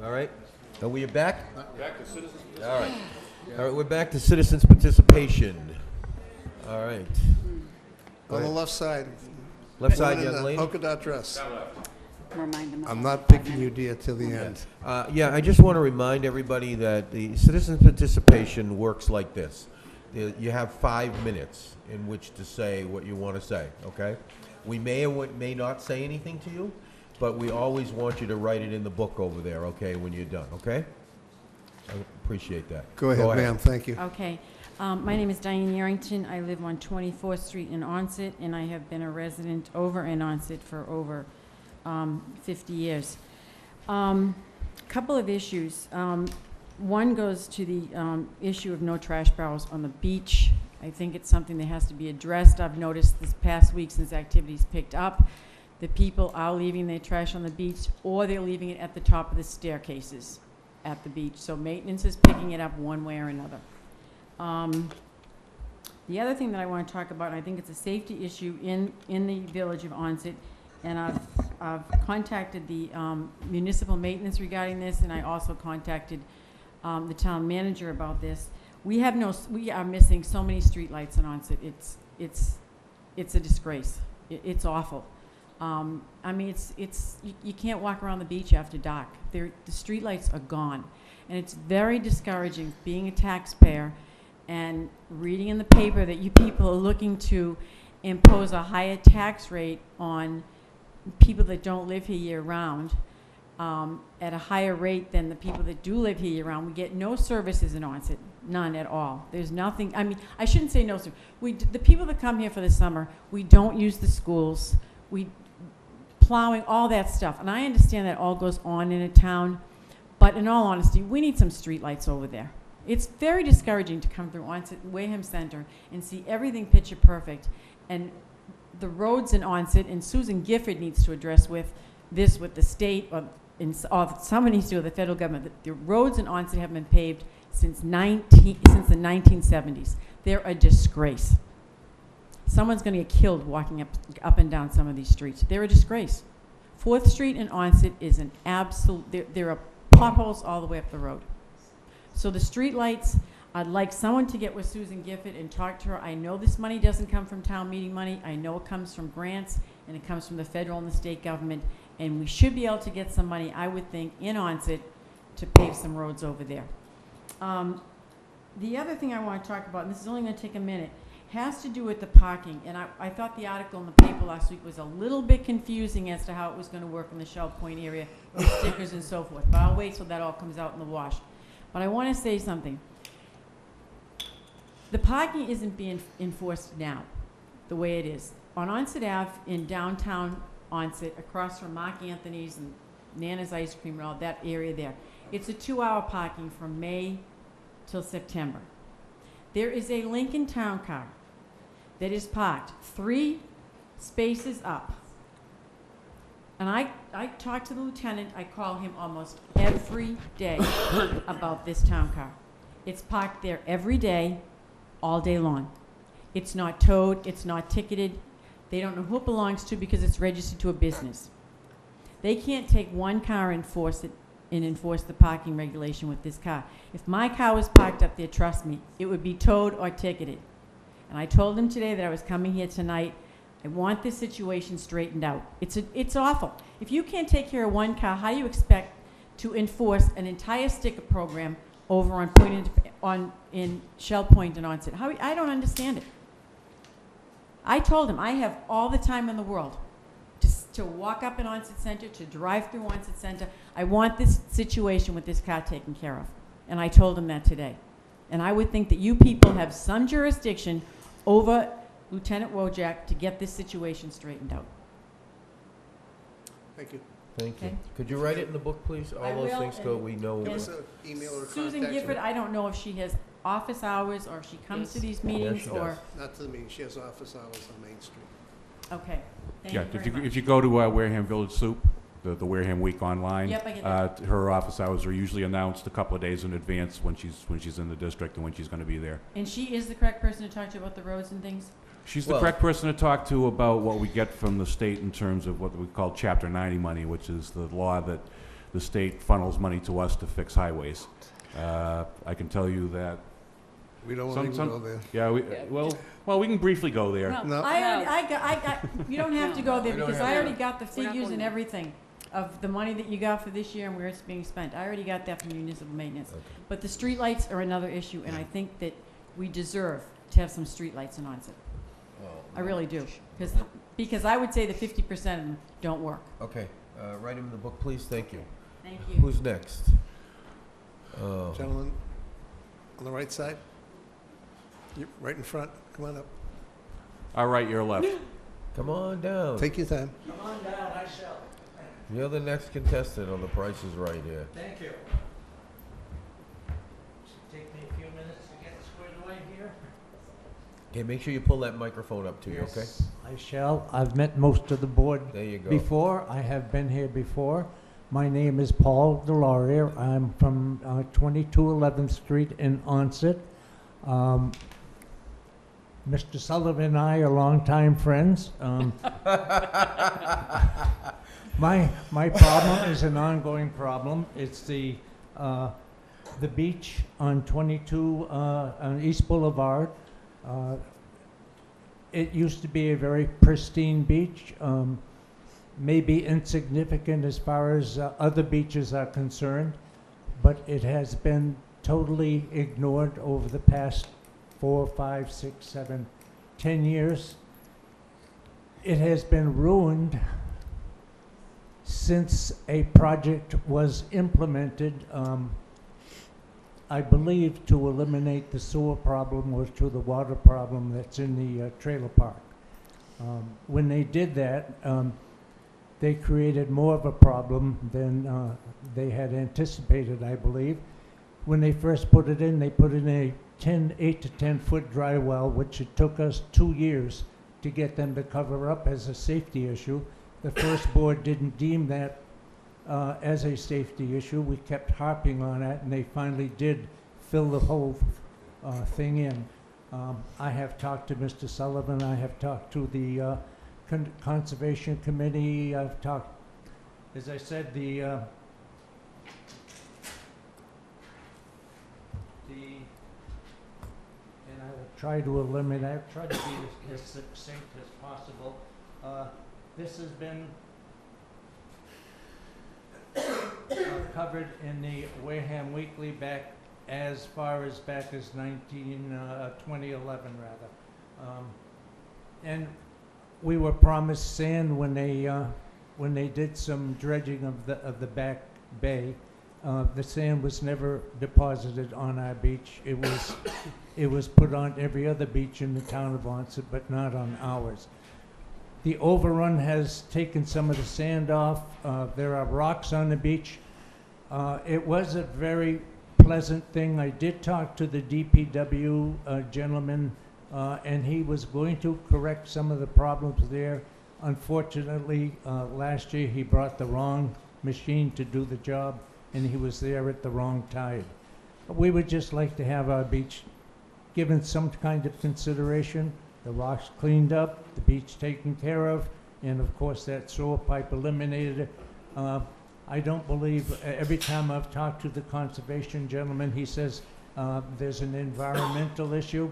All right. Are we back? Back to citizens. All right. All right, we're back to citizens' participation. All right. On the left side. Left side, woman in young the lady. polka dot dress. Remind them of I'm that. not picking you, dear, till the end. Yeah, I just want to remind everybody that the citizens' participation works like this. You have 5 minutes in which to say what you want to say, okay? We may or may not say anything to you, but we always want you to write it in the book over there, okay, when you're done, okay? I appreciate that. Go ahead, ma'am, thank you. Okay. My name is Diane Yarrington. I live on 24th Street in Onset, and I have been a resident over in Onset for over 50 years. Couple of issues. One goes to the issue of no trash barrels on the beach. I think it's something that has to be addressed. I've noticed this past week since activities picked up, the people are leaving their trash on the beach, or they're leaving it at the top of the staircases at the beach. So maintenance is picking it up one way or another. The other thing that I want to talk about, and I think it's a safety issue in the village of Onset, and I've contacted the municipal maintenance regarding this, and I also contacted the town manager about this. We are missing so many streetlights in Onset. It's a disgrace. It's awful. I mean, you can't walk around the beach after dark. The streetlights are gone, and it's very discouraging being a taxpayer and reading in the paper that you people are looking to impose a higher tax rate on people that don't live here year-round at a higher rate than the people that do live here year-round. We get no services in Onset, none at all. There's nothing, I mean, I shouldn't say no service. The people that come here for the summer, we don't use the schools, plowing, all that stuff. And I understand that all goes on in a town, but in all honesty, we need some streetlights over there. It's very discouraging to come through Onset Wareham Center and see everything picture perfect. And the roads in Onset, and Susan Gifford needs to address with the state, or someone needs to do with the federal government. The roads in Onset have been paved since the 1970s. They're a disgrace. Someone's going to get killed walking up and down some of these streets. They're a disgrace. 4th Street in Onset is an absolute, there are potholes all the way up the road. So the street lights, I'd like someone to get with Susan Gifford and talk to her. I know this money doesn't come from town meeting money. I know it comes from grants, and it comes from the federal and the state government, and we should be able to get some money, I would think, in Onset to pave some roads over there. The other thing I want to talk about, and this is only going to take a minute, has to do with the parking. And I thought the article in the paper last week was a little bit confusing as to how it was going to work in the Shell Point area with stickers and so forth. But I'll wait till that all comes out in the wash. But I want to say something. The parking isn't being enforced now the way it is. On Onset Ave in downtown Onset, across from Mark Anthony's and Nana's Ice Cream and all that area there, it's a 2-hour parking from May till September. There is a Lincoln Town Car that is parked 3 spaces up. And I talk to the lieutenant, I call him almost every day about this town car. It's parked there every day, all day long. It's not towed, it's not ticketed. They don't know who it belongs to because it's registered to a business. They can't take one car and enforce the parking regulation with this car. If my car was parked up there, trust me, it would be towed or ticketed. And I told him today that I was coming here tonight. I want this situation straightened out. It's awful. If you can't take care of one car, how do you expect to enforce an entire sticker program over in Shell Point and Onset? I don't understand it. I told him I have all the time in the world to walk up in Onset Center, to drive through Onset Center. I want this situation with this car taken care of. And I told him that today. And I would think that you people have some jurisdiction over Lieutenant Wojak to get this situation straightened out. Thank you. Thank you. Okay. Could you write it in the book, please? I All those will, things so we know. Give us an email or Susan contact. Gifford, I don't know if she has office hours or if she comes to these meetings she or, does. Not to the meeting, she has office hours on Main Street. okay. Thank Yeah, you very much. if you go to Wareham Village Soup, the Wareham Week online. Yep, I get that. Her office hours are usually announced a couple of days in advance when she's in the district and when she's going to be there. And she is the correct person to talk to about the roads and things? She's the Well- correct person to talk to about what we get from the state in terms of what we call Chapter 90 money, which is the law that the state funnels money to us to fix highways. I can tell you that. We don't want to go there. Yeah, well, we can briefly go there. No. I got, you don't have to go there We don't because have I to. already got the We're not figures going and there. everything of the money that you got for this year and where it's being spent. I already got that from municipal maintenance. Okay. But the streetlights are another issue, and I think that we deserve to have some streetlights in Onset. I really do. Because I would say that 50% of them don't work. Okay, write him in the book, please, thank you. Thank you. Who's next? Oh. Gentlemen, on the right side? You right in front. Come on up. All right, your left. Come on down. Take your time. Come on down, I shall. You're the next contestant on The Price is Right here. Thank you. Should take me a few minutes to get squared away here. Okay, make sure you pull that microphone up to you, okay? I shall. I've met most of the board There you go. before. I have been here before. My name is Paul Delorier. I'm from 22 11th Street in Onset. Mr. Sullivan and I are longtime friends. My problem is an ongoing problem. It's the beach on 22 on East Boulevard. It used to be a very pristine beach, maybe insignificant as far as other beaches are concerned, but it has been totally ignored over the past 4, 5, 6, 7, 10 years. It has been ruined since a project was implemented, I believe to eliminate the sewer problem or to the water problem that's in the trailer park. When they did that, they created more of a problem than they had anticipated, I believe. When they first put it in, they put in a 8 to 10 foot dry well, which it took us 2 years to get them to cover up as a safety issue. The first board didn't deem that as a safety issue. We kept harping on it, and they finally did fill the whole thing in. I have talked to Mr. Sullivan. I have talked to the Conservation Committee. I've talked, as I said, and I will try to eliminate, I've tried to be as succinct as possible. This has been covered in the Wareham Weekly as far back as 2011 rather. And we were promised sand when they did some dredging of the back bay. The sand was never deposited on our beach. It was put on every other beach in the town of Onset, but not on ours. The overrun has taken some of the sand off. There are rocks on the beach. It was a very pleasant thing. I did talk to the DPW gentleman, and he was going to correct some of the problems there. Unfortunately, last year he brought the wrong machine to do the job, and he was there at the wrong time. We would just like to have our beach given some kind of consideration, the rocks cleaned up, the beach taken care of, and of course that sewer pipe eliminated. I don't believe, every time I've talked to the conservation gentleman, he says there's an environmental issue.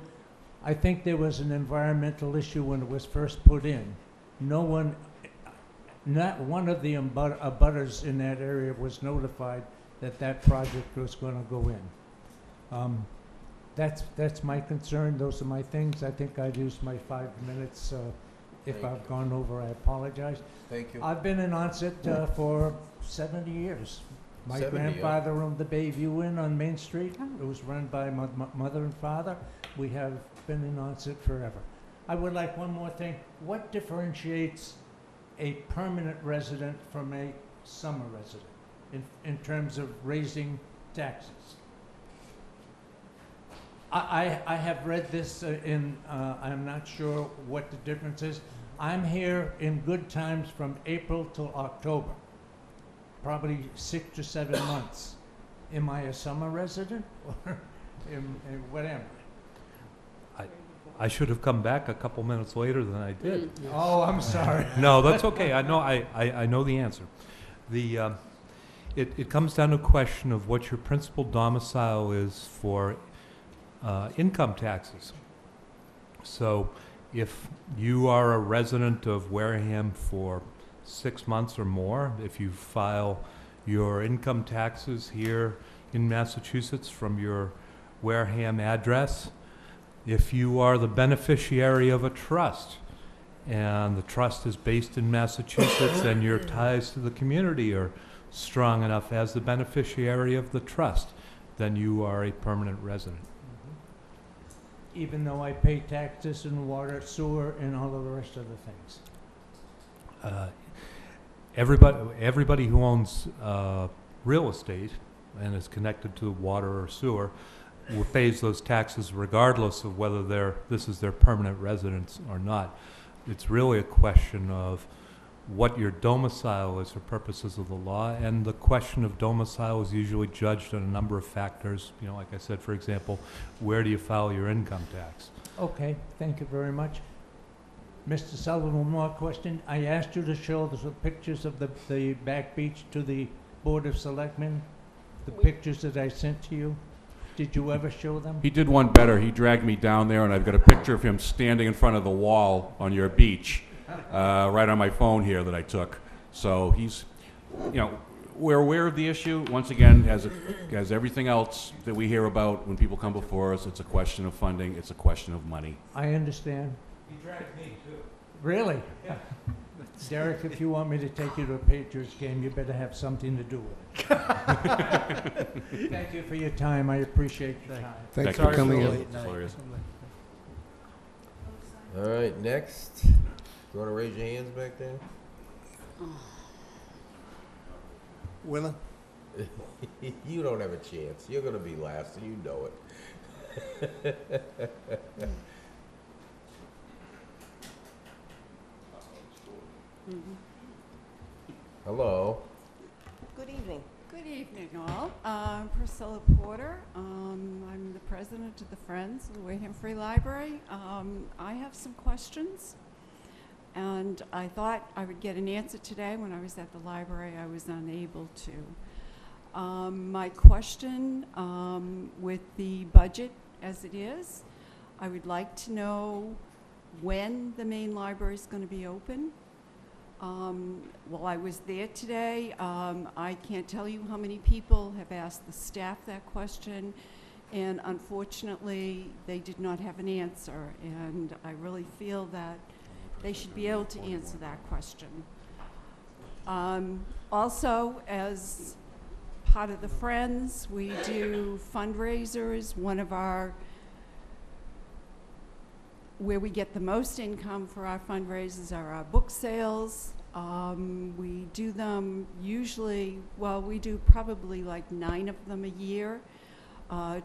I think there was an environmental issue when it was first put in. No one, not one of the abutters in that area was notified that that project was going to go in. That's my concern. Those are my things. I think I've used my 5 minutes. If I've gone over, I apologize. Thank you. I've been in Onset for 70 years. My 70, grandfather owned the Bayview Inn on Main Street. It was run by my mother and father. We have been in Onset forever. I would like one more thing. What differentiates a permanent resident from a summer resident in terms of raising taxes? I have read this I'm not sure what the difference is. I'm here in good times from April till October, probably 6 to 7 months. Am I a summer resident or what am I? I should have come back a couple minutes later than I did. Oh, I'm sorry. No, that's okay. I know the answer. It comes down to a question of what your principal domicile is for income taxes. So if you are a resident of Wareham for 6 months or more, if you file your income taxes here in Massachusetts from your Wareham address, if you are the beneficiary of a trust, and the trust is based in Massachusetts and your ties to the community are strong enough as the beneficiary of the trust, then you are a permanent resident. Even though I pay taxes and water, sewer, and all of the rest of the things. Everybody who owns real estate and is connected to water or sewer pays those taxes regardless of whether this is their permanent residence or not. It's really a question of what your domicile is for purposes of the law, and the question of domicile is usually judged on a number of factors. You know, like I said, for example, where do you file your income tax? Okay, thank you very much. Mr. Sullivan, one more question. I asked you to show the pictures of the back beach to the Board of Selectmen, the pictures that I sent to you. Did you ever show them? He did one better. He dragged me down there, and I've got a picture of him standing in front of the wall on your beach, right on my phone here that I took. So he's, you know, we're aware of the issue. Once again, as everything else that we hear about when people come before us, it's a question of funding. It's a question of money. I understand. He dragged me too. Really? Yeah. Derek, if you want me to take you to a Patriots game, you better have something to do with it. Thank you for your time. I appreciate your time. Thanks for coming in. All right, next. You want to raise your hands back there? Winner? You don't have a chance. You're going to be last, and you know it. Hello. Good evening. Good evening, all. Priscilla Porter. I'm the president of the Friends of the Wareham Free Library. I have some questions, and I thought I would get an answer today. When I was at the library, I was unable to. My question, with the budget as it is, I would like to know when the main library is going to be open. While I was there today, I can't tell you how many people have asked the staff that question, and unfortunately, they did not have an answer, and I really feel that they should be able to answer that question. Also, as part of the Friends, we do fundraisers. One of our where we get the most income for our fundraisers are our book sales. We do them usually, well, we do probably like 9 of them a year.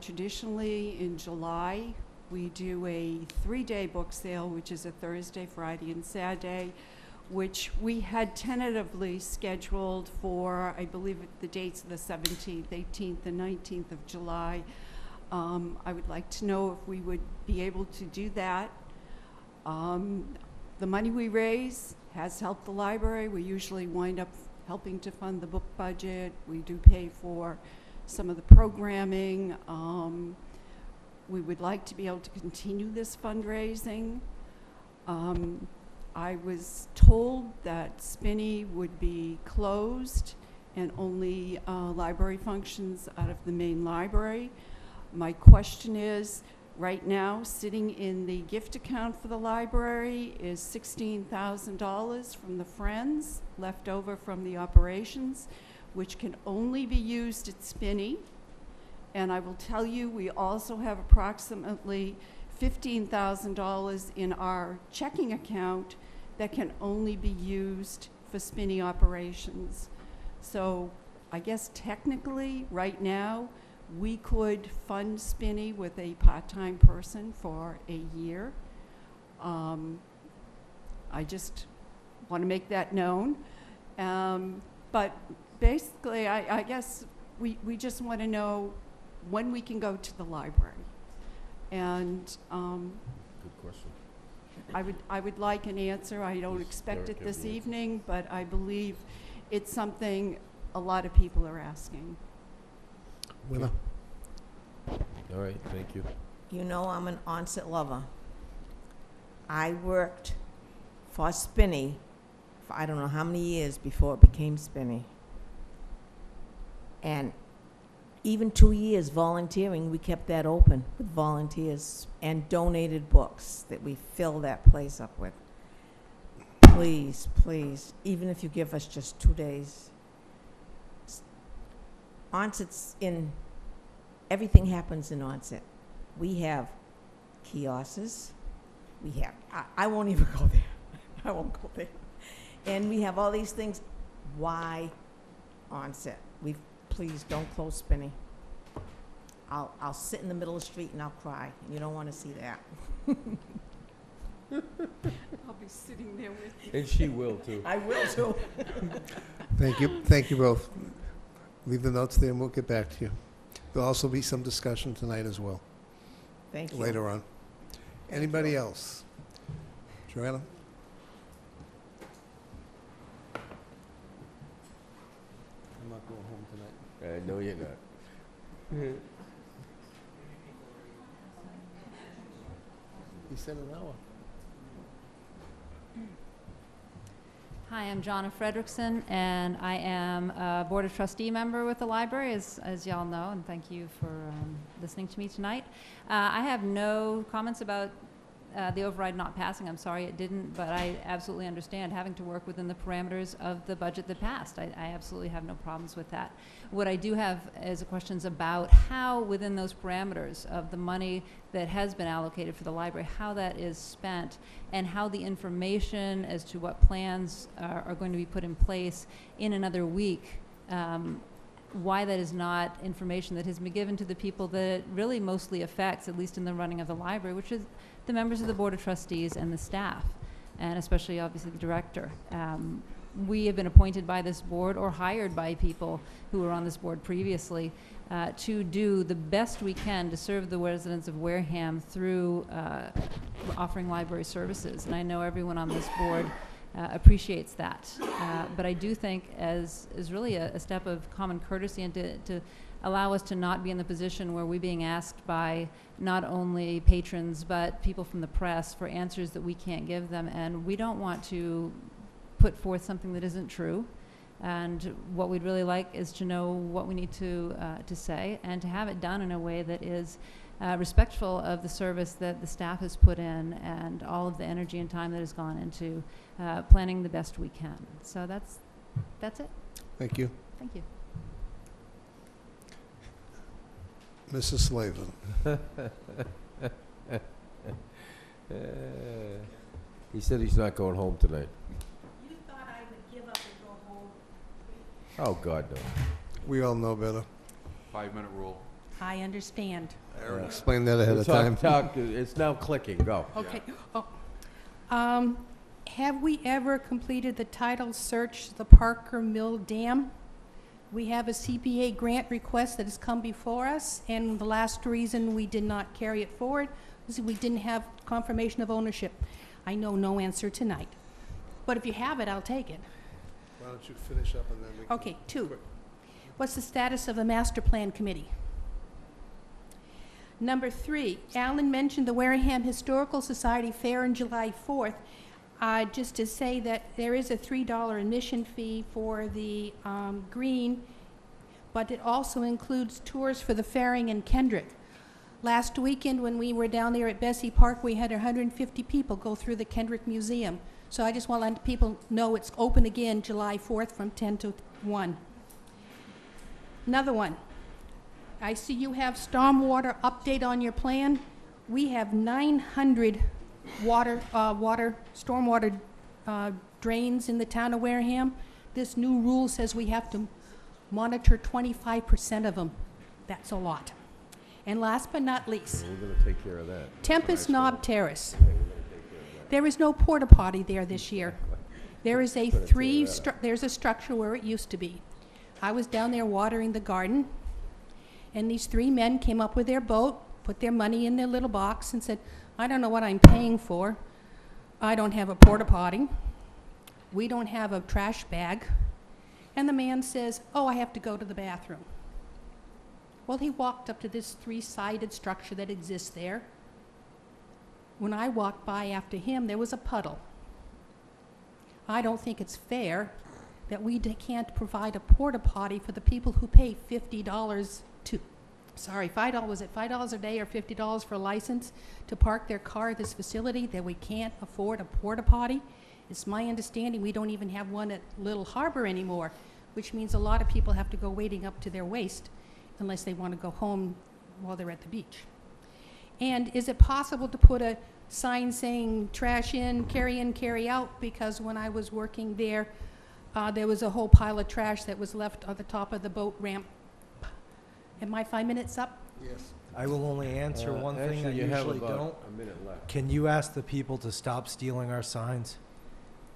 Traditionally in July, we do a 3-day book sale, which is a Thursday, Friday, and Saturday, which we had tentatively scheduled for, I believe the dates are the 17th, 18th, and 19th of July. I would like to know if we would be able to do that. The money we raise has helped the library. We usually wind up helping to fund the book budget. We do pay for some of the programming. We would like to be able to continue this fundraising. I was told that Spinney would be closed and only library functions out of the main library. My question is, right now, sitting in the gift account for the library is $16,000 from the Friends, left over from the operations, which can only be used at Spinney. And I will tell you, we also have approximately $15,000 in our checking account that can only be used for Spinney operations. So I guess technically, right now, we could fund Spinney with a part-time person for a year. I just want to make that known. But basically, I guess we just want to know when we can go to the library. And Good question. I would like an answer. I don't expect it this evening, but I believe it's something a lot of people are asking. Winner? All right, thank you. You know I'm an onset lover. I worked for Spinney for I don't know how many years before it became Spinney. And even 2 years volunteering, we kept that open with volunteers and donated books that we fill that place up with. Please, please, even if you give us just 2 days. Onset's in, everything happens in Onset. We have kiosks, we have, I won't even go there. I won't go there. And we have all these things. Why Onset? Please don't close Spinney. I'll sit in the middle of the street and I'll cry. You don't want to see that. I'll be sitting there with you. And she will, too. I will too. Thank you. Thank you both. Leave the notes there and we'll get back to you. There'll also be some discussion tonight as well, Thank you. later on. Anybody else? Joanna? I'm not going home tonight. No, you're not. He said an hour. Hi, I'm Jonna Fredrickson, and I am a Board of Trustee member with the library, as y'all know, and thank you for listening to me tonight. I have no comments about the override not passing. I'm sorry it didn't, but I absolutely understand having to work within the parameters of the budget that passed. I absolutely have no problems with that. What I do have is questions about how, within those parameters of the money that has been allocated for the library, how that is spent, and how the information as to what plans are going to be put in place in another week, why that is not information that has been given to the people that it really mostly affects, at least in the running of the library, which is the members of the Board of Trustees and the staff, and especially obviously the director. We have been appointed by this board or hired by people who were on this board previously to do the best we can to serve the residents of Wareham through offering library services. And I know everyone on this board appreciates that. But I do think as really a step of common courtesy and to allow us to not be in the position where we're being asked by not only patrons but people from the press for answers that we can't give them, and we don't want to put forth something that isn't true. And what we'd really like is to know what we need to say, and to have it done in a way that is respectful of the service that the staff has put in and all of the energy and time that has gone into planning the best we can. So that's it. Thank you. Thank you. Mrs. Slavin. He said he's not going home tonight. You thought I would give up and go home. Oh, God, no. We all know better. 5-minute rule. I understand. Aaron explained that ahead of time. It's now clicking. Go. Okay. Oh. Have we ever completed the title search to the Parker Mill Dam? We have a CPA grant request that has come before us, and the last reason we did not carry it forward was we didn't have confirmation of ownership. I know no answer tonight, but if you have it, I'll take it. Why don't you finish up and then we can... Okay, 2. What's the status of the master plan committee? Number 3, Alan mentioned the Wareham Historical Society Fair on July 4th. Just to say that there is a $3 admission fee for the green, but it also includes tours for the fairing in Kendrick. Last weekend when we were down there at Bessie Park, we had 150 people go through the Kendrick Museum. So I just want to let people know it's open again July 4th from 10 to 1. Another one. I see you have stormwater update on your plan. We have 900 stormwater drains in the town of Wareham. This new rule says we have to monitor 25% of them. That's a lot. And last but not least, We're going to take care of that. Tempest Knob Terrace. There is no porta potty there this year. There is a there's a structure where it used to be. I was down there watering the garden, and these 3 men came up with their boat, put their money in their little box, and said, I don't know what I'm paying for. I don't have a porta potty. We don't have a trash bag. And the man says, "Oh, I have to go to the bathroom." Well, he walked up to this three-sided structure that exists there. When I walked by after him, there was a puddle. I don't think it's fair that we can't provide a porta potty for the people who pay $50 to, $5 a day or $50 for a license to park their car at this facility, that we can't afford a porta potty. It's my understanding we don't even have one at Little Harbor anymore, which means a lot of people have to go wading up to their waist unless they want to go home while they're at the beach. And is it possible to put a sign saying trash in, carry out? Because when I was working there was a whole pile of trash that was left on the top of the boat ramp. Am I 5 minutes up? Yes. I will only answer one thing I Actually, you have usually about don't. a minute left. Can you ask the people to stop stealing our signs?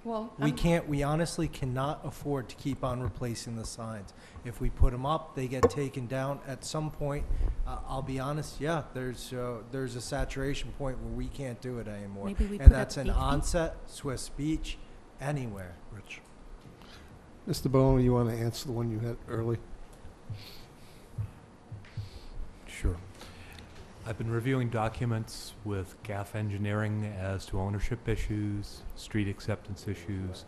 Well, We honestly cannot afford to keep on replacing the signs. If we put them up, they get taken down. At some point, I'll be honest, yeah, there's a saturation point where we can't do it anymore. Maybe we And put up that's in 8 feet? Onset, Swiss Beach, anywhere, Rich. Mr. Bowen, you want to answer the one you had early? Sure. I've been reviewing documents with GAF engineering as to ownership issues, street acceptance issues,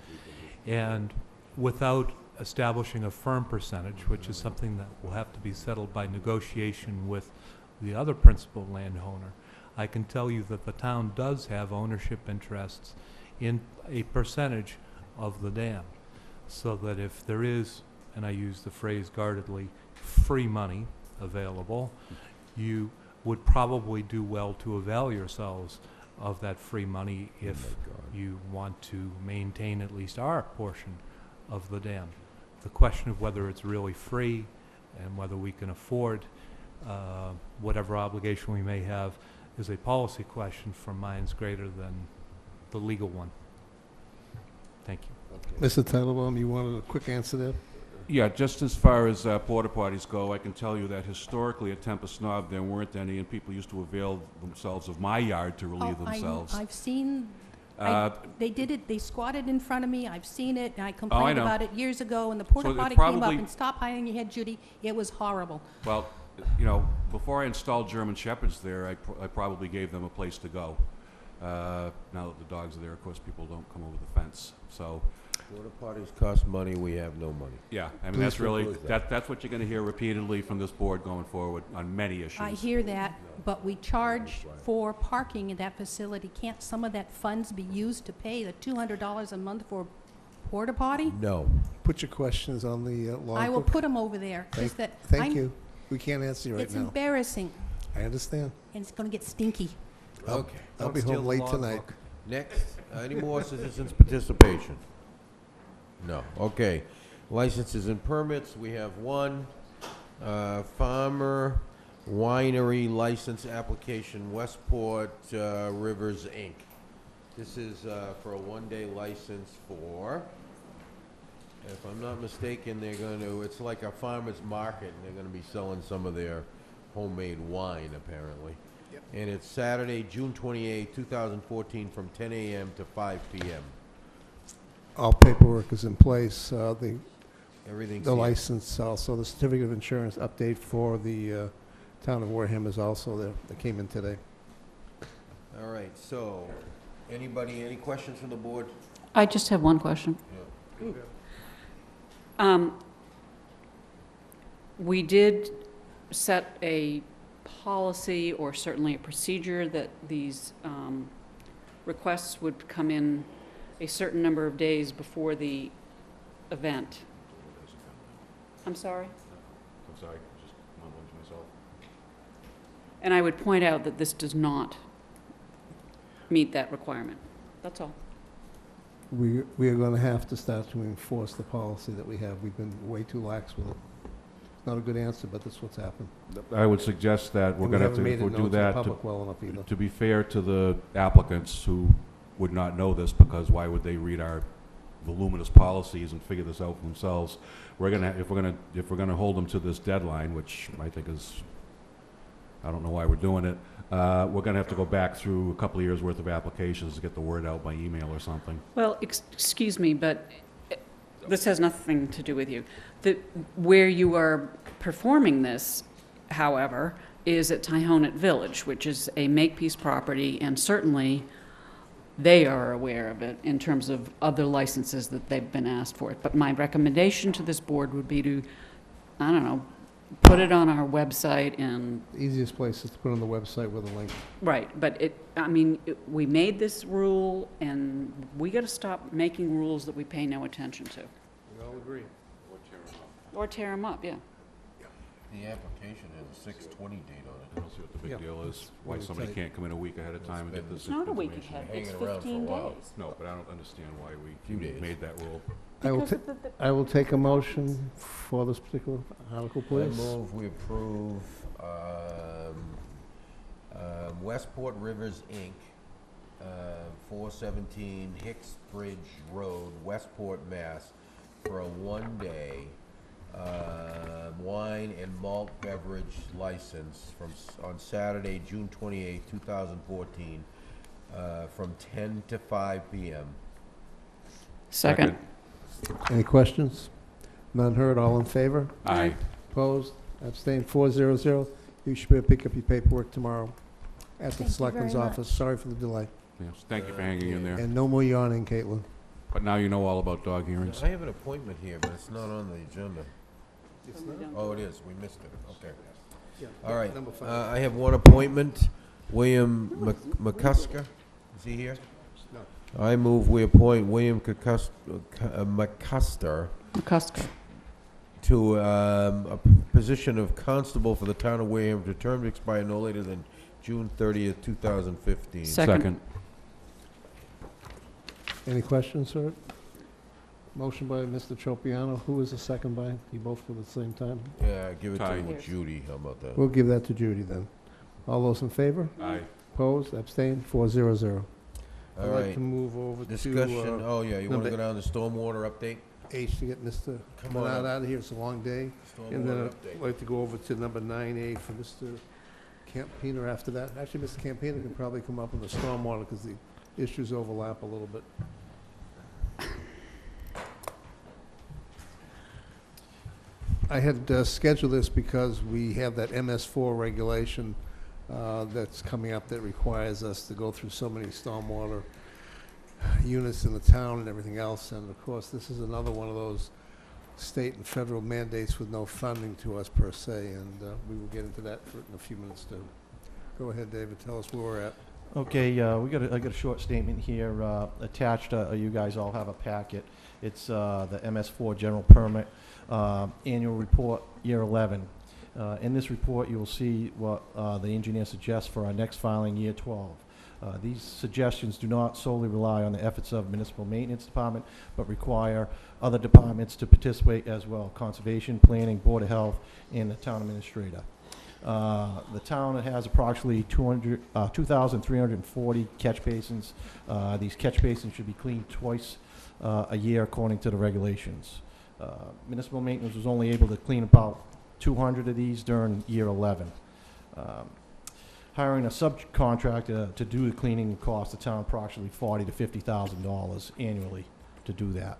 and without establishing a firm percentage, which is something that will have to be settled by negotiation with the other principal landowner, I can tell you that the town does have ownership interests in a percentage of the dam, so that if there is, and I use the phrase guardedly, free money available, you would probably do well to avail yourselves of that free money if you want to maintain at least our portion of the dam. The question of whether it's really free and whether we can afford whatever obligation we may have is a policy question for minds greater than the legal one. Thank you. Mr. Titlebaum, you wanted a quick answer there? Yeah, just as far as porta potties go, I can tell you that historically at Tempest Knob, there weren't any, and people used to avail themselves of my yard to relieve themselves. I've seen, they did it, they squatted in front of me, I've seen it, and I complained know. about it years ago, and the porta So it potty came up probably- and stop hiding your head, Judy. It was horrible. Well, you know, before I installed German Shepherds there, I probably gave them a place to go. Now that the dogs are there, of course, people don't come over the fence, so. Porta potties cost money, we have no money. Yeah, I mean, Please that's really, conclude that. that's what you're gonna hear repeatedly from this board going forward on many issues. I hear that, but we charge for parking in that facility. Can't some of that funds be used to pay the $200 a month for porta potty? No. Put your questions on the logbook. I will put them over there. Just that Thank I'm- you. We can't answer you right It's now. embarrassing, I understand. and it's going to get stinky. Okay. I'll be home late tonight. Next, any more citizens' participation? No. Okay. Licenses and permits, we have one. Farmer Winery License Application, Westport Rivers, Inc. This is for a one-day license for, if I'm not mistaken, they're going to, it's like a farmer's market, and they're going to be selling some of their homemade wine, apparently. Yep. And it's Saturday, June 28, 2014, from 10 a.m. to 5 p.m. All paperwork is in place. Everything's The here. license, also the certificate of insurance update for the town of Wareham is also there. That came in today. All right, so, anybody, any questions from the board? I just have one question. We did set a policy or certainly a procedure that these requests would come in a certain number of days before the event. I'm sorry? I'm sorry, just mumbling to myself. And I would point out that this does not meet that requirement. That's all. We are going to have to start to enforce the policy that we have. We've been way too lax with it. It's not a good answer, but that's what's happened. I would suggest that we're And we gonna have haven't to, made if it we known do to the that, public well enough either. to be fair to the applicants who would not know this, because why would they read our voluminous policies and figure this out for themselves? We're gonna, if we're gonna hold them to this deadline, which I think is, I don't know why we're doing it, we're gonna have to go back through a couple of years' worth of applications to get the word out by email or something. Well, excuse me, but this has nothing to do with you. Where you are performing this, however, is at Tyhonet Village, which is a Makepeace property, and certainly they are aware of it in terms of other licenses that they've been asked for. But my recommendation to this board would be to, I don't know, put it on our website and... The easiest place is to put it on the website with a link. Right, but we made this rule, and we got to stop making rules that we pay no attention to. We all agree. Or tear them up, yeah. The application has a 6/20 date on I it. don't see what the Yeah. big deal is, why Really somebody tight. can't come in a week ahead of time and get this It's not a week information. ahead, it's Hanging around for a 15 while. days. No, but I don't understand why Few we days. made that rule. I will take a motion for this particular article, please. I move we approve Westport Rivers, Inc., 417 Hicks Bridge Road, Westport, Mass., for a one-day wine and malt beverage license on Saturday, June 28, 2014, from 10 to 5 p.m. Second. Any questions? None heard, all in favor? Aye. Opposed? Abstained, 400. You should be able to pick up your paperwork tomorrow at the Thank you Selectmen's very office. Sorry for the delay. Yes, thank you for hanging in there. And no more yawning, Caitlin. But now you know all about dog hearings. I have an appointment here, but it's not on the agenda. Oh, it is, we missed it, okay. All right, Number 5. I have one appointment, William McCusker, is he here? No. I move we appoint William McCusker McCusker. to a position of constable for the town of Wareham, to term to expire no later than June 30th, 2015. Second. Any questions, sir? Motion by Mr. Tropiano. Who was the second by? You both for the same time? Yeah, give it Tie. to Judy, how about that? We'll give that to Judy then. All those in favor? Aye. Opposed? Abstained? 400. I'd All like right, to move over discussion, to oh yeah, you wanna number go down to stormwater update? H to get Mr. Come on Bernard up. out of here. It's a long day. And then Stormwater I'd update. like to go over to number 9A for Mr. Campina after that. Actually, Mr. Campina can probably come up with the stormwater because the issues overlap a little bit. I had scheduled this because we have that MS4 regulation that's coming up that requires us to go through so many stormwater units in the town and everything else. And of course, this is another one of those state and federal mandates with no funding to us per se. And we will get into that in a few minutes too. Go ahead, David. Tell us where we're at. Okay, I got a short statement here attached. You guys all have a packet. It's the MS4 general permit annual report, year 11. In this report, you will see what the engineer suggests for our next filing, year 12. These suggestions do not solely rely on the efforts of municipal maintenance department, but require other departments to participate as well: conservation, planning, board of health, and the town administrator. The town has approximately 2,340 catch basins. These catch basins should be cleaned twice a year according to the regulations. Municipal maintenance was only able to clean about 200 of these during year 11. Hiring a subcontractor to do the cleaning costs the town approximately $40,000 to $50,000 annually to do that.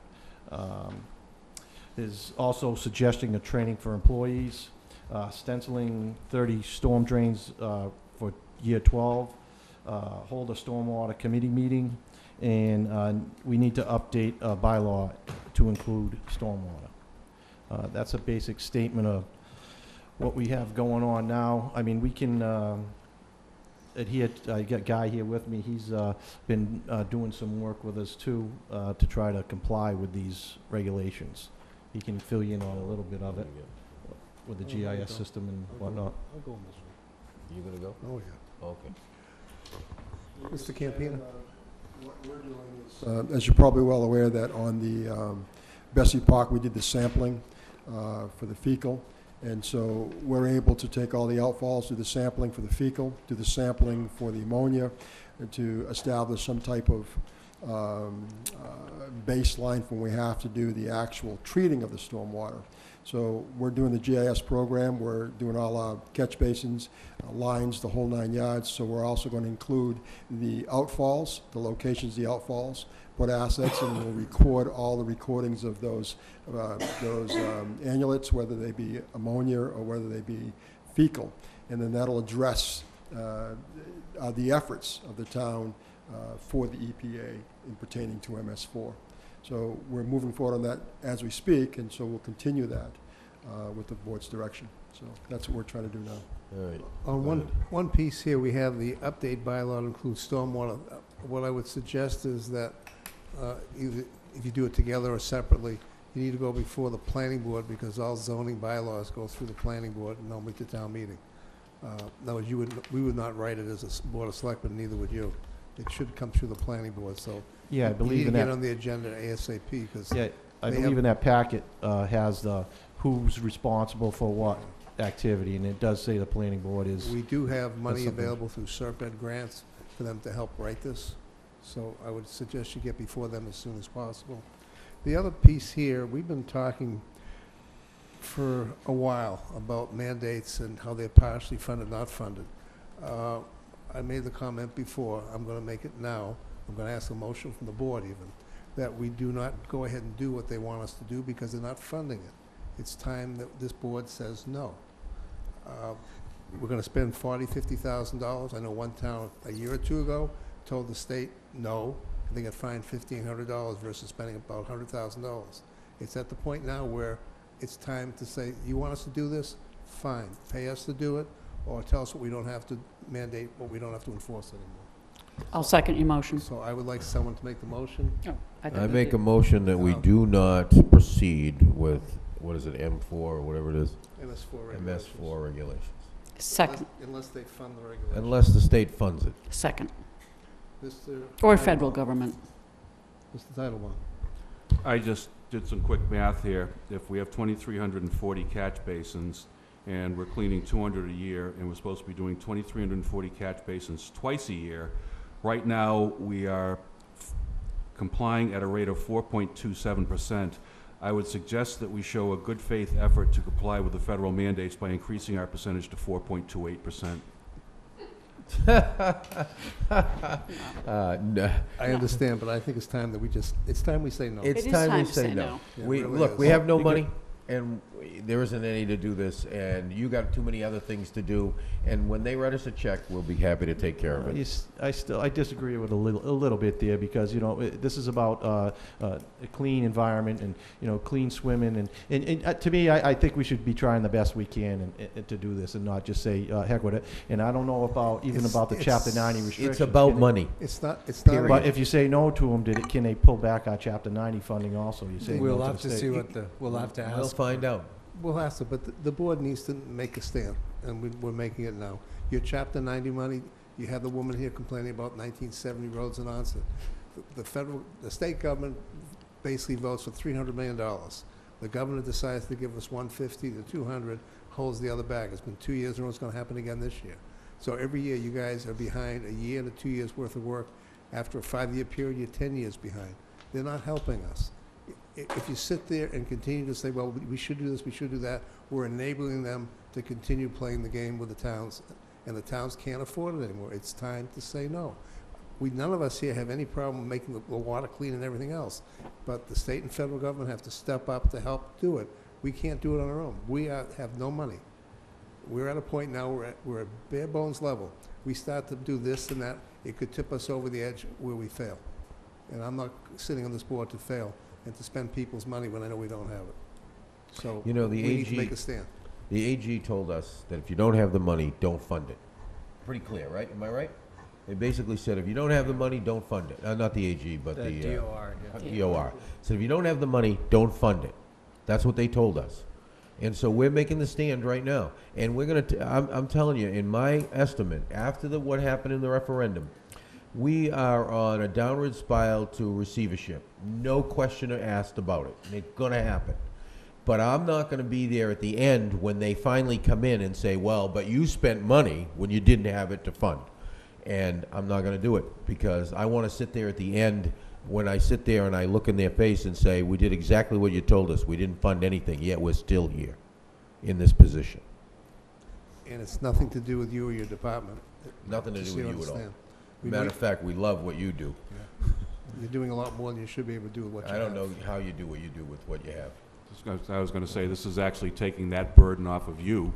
There's also suggesting a training for employees, stenciling 30 storm drains for year 12, hold a stormwater committee meeting, and we need to update a bylaw to include stormwater. That's a basic statement of what we have going on now. I mean, we can adhere. I got a guy here with me. He's been doing some work with us too to try to comply with these regulations. He can fill you in on a little bit of it with the GIS system and whatnot. I'll go on this one. You gonna go? Oh, yeah. Okay. Mr. Campina? What we're doing is, as you're probably well aware, that on the Bessie Park, we did the sampling for the fecal. And so we're able to take all the outfalls, do the sampling for the fecal, do the sampling for the ammonia, and to establish some type of baseline for when we have to do the actual treating of the stormwater. So we're doing the GIS program. We're doing all our catch basins, lines, the whole 9 yards. So we're also going to include the outfalls, the locations of the outfalls. put assets, and we'll record all the recordings of those annulates, whether they be ammonia or whether they be fecal. And then that'll address the efforts of the town for the EPA in pertaining to MS4. So we're moving forward on that as we speak, and so we'll continue that with the board's direction. So that's what we're trying to do now. All right. On one piece here, we have the update bylaw to include stormwater. What I would suggest is that either if you do it together or separately, you need to go before the planning board, because all zoning bylaws go through the planning board and normally to town meeting. In other words, we would not write it as a board of selectmen, neither would you. It should come through the planning board, so. Yeah, I believe in You need to that. get on the agenda ASAP, because. Yeah, I believe in that packet has the who's responsible for what activity, and it does say the planning board is. We do have money something. available through SERPED grants for them to help write this, so I would suggest you get before them as soon as possible. The other piece here, we've been talking for a while about mandates and how they're partially funded, not funded. I made the comment before, I'm gonna make it now, I'm gonna ask a motion from the board even, that we do not go ahead and do what they want us to do because they're not funding it. It's time that this board says no. We're gonna spend $40,000-$50,000. I know one town a year or two ago told the state no, and they got fined $1,500 versus spending about $100,000. It's at the point now where it's time to say, you want us to do this? Fine, pay us to do it, or tell us what we don't have to mandate, what we don't have to enforce anymore. I'll second your motion. So I would like someone to make the motion. Oh, I make a motion that we do not proceed with, what is it, M4 or whatever it is? MS4 regulations. MS4 regulations. Second. Unless they fund the regulations. Unless the state funds it. Second. Mr. Or Titlebaum. federal government. Mr. Titlebaum. I just did some quick math here. If we have 2,340 catch basins, and we're cleaning 200 a year, and we're supposed to be doing 2,340 catch basins twice a year, right now we are complying at a rate of 4.27%. I would suggest that we show a good faith effort to comply with the federal mandates by increasing our percentage to 4.28%. No. I understand, but I think it's time that it's time we say no. It's time we say no. Yeah, We, it really look, is. we have no money, and there isn't any to do this, and you got too many other things to do, and when they write us a check, we'll be happy to take care of it. I disagree with a little bit there, because this is about a clean environment and clean swimming, and to me I think we should be trying the best we can and to do this and not just say heck with it. And I don't know about the Chapter 90 restrictions. It's about money. It's not. But if you say no to them, can they pull back our Chapter 90 funding also? You say We'll no have the to state. see we'll have to We'll ask. find out. We'll have to, but the board needs to make a stand, and we're making it now. Your Chapter 90 money, you have the woman here complaining about 1970 roads in Onset. The state government basically votes for $300 million. The governor decides to give us 150 to 200, holds the other back. It's been 2 years, and it's going to happen again this year. So every year, you guys are behind a year to 2 years worth of work. After a 5-year period, you're 10 years behind. They're not helping us. If you sit there and continue to say, well, we should do this, we should do that, we're enabling them to continue playing the game with the towns, and the towns can't afford it anymore. It's time to say no. None of us here have any problem making the water clean and everything else, but the state and federal government have to step up to help do it. We can't do it on our own. We have no money. We're at a point now where we're at bare bones level. We start to do this and that, it could tip us over the edge where we fail. And I'm not sitting on this board to fail and to spend people's money when I know we don't have it. So The we need AG to make a stand. The AG told us that if you don't have the money, don't fund it. Pretty clear, right? Am I right? They basically said if you don't have the money, don't fund it. Not the AG, but the DOR. DOR. So if you don't have the money, don't fund it. That's what they told us. And so we're making the stand right now. And we're going to, I'm telling you, in my estimate, after what happened in the referendum, we are on a downward spiral to receivership. No question asked about it. It's going to happen. But I'm not going to be there at the end when they finally come in and say, well, but you spent money when you didn't have it to fund. And I'm not going to do it, because I want to sit there at the end when I sit there and I look in their face and say, we did exactly what you told us. We didn't fund anything, yet we're still here in this position. And it's nothing to do with you or your department. Nothing to Just do so with you at all. understand. Matter of fact, we love what you do. You're doing a lot more than you should be able to do with what you I have. don't know how you do what you do with what you have. I was going to say, this is actually taking that burden off of you.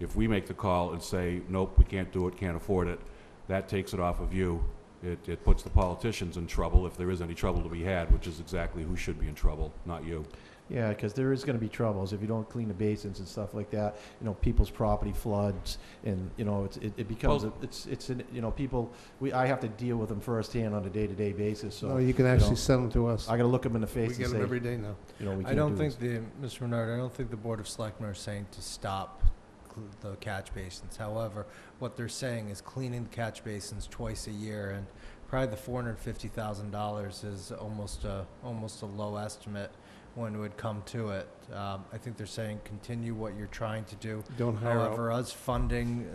If we make the call and say, nope, we can't do it, can't afford it, that takes it off of you. It puts the politicians in trouble, if there is any trouble to be had, which is exactly who should be in trouble, not you. Yeah, because there is going to be troubles if you don't clean the basins and stuff like that. You know, people's property floods, and you know, it becomes Well, you know, people. I have to deal with them firsthand on a day-to-day basis. So No, you can actually send them to us. I got to look them in the face We and get say, them every day now. you know, we I can't don't do think this. Mr. Bernard, I don't think the Board of Selectmen are saying to stop the catch basins. However, what they're saying is cleaning the catch basins twice a year, and probably the $450,000 is almost a low estimate when it would come to it. I think they're saying continue what you're trying to do. Don't hire out. However, us funding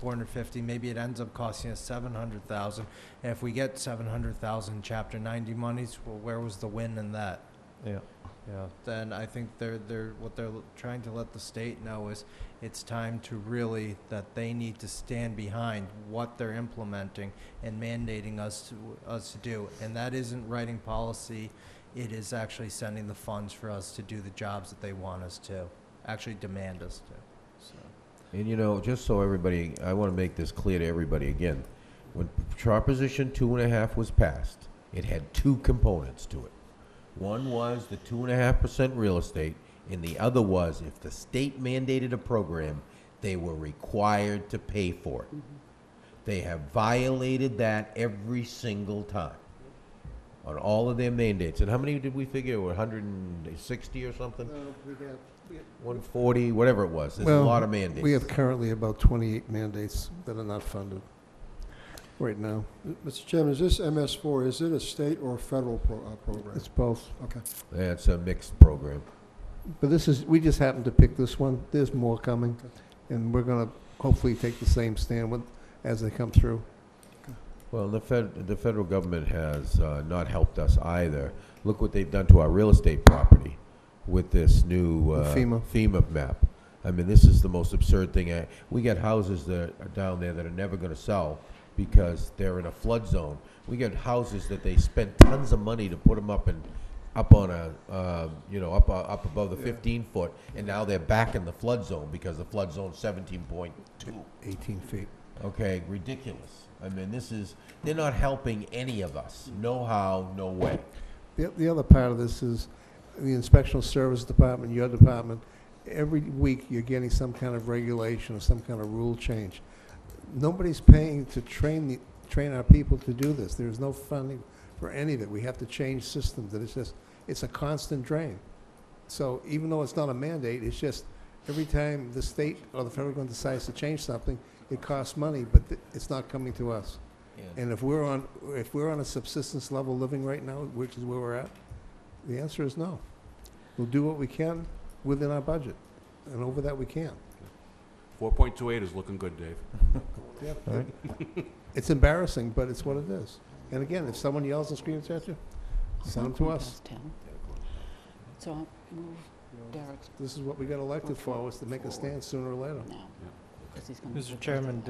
450, maybe it ends up costing us 700,000. And if we get 700,000 Chapter 90 monies, well, where was the win in that? Yeah. Yeah, then I think what they're trying to let the state know is it's time to really, that they need to stand behind what they're implementing and mandating us to do. And that isn't writing policy, it is actually sending the funds for us to do the jobs that they want us to, actually demand us to, so. And you know, just so everybody, I want to make this clear to everybody again. When Proposition 2.5 was passed, it had two components to it. One was the 2.5% real estate, and the other was if the state mandated a program, they were required to pay for it. They have violated that every single time on all of their mandates. And how many did we figure? 160 or something? 140, whatever it was. There's a lot of mandates. We have currently about 28 mandates that are not funded right now. Mr. Chairman, is this MS4, is it a state or federal program? It's both. Okay. Yeah, it's a mixed program. But we just happened to pick this one. There's more coming, and we're going to hopefully take the same stand as they come through. Well, the federal government has not helped us either. Look what they've done to our real estate property with this new FEMA map. I mean, this is the most absurd thing. We got houses that are down there that are never going to sell because they're in a flood zone. We got houses that they spent tons of money to put them up on a, up above the 15 foot, and now they're back in the flood zone because the flood zone's 17.2. 18 feet. Okay, ridiculous. I mean, they're not helping any of us. No how, no way. The other part of this is the Inspectional Service Department, your department, every week you're getting some kind of regulation or some kind of rule change. Nobody's paying to train our people to do this. There's no funding for any of it. We have to change systems, and it's a constant drain. So even though it's not a mandate, it's just every time the state or the federal government decides to change something, it costs money, but it's not coming to us. Yeah. And if we're on a subsistence level living right now, which is where we're at, the answer is no. We'll do what we can within our budget, and over that we can. 4.28 is looking good, Dave. Yep. It's embarrassing, but it's what it is. And again, if someone yells and screams at you, send them to us. So I'll move Derek's. This is what we got elected for, was to make a stand sooner or later. Mr. Chairman,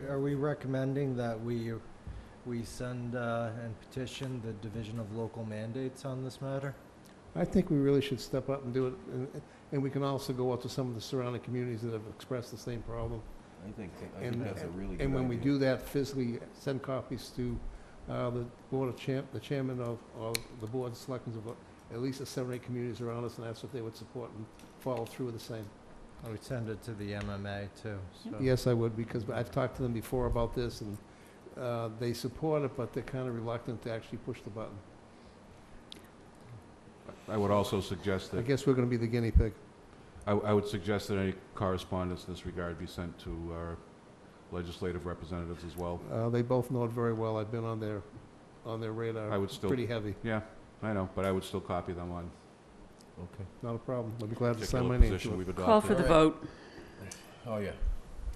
are we recommending that we send and petition the Division of Local Mandates on this matter? I think we really should step up and do it, and we can also go out to some of the surrounding communities that have expressed the same problem. I think that's a really good And when we idea. do that, physically send copies to the the chairman of the board of selectmen of at least the 7 or 8 communities around us, and ask if they would support and follow through with the same. I would send it to the MMA too. So. Yes, I would, because I've talked to them before about this, and they support it, but they're kind of reluctant to actually push the button. I would also suggest I that, guess we're going to be the guinea pig. I would suggest that any correspondence in this regard be sent to our legislative representatives as well. They both know it very well. I've been on their radar. I would still. Pretty heavy. Yeah, I know, but I would still copy them on Okay. Not a problem. I'll be glad to sign particular my name position to we've it. adopted. Call for the vote. Oh, yeah.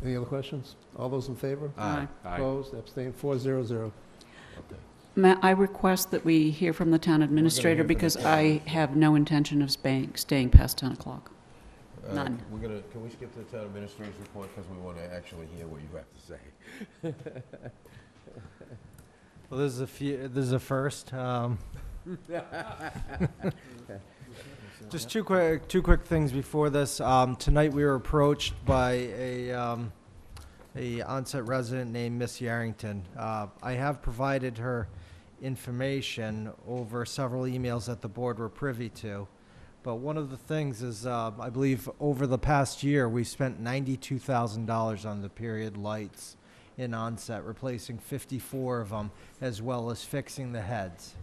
Any other questions? All those in favor? Aye. Aye. Opposed? Abstained? 400. Okay. Matt, I request that we hear from the town administrator hear from the because town I have no intention of staying past 10 o'clock. None. Can we skip to the town administrator's report, because we want to actually hear what you have to say? Well, this is a first. Just two quick things before this. Tonight we were approached by a onset resident named Miss Yarrington. I have provided her information over several emails that the board were privy to. But one of the things is, I believe over the past year, we spent $92,000 on the period lights in onset, replacing 54 of them, as well as fixing the heads.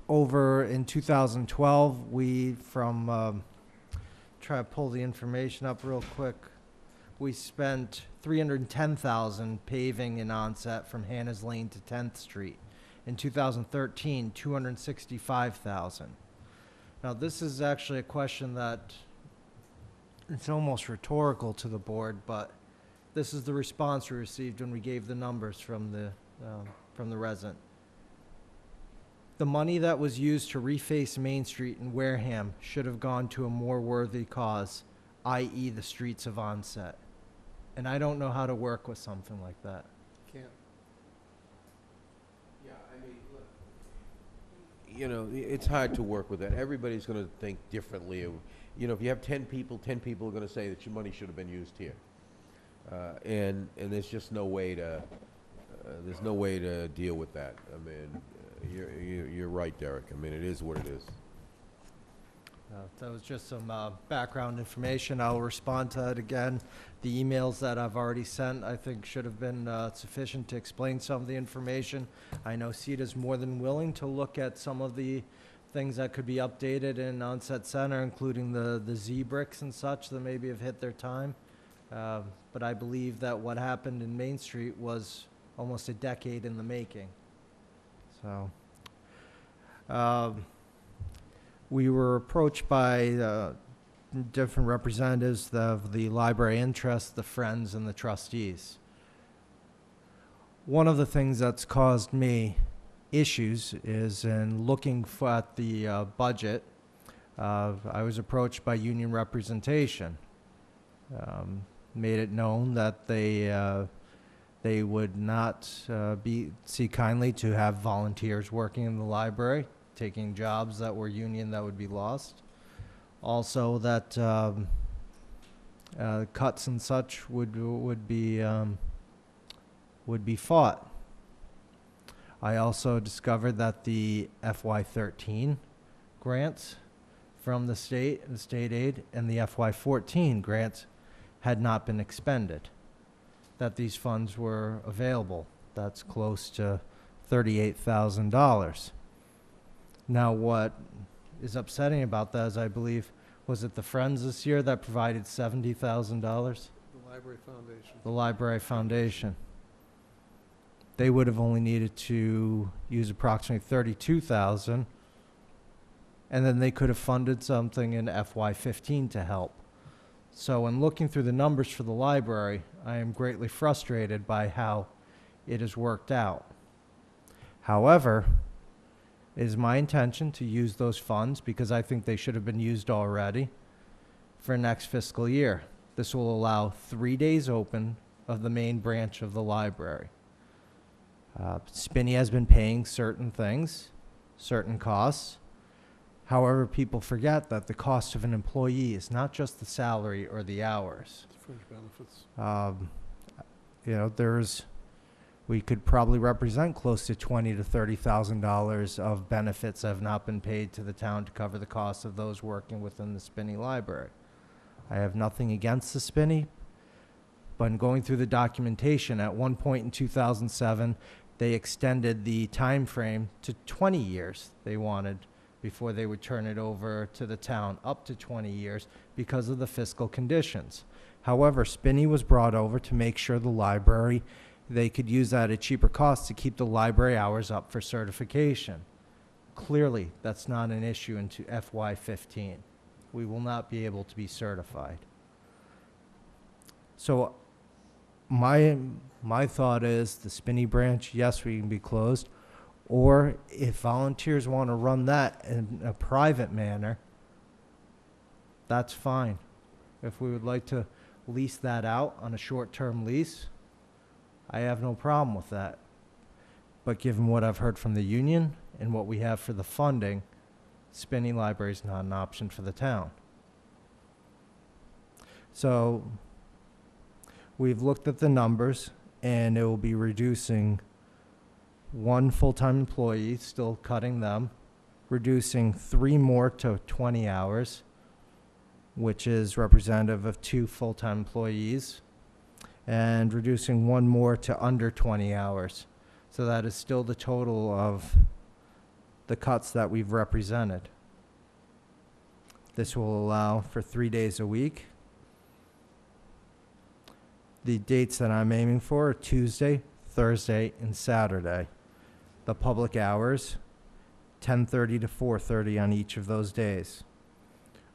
Over in 2012, we try to pull the information up real quick. We spent $310,000 paving in onset from Hannah's Lane to 10th Street. In 2013, $265,000. Now, this is actually a question that it's almost rhetorical to the board, but this is the response we received when we gave the numbers from the resident. The money that was used to reface Main Street in Wareham should have gone to a more worthy cause, i.e. the streets of Onset. And I don't know how to work with something like that. Can't. Yeah, I mean, look, you know, it's hard to work with that. Everybody's going to think differently. You know, if you have 10 people are going to say that your money should have been used here. And there's just no way to, deal with that. I mean, you're right, Derek. I mean, it is what it is. That was just some background information. I'll respond to that again. The emails that I've already sent, I think, should have been sufficient to explain some of the information. I know CETA's more than willing to look at some of the things that could be updated in Onset Center, including the Z-bricks and such that maybe have hit their time. But I believe that what happened in Main Street was almost a decade in the making. So, we were approached by different representatives of the library interest, the Friends, and the trustees. One of the things that's caused me issues is in looking at the budget, I was approached by union representation. Made it known that they would not see kindly to have volunteers working in the library, taking jobs that were union that would be lost. Also that cuts and such would be fought. I also discovered that the FY13 grants from the state aid and the FY14 grants had not been expended, that these funds were available. That's close to $38,000. Now, what is upsetting about that is, I believe, was it the Friends this year that provided $70,000? The Library Foundation. The Library Foundation. They would have only needed to use approximately $32,000, and then they could have funded something in FY15 to help. So in looking through the numbers for the library, I am greatly frustrated by how it has worked out. However, it is my intention to use those funds, because I think they should have been used already, for next fiscal year. This will allow 3 days open of the main branch of the library. Spinney has been paying certain things, certain costs. However, people forget that the cost of an employee is not just the salary or the hours. Fringe benefits. You know, we could probably represent close to $20,000 to $30,000 of benefits that have not been paid to the town to cover the cost of those working within the Spinney Library. I have nothing against the Spinney, but in going through the documentation, at one point in 2007, they extended the time frame to 20 years they wanted before they would turn it over to the town, up to 20 years because of the fiscal conditions. However, Spinney was brought over to make sure the library, they could use that at cheaper cost to keep the library hours up for certification. Clearly, that's not an issue into FY15. We will not be able to be certified. So my thought is the Spinney branch, yes, we can be closed. Or if volunteers want to run that in a private manner, that's fine. If we would like to lease that out on a short-term lease, I have no problem with that. But given what I've heard from the union and what we have for the funding, spinning library is not an option for the town. So we've looked at the numbers, and it will be reducing one full-time employee, still cutting them, reducing 3 more to 20 hours, which is representative of 2 full-time employees, and reducing 1 more to under 20 hours. So that is still the total of the cuts that we've represented. This will allow for 3 days a week. The dates that I'm aiming for are Tuesday, Thursday, and Saturday. The public hours, 10:30 to 4:30 on each of those days.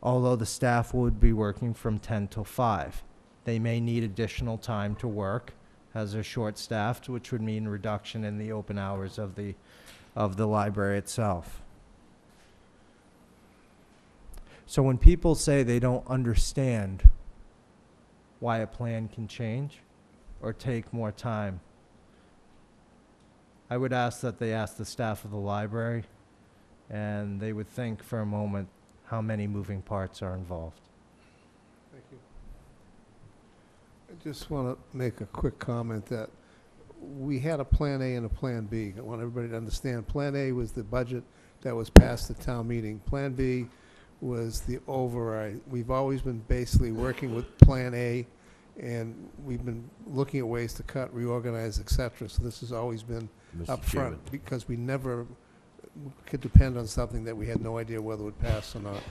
Although the staff would be working from 10 till 5. They may need additional time to work as they're short-staffed, which would mean reduction in the open hours of the library itself. So when people say they don't understand why a plan can change or take more time, I would ask that they ask the staff of the library, and they would think for a moment how many moving parts are involved. Thank you. I just want to make a quick comment that we had a Plan A and a Plan B. I want everybody to understand, Plan A was the budget that was passed at town meeting. Plan B was the override. We've always been basically working with Plan A, and we've been looking at ways to cut, reorganize, et cetera. So this has always been Mr. up Chairman. front, because we never could depend on something that we had no idea whether it would pass or not.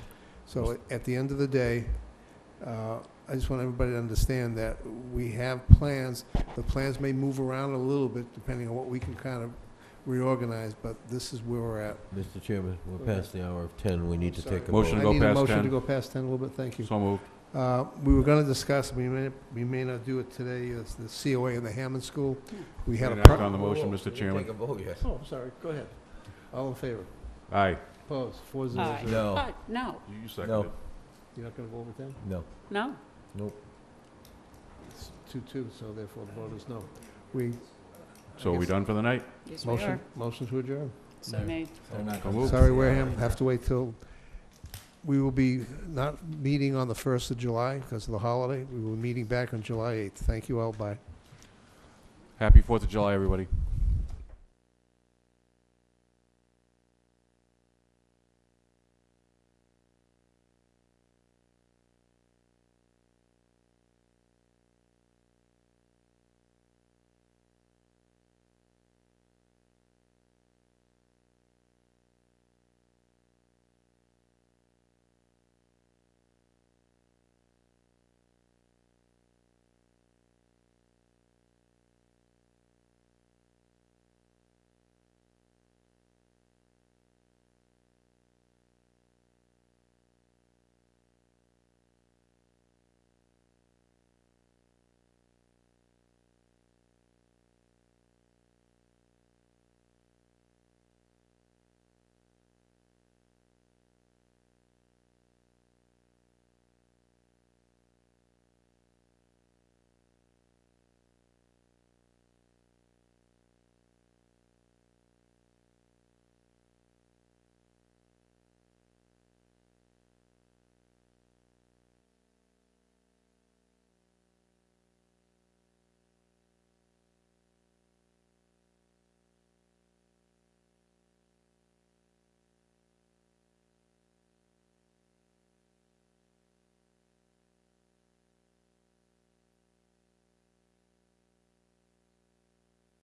So at the end of the day, I just want everybody to understand that we have plans. The plans may move around a little bit depending on what we can kind of reorganize, but this is where we're at. Mr. Chairman, we're past the hour of 10. We need to take a Motion to vote. go I need a past motion 10. to go past 10 a little bit, thank you. So moved. We were going to discuss, we may not do it today, is the COA in the Hammond School. We had a... Didn't act on the motion, Mr. Chairman. Take a vote, yes. Oh, sorry, go ahead. All in favor? Aye. Opposed? 4-0. No. No, You seconded No. it. You're not going to vote with them? No. no. Nope. It's 2-2, so therefore the vote is no. We... So are we done for the night? Yes, we are. Motion to adjourn. So made. So moved. Sorry, Wareham, have to wait till... We will be not meeting on the 1st of July because of the holiday. We will be meeting back on July 8th. Thank you all, bye. Happy 4th of July, everybody.